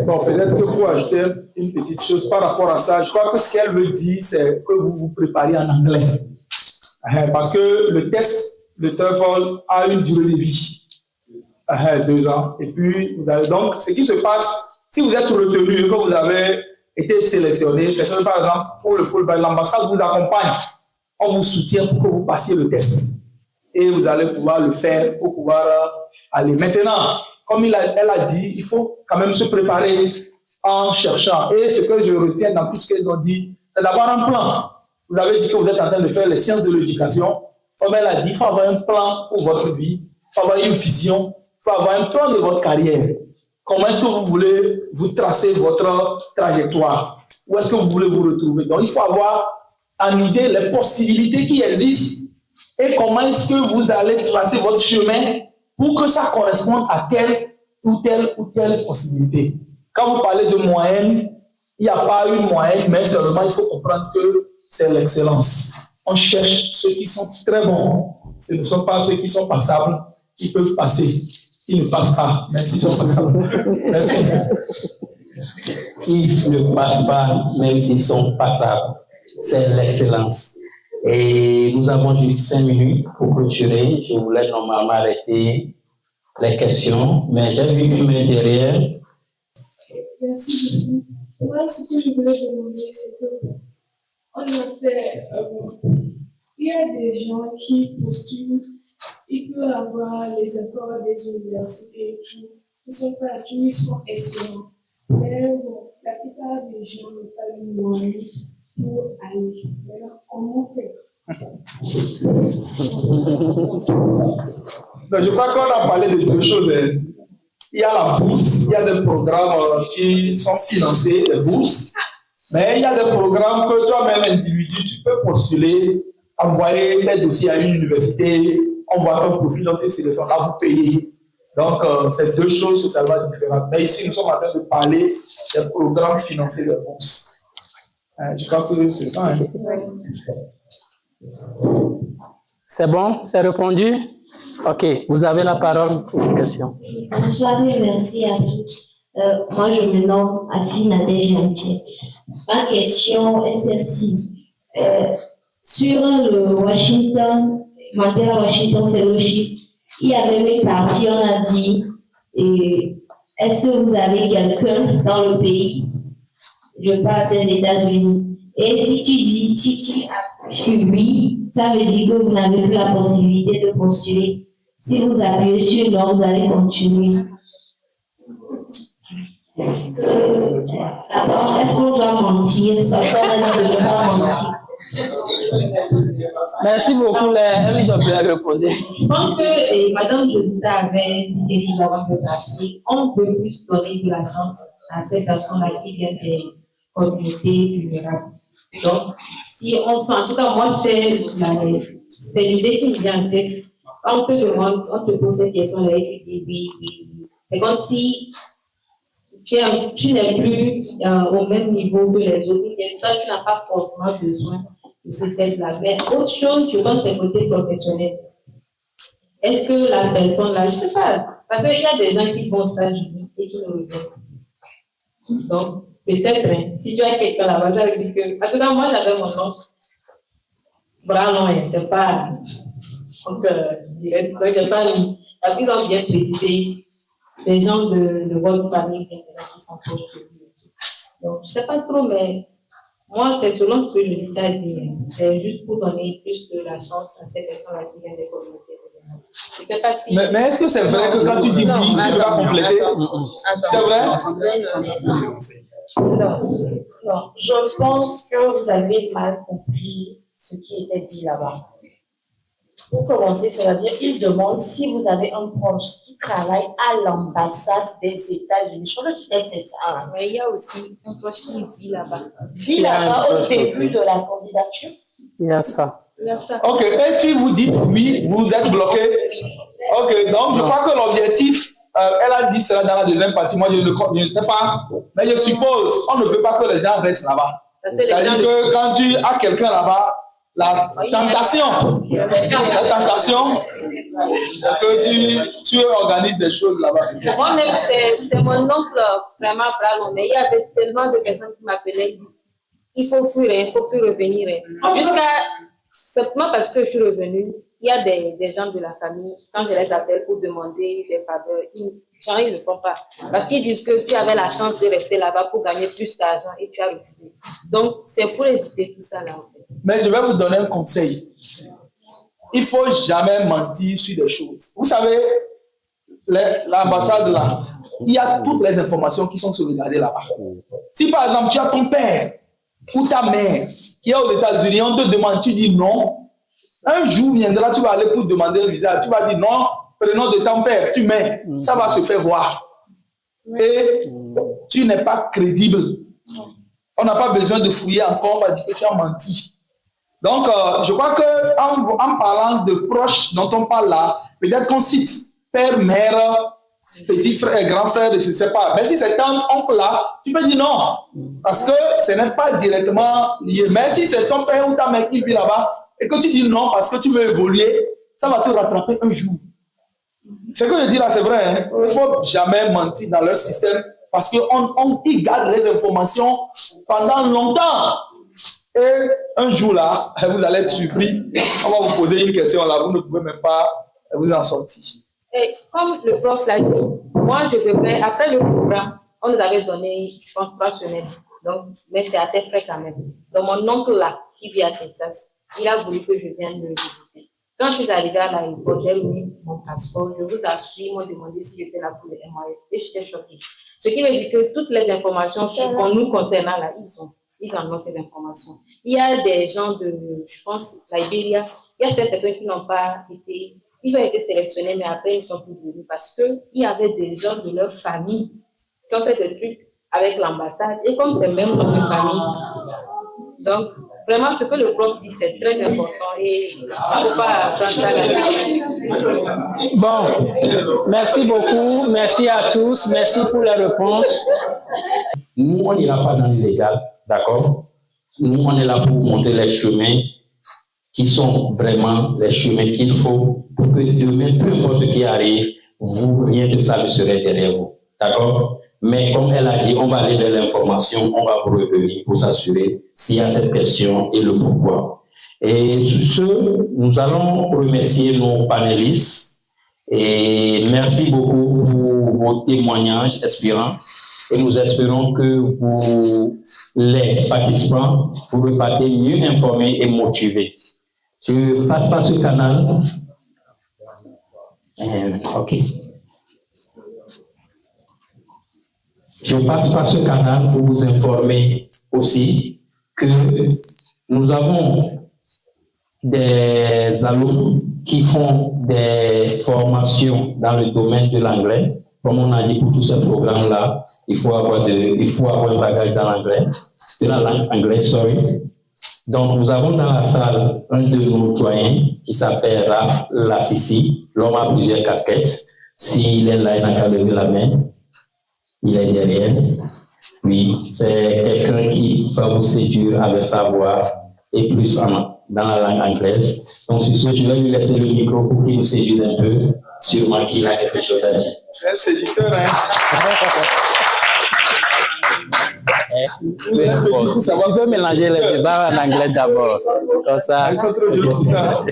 Bon, peut-être que pour ajouter une petite chose par rapport à ça, je crois que ce qu'elle veut dire, c'est que vous vous préparez en anglais. Parce que le test de TOEFL a une durée de vie, 2 ans. Et puis, donc, ce qui se passe, si vous êtes retenu et que vous avez été sélectionné, c'est que, par exemple, pour le Fulbright, l'ambassade vous accompagne, on vous soutient pour que vous passiez le test. Et vous allez pouvoir le faire pour pouvoir aller. Maintenant, comme elle a dit, il faut quand même se préparer en cherchant. Et ce que je retiens dans tout ce qu'elle a dit, c'est d'avoir un plan. Vous avez dit que vous êtes en train de faire les sciences de l'éducation. Comme elle a dit, il faut avoir un plan pour votre vie, il faut avoir une vision, il faut avoir un plan de votre carrière. Comment est-ce que vous voulez vous tracer votre trajectoire? Où est-ce que vous voulez vous retrouver? Donc, il faut avoir en idée les possibilités qui existent et comment est-ce que vous allez tracer votre chemin pour que ça corresponde à telle ou telle possibilité. Quand vous parlez de moyenne, il n'y a pas une moyenne, mais seulement il faut comprendre que c'est l'excellence. On cherche ceux qui sont très bons. Ce ne sont pas ceux qui sont passables, qui peuvent passer. Ils ne passent pas, même s'ils sont passables. Merci. Ils ne passent pas, même s'ils sont passables. C'est l'excellence. Et nous avons juste 5 minutes pour clôturer. Je voulais normalement arrêter les questions, mais j'ai vu une main derrière. Merci beaucoup. Moi, ce que je voulais demander, c'est que on a fait, il y a des gens qui postulent, ils peuvent avoir les accords des universités et tout, ils sont pas tous, ils sont excellents. Mais bon, la plupart des gens n'ont pas le moyen pour aller. Alors, comment faire? Donc, je crois qu'on a parlé de 2 choses. Il y a la bourse, il y a des programmes qui sont financés, des bourses, mais il y a des programmes que toi-même, individu, tu peux postuler, envoyer tes dossiers à une université, on voit ton profil, on te sélectionne, là vous payez. Donc, c'est 2 choses totalement différentes. Mais ici, nous sommes en train de parler des programmes financés de bourse. Je crois que c'est ça. Hein? C'est bon? C'est répondu? Ok, vous avez la parole pour une question. Bonsoir et merci à tous. Moi, je me nomme Afina Dejantier. Ma question est celle-ci. Sur le Mandela Washington Fellowship, il y avait une partie, on a dit, est-ce que vous avez quelqu'un dans le pays? Je parle des États-Unis. Et si tu dis, tu oui, ça veut dire que vous n'avez plus la possibilité de postuler. Si vous appuyez sur non, vous allez continuer. Est-ce qu'on doit mentir? Parce qu'on a dit de ne pas mentir. Merci beaucoup, elle doit bien répondre. Je pense que Madame Josita avait dit que nous avons fait partie. On peut plus donner de la chance à ces personnes-là qui viennent des communautés vulnérables. Donc, si on sent, en tout cas, moi, c'est l'idée qui me vient en tête. Quand on te demande, on te pose cette question-là et tu dis oui, oui, oui. C'est comme si tu n'es plus au même niveau que les autres. Et toi, tu n'as pas forcément besoin de ce fait-là. Mais autre chose, je pense, c'est le côté professionnel. Est-ce que la personne-là, je ne sais pas, parce qu'il y a des gens qui vont au stage et qui ne reviennent. Donc, peut-être, hein, si tu as quelqu'un là-bas, ça veut dire que. En tout cas, moi, j'avais mon nom. Vraiment, c'est pas. Donc, direct, donc, j'ai pas mis. Parce qu'ils ont bien précisé les gens de votre famille qui sont proches de lui. Donc, je ne sais pas trop, mais Moi, c'est selon ce que le dit à dire. C'est juste pour donner plus de la chance à ces personnes-là qui viennent des communautés. Je sais pas si... Mais est-ce que c'est vrai que quand tu dis oui, tu ne vas compléter? C'est vrai? Non, je pense que vous avez mal compris ce qui était dit là-bas. Pour commencer, c'est-à-dire, il demande si vous avez un proche qui travaille à l'ambassade des États-Unis. Je crois que c'est ça. Mais il y a aussi un proche qui vit là-bas. Vit là-bas au début de la candidature. Il y a ça. Ok, et si vous dites oui, vous êtes bloqué. Ok, donc je crois que l'objectif, elle a dit cela dans la deuxième partie. Moi, je ne sais pas, mais je suppose, on ne veut pas que les gens restent là-bas. C'est-à-dire que quand tu as quelqu'un là-bas, la tentation, que tu organises des choses là-bas. Moi-même, c'est mon oncle vraiment bravo, mais il y avait tellement de personnes qui m'appelaient, il faut fuir, il ne faut plus revenir. Jusqu'à simplement parce que je suis revenue, il y a des gens de la famille, quand je les appelle pour demander des faveurs, ils ne le font pas. Parce qu'ils disent que tu avais la chance de rester là-bas pour gagner plus d'argent et tu as refusé. Donc, c'est pour éviter tout ça là, en fait. Mais je vais vous donner un conseil. Il ne faut jamais mentir sur des choses. Vous savez, l'ambassade là, il y a toutes les informations qui sont sauvegardées là-bas. Si par exemple, tu as ton père ou ta mère qui est aux États-Unis, on te demande, tu dis non. Un jour viendra, tu vas aller pour demander un visa, tu vas dire non, prénom de ton père, tu mets, ça va se faire voir. Et tu n'es pas crédible. On n'a pas besoin de fouiller encore, on va dire que tu as menti. Donc, je crois qu'en parlant de proches dont on parle là, peut-être qu'on cite père, mère, petit frère, grand frère, je ne sais pas. Mais si c'est tante, oncle là, tu peux dire non. Parce que ce n'est pas directement lié. Mais si c'est ton père ou ta mère qui vit là-bas et que tu dis non parce que tu veux évoluer, ça va te rattraper un jour. Ce que je dis là, c'est vrai. Hein? Il ne faut jamais mentir dans leur système parce qu'ils gardent les informations pendant longtemps. Et un jour là, vous allez être surpris. On va vous poser une question là, vous ne pouvez même pas vous en sortir. Et comme le prof l'a dit, moi je devrais, après le programme, on nous avait donné, je pense, 3 semaines. Donc, mais c'est à tes frais quand même. Donc mon oncle là, qui vit à Texas, il a voulu que je vienne le visiter. Quand je suis arrivée à l'aéroport, j'ai mis mon passeport, je vous assure, ils m'ont demandé si j'étais là pour le MOF et j'étais choquée. Ce qui veut dire que toutes les informations nous concernant là, ils en ont ces informations. Il y a des gens de, je pense, Libéria, il y a certaines personnes qui n'ont pas été, ils ont été sélectionnés, mais après ils ne sont plus venus parce qu'il y avait des gens de leur famille qui ont fait des trucs avec l'ambassade et comme c'est même dans leur famille. Donc, vraiment, ce que le prof dit, c'est très important et il ne faut pas prendre ça à la tête. Bon, merci beaucoup, merci à tous, merci pour les réponses. Nous, on n'ira pas dans l'illégal, d'accord? Nous, on est là pour montrer les chemins qui sont vraiment les chemins qu'il faut pour que demain, peu importe ce qui arrive, vous, rien de ça ne serait derrière vous, d'accord? Mais comme elle a dit, on va aller vers l'information, on va vous revenir pour s'assurer s'il y a cette question et le pourquoi. Et sur ce, nous allons remercier nos panélistes et merci beaucoup pour vos témoignages inspirants. Et nous espérons que vous, les participants, vous repartez mieux informés et motivés. Je passe par ce canal. OK. Je passe par ce canal pour vous informer aussi que nous avons des alumnes qui font des formations dans le domaine de l'anglais. Comme on a dit pour tous ces programmes-là, il faut avoir un bagage dans l'anglais, de la langue anglaise, Donc, nous avons dans la salle un de nos doyens qui s'appelle Raph Lassissi. L'homme a plusieurs casquettes. S'il est là, il n'a qu'à lever la main. Il est derrière. Oui, c'est quelqu'un qui va vous séduire avec sa voix et plus dans la langue anglaise. Donc, sur ce, je vais lui laisser le micro pour qu'il nous séduise un peu. Sûrement qu'il a quelque chose à dire. C'est séducteur, hein? Tu peux mélanger les débats en anglais d'abord. Comme ça. Ils sont trop jolis, tout ça.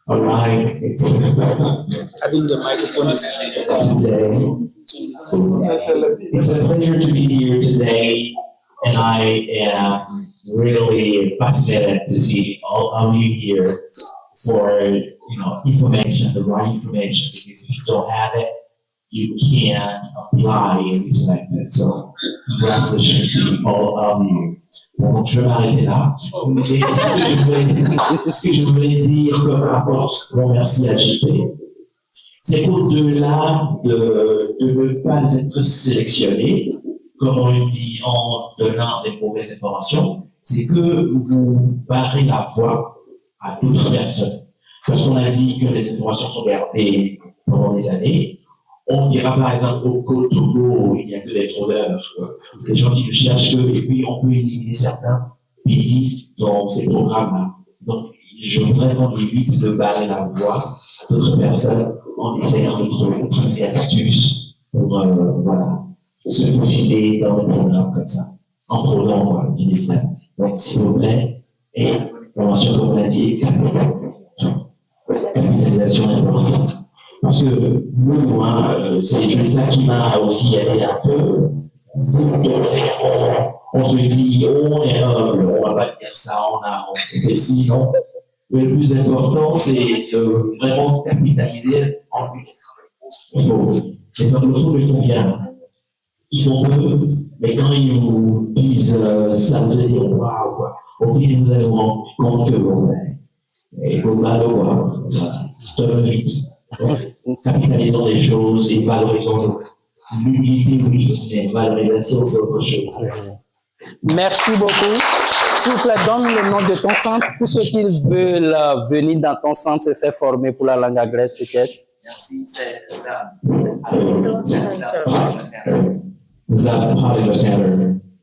All right. I think the microphone is Today. It's a pleasure to be here today, and I am really fascinated to see all of you here for information, the right information, because if you don't have it, you can't apply and be selected. So, congratulations to all of you. Donc, je vais m'arrêter là. Ce que je voulais dire comme rapport, merci à JP, c'est qu'au-delà de ne pas être sélectionné, comme on le dit en donnant des mauvaises informations, c'est que vous barrez la voie à d'autres personnes. Parce qu'on a dit que les informations sont gardées pendant des années. On dira par exemple au Togo, il n'y a que des fraudeurs, des gens qui ne cherchent que, et puis on peut éliminer certains pays dans ces programmes-là. Donc, je vraiment évite de barrer la voie à d'autres personnes en essayant de trouver des astuces pour se faufiler dans le programme comme ça, en fraudant, bien évidemment. Donc, s'il vous plaît, et formation comme on l'a dit, capitalisation importante. Parce que moi, c'est ça qui m'a aussi aidé un peu. On se dit, on est humble, on va pas dire ça, on fait ci, non. Mais le plus important, c'est de vraiment capitaliser en lui. Les anglophones le font bien. Ils font peu, mais quand ils vous disent ça, vous allez dire waouh, au final, vous allez vous rendre compte que vous et vous allez voir, voilà, vite. Capitalisons des choses et valorisons l'humilité, oui, mais valorisation, c'est autre chose. Merci beaucoup. S'il vous plaît, donne le nom de ton centre pour ceux qui veulent venir dans ton centre se faire former pour la langue anglaise, peut-être. Merci, c'est the Polyglot Center.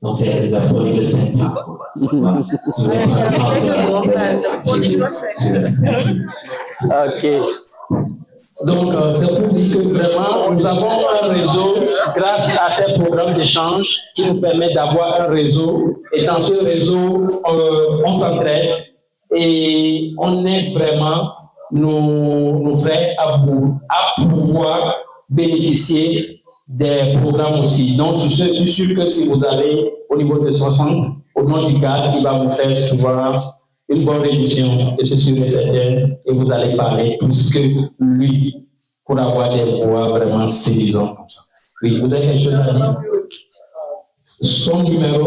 Donc, c'est the Polyglot Center. Ok. Donc, c'est pour dire que vraiment, nous avons un réseau grâce à ces programmes d'échange qui nous permettent d'avoir un réseau. Et dans ce réseau, on s'entraide et on aide vraiment nos frères à pouvoir bénéficier des programmes aussi. Donc, je suis sûr que si vous allez au niveau de 60, au nom du cadre, il va vous faire souvent une bonne révision, et c'est sûr et certain, et vous allez parler plus que lui pour avoir des voix vraiment séduisantes comme ça. Oui, vous avez quelque chose à dire? Son numéro?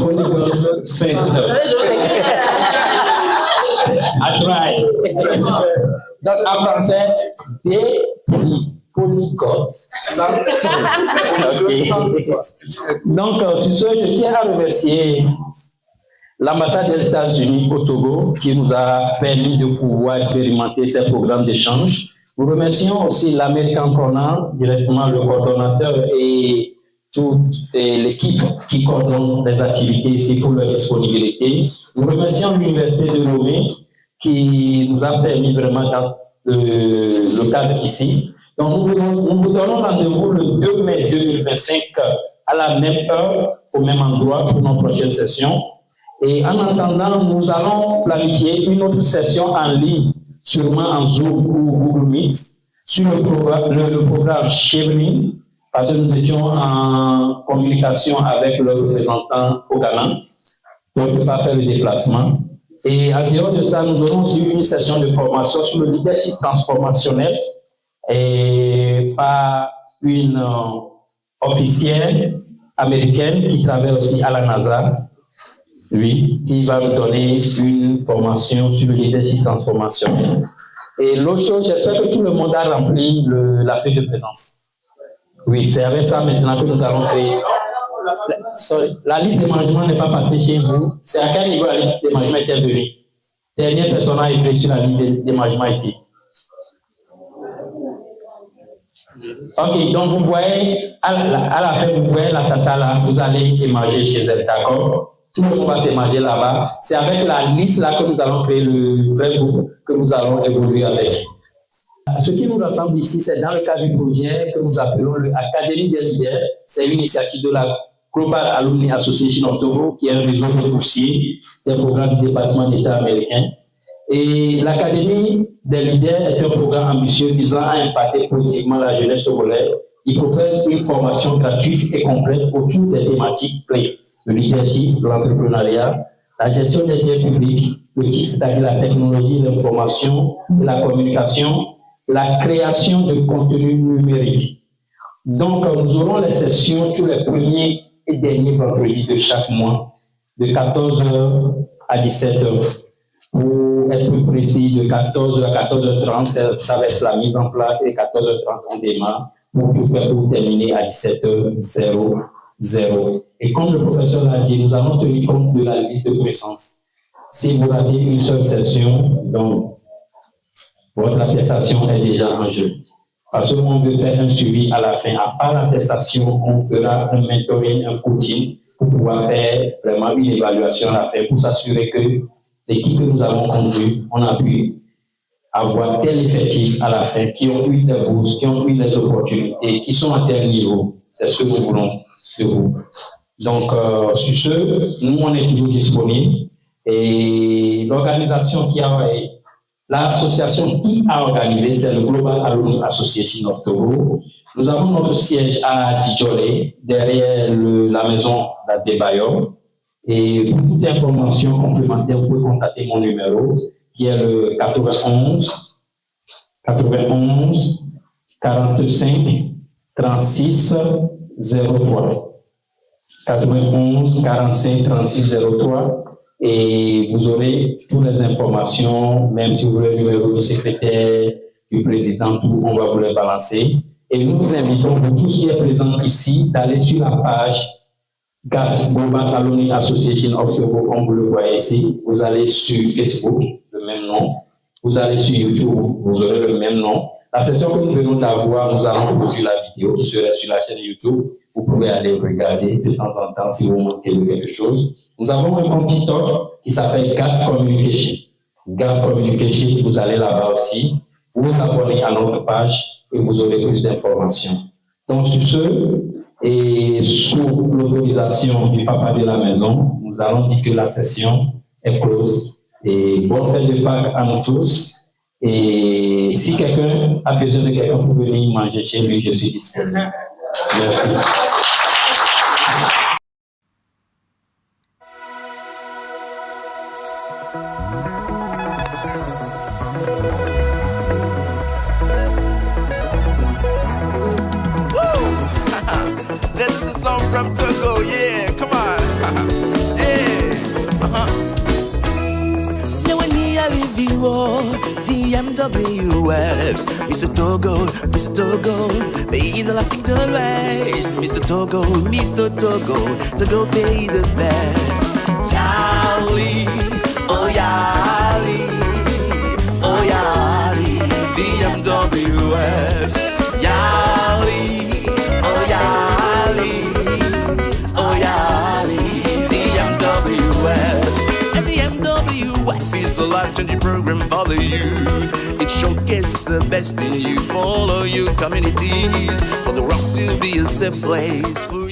Polyglot Center. I try. Donc, en français, Polyglot Center. Okay. Donc, sur ce, je tiens à remercier l'ambassade des États-Unis au Togo qui nous a permis de pouvoir expérimenter ces programmes d'échange. Nous remercions aussi l'American Corner, directement le coordonnateur et toute l'équipe qui coordonne les activités ici pour leur disponibilité. Nous remercions l'Université de Lomé qui nous a permis vraiment dans le cadre ici. Donc, nous vous donnons rendez-vous le 2 mai 2025 à la même heure, au même endroit pour notre prochaine session. Et en attendant, nous allons planifier une autre session en ligne, sûrement en Zoom ou Google Meet, sur le programme Chevening, parce que nous étions en communication avec le représentant au Ghana. Donc, on ne peut pas faire le déplacement. Et en dehors de ça, nous aurons aussi une session de formation sur le leadership transformationnel et par une officière américaine qui travaille aussi à la NASA, oui, qui va nous donner une formation sur le leadership transformationnel. Et l'autre chose, j'espère que tout le monde a rempli la feuille de présence. Oui, c'est avec ça maintenant que nous allons créer. La liste des mangements n'est pas passée chez vous. C'est à quel niveau la liste des mangements est venue? Dernière personne a écrit sur la liste des mangements ici. Ok, donc vous voyez, à la fin, vous voyez la tata là, vous allez émarger chez elle, d'accord? Tout le monde va s'émarger là-bas. C'est avec la liste là que nous allons créer le vrai groupe que nous allons évoluer avec. Ce qui nous rassemble ici, c'est dans le cadre du projet que nous appelons l'Académie des leaders. C'est une initiative de la Global Alumni Association of Togo, qui est un réseau de boursiers des programmes du département d'État américain. Et l'Académie des leaders est un programme ambitieux visant à impacter positivement la jeunesse togolaise. Il propose une formation gratuite et complète autour des thématiques clés, le leadership, l'entrepreneuriat, la gestion des biens publics, le TIC, c'est-à-dire la technologie, l'information, la communication, la création de contenu numérique. Donc, nous aurons les sessions tous les premiers et derniers vendredis de chaque mois, de 14h à 17h. Pour être plus précis, de 14h à 14h30, ça va être la mise en place, et 14h30, on démarre pour tout faire pour terminer à 17h00. Et comme le professeur l'a dit, nous allons tenir compte de la liste de connaissances. Si vous avez une seule session, donc votre attestation est déjà en jeu. Parce qu'on veut faire un suivi à la fin. À part l'attestation, on fera un mentoring, un coaching pour pouvoir faire vraiment une évaluation à la fin pour s'assurer que l'équipe que nous avons conduite, on a pu avoir tel effectif à la fin, qui ont eu des bourses, qui ont eu des opportunités, qui sont à tel niveau. C'est ce que nous voulons de vous. Donc, sur ce, nous, on est toujours disponibles. Et l'organisation l'association qui a organisé, c'est le Global Alumni Association of Togo. Nous avons notre siège à Djolé, derrière la maison d'Adebayo. Et pour toute information complémentaire, vous pouvez contacter mon numéro, qui est le 91 45 36 03. 91 45 36 03. Et vous aurez toutes les informations, même si vous voulez le numéro du secrétaire, du président, tout, on va vous les balancer. Et nous vous invitons, pour tous qui est présent ici, d'aller sur la page GAT, Global Alumni Association of Togo, comme vous le voyez ici. Vous allez sur Facebook, le même nom. Vous allez sur YouTube, vous aurez le même nom. La session que nous venons d'avoir, nous allons produire la vidéo qui serait sur la chaîne YouTube. Vous pouvez aller regarder de temps en temps si vous manquez de quelque chose. Nous avons un compte TikTok qui s'appelle GAT Communication. GAT Communication, vous allez là-bas aussi. Vous vous abonnez à notre page et vous aurez plus d'informations. Donc, sur ce, et sous l'autorisation du papa de la maison, nous allons dire que la session est close. Et bonne fête de Pâques à nous tous. Et si quelqu'un a besoin de quelqu'un pour venir manger chez lui, je suis disponible. Merci. This is a song from Togo, yeah, come on. Yeah. Now when I leave you VMWs, Mr. Togo, pays de l'Afrique de l'Ouest, Mr. Togo, Togo pays de bête. Yali, oh Yali, VMWs, Yali. Is a life-changing program for the youth. It showcases the best in you, follow your communities, for the rock to be a safe place for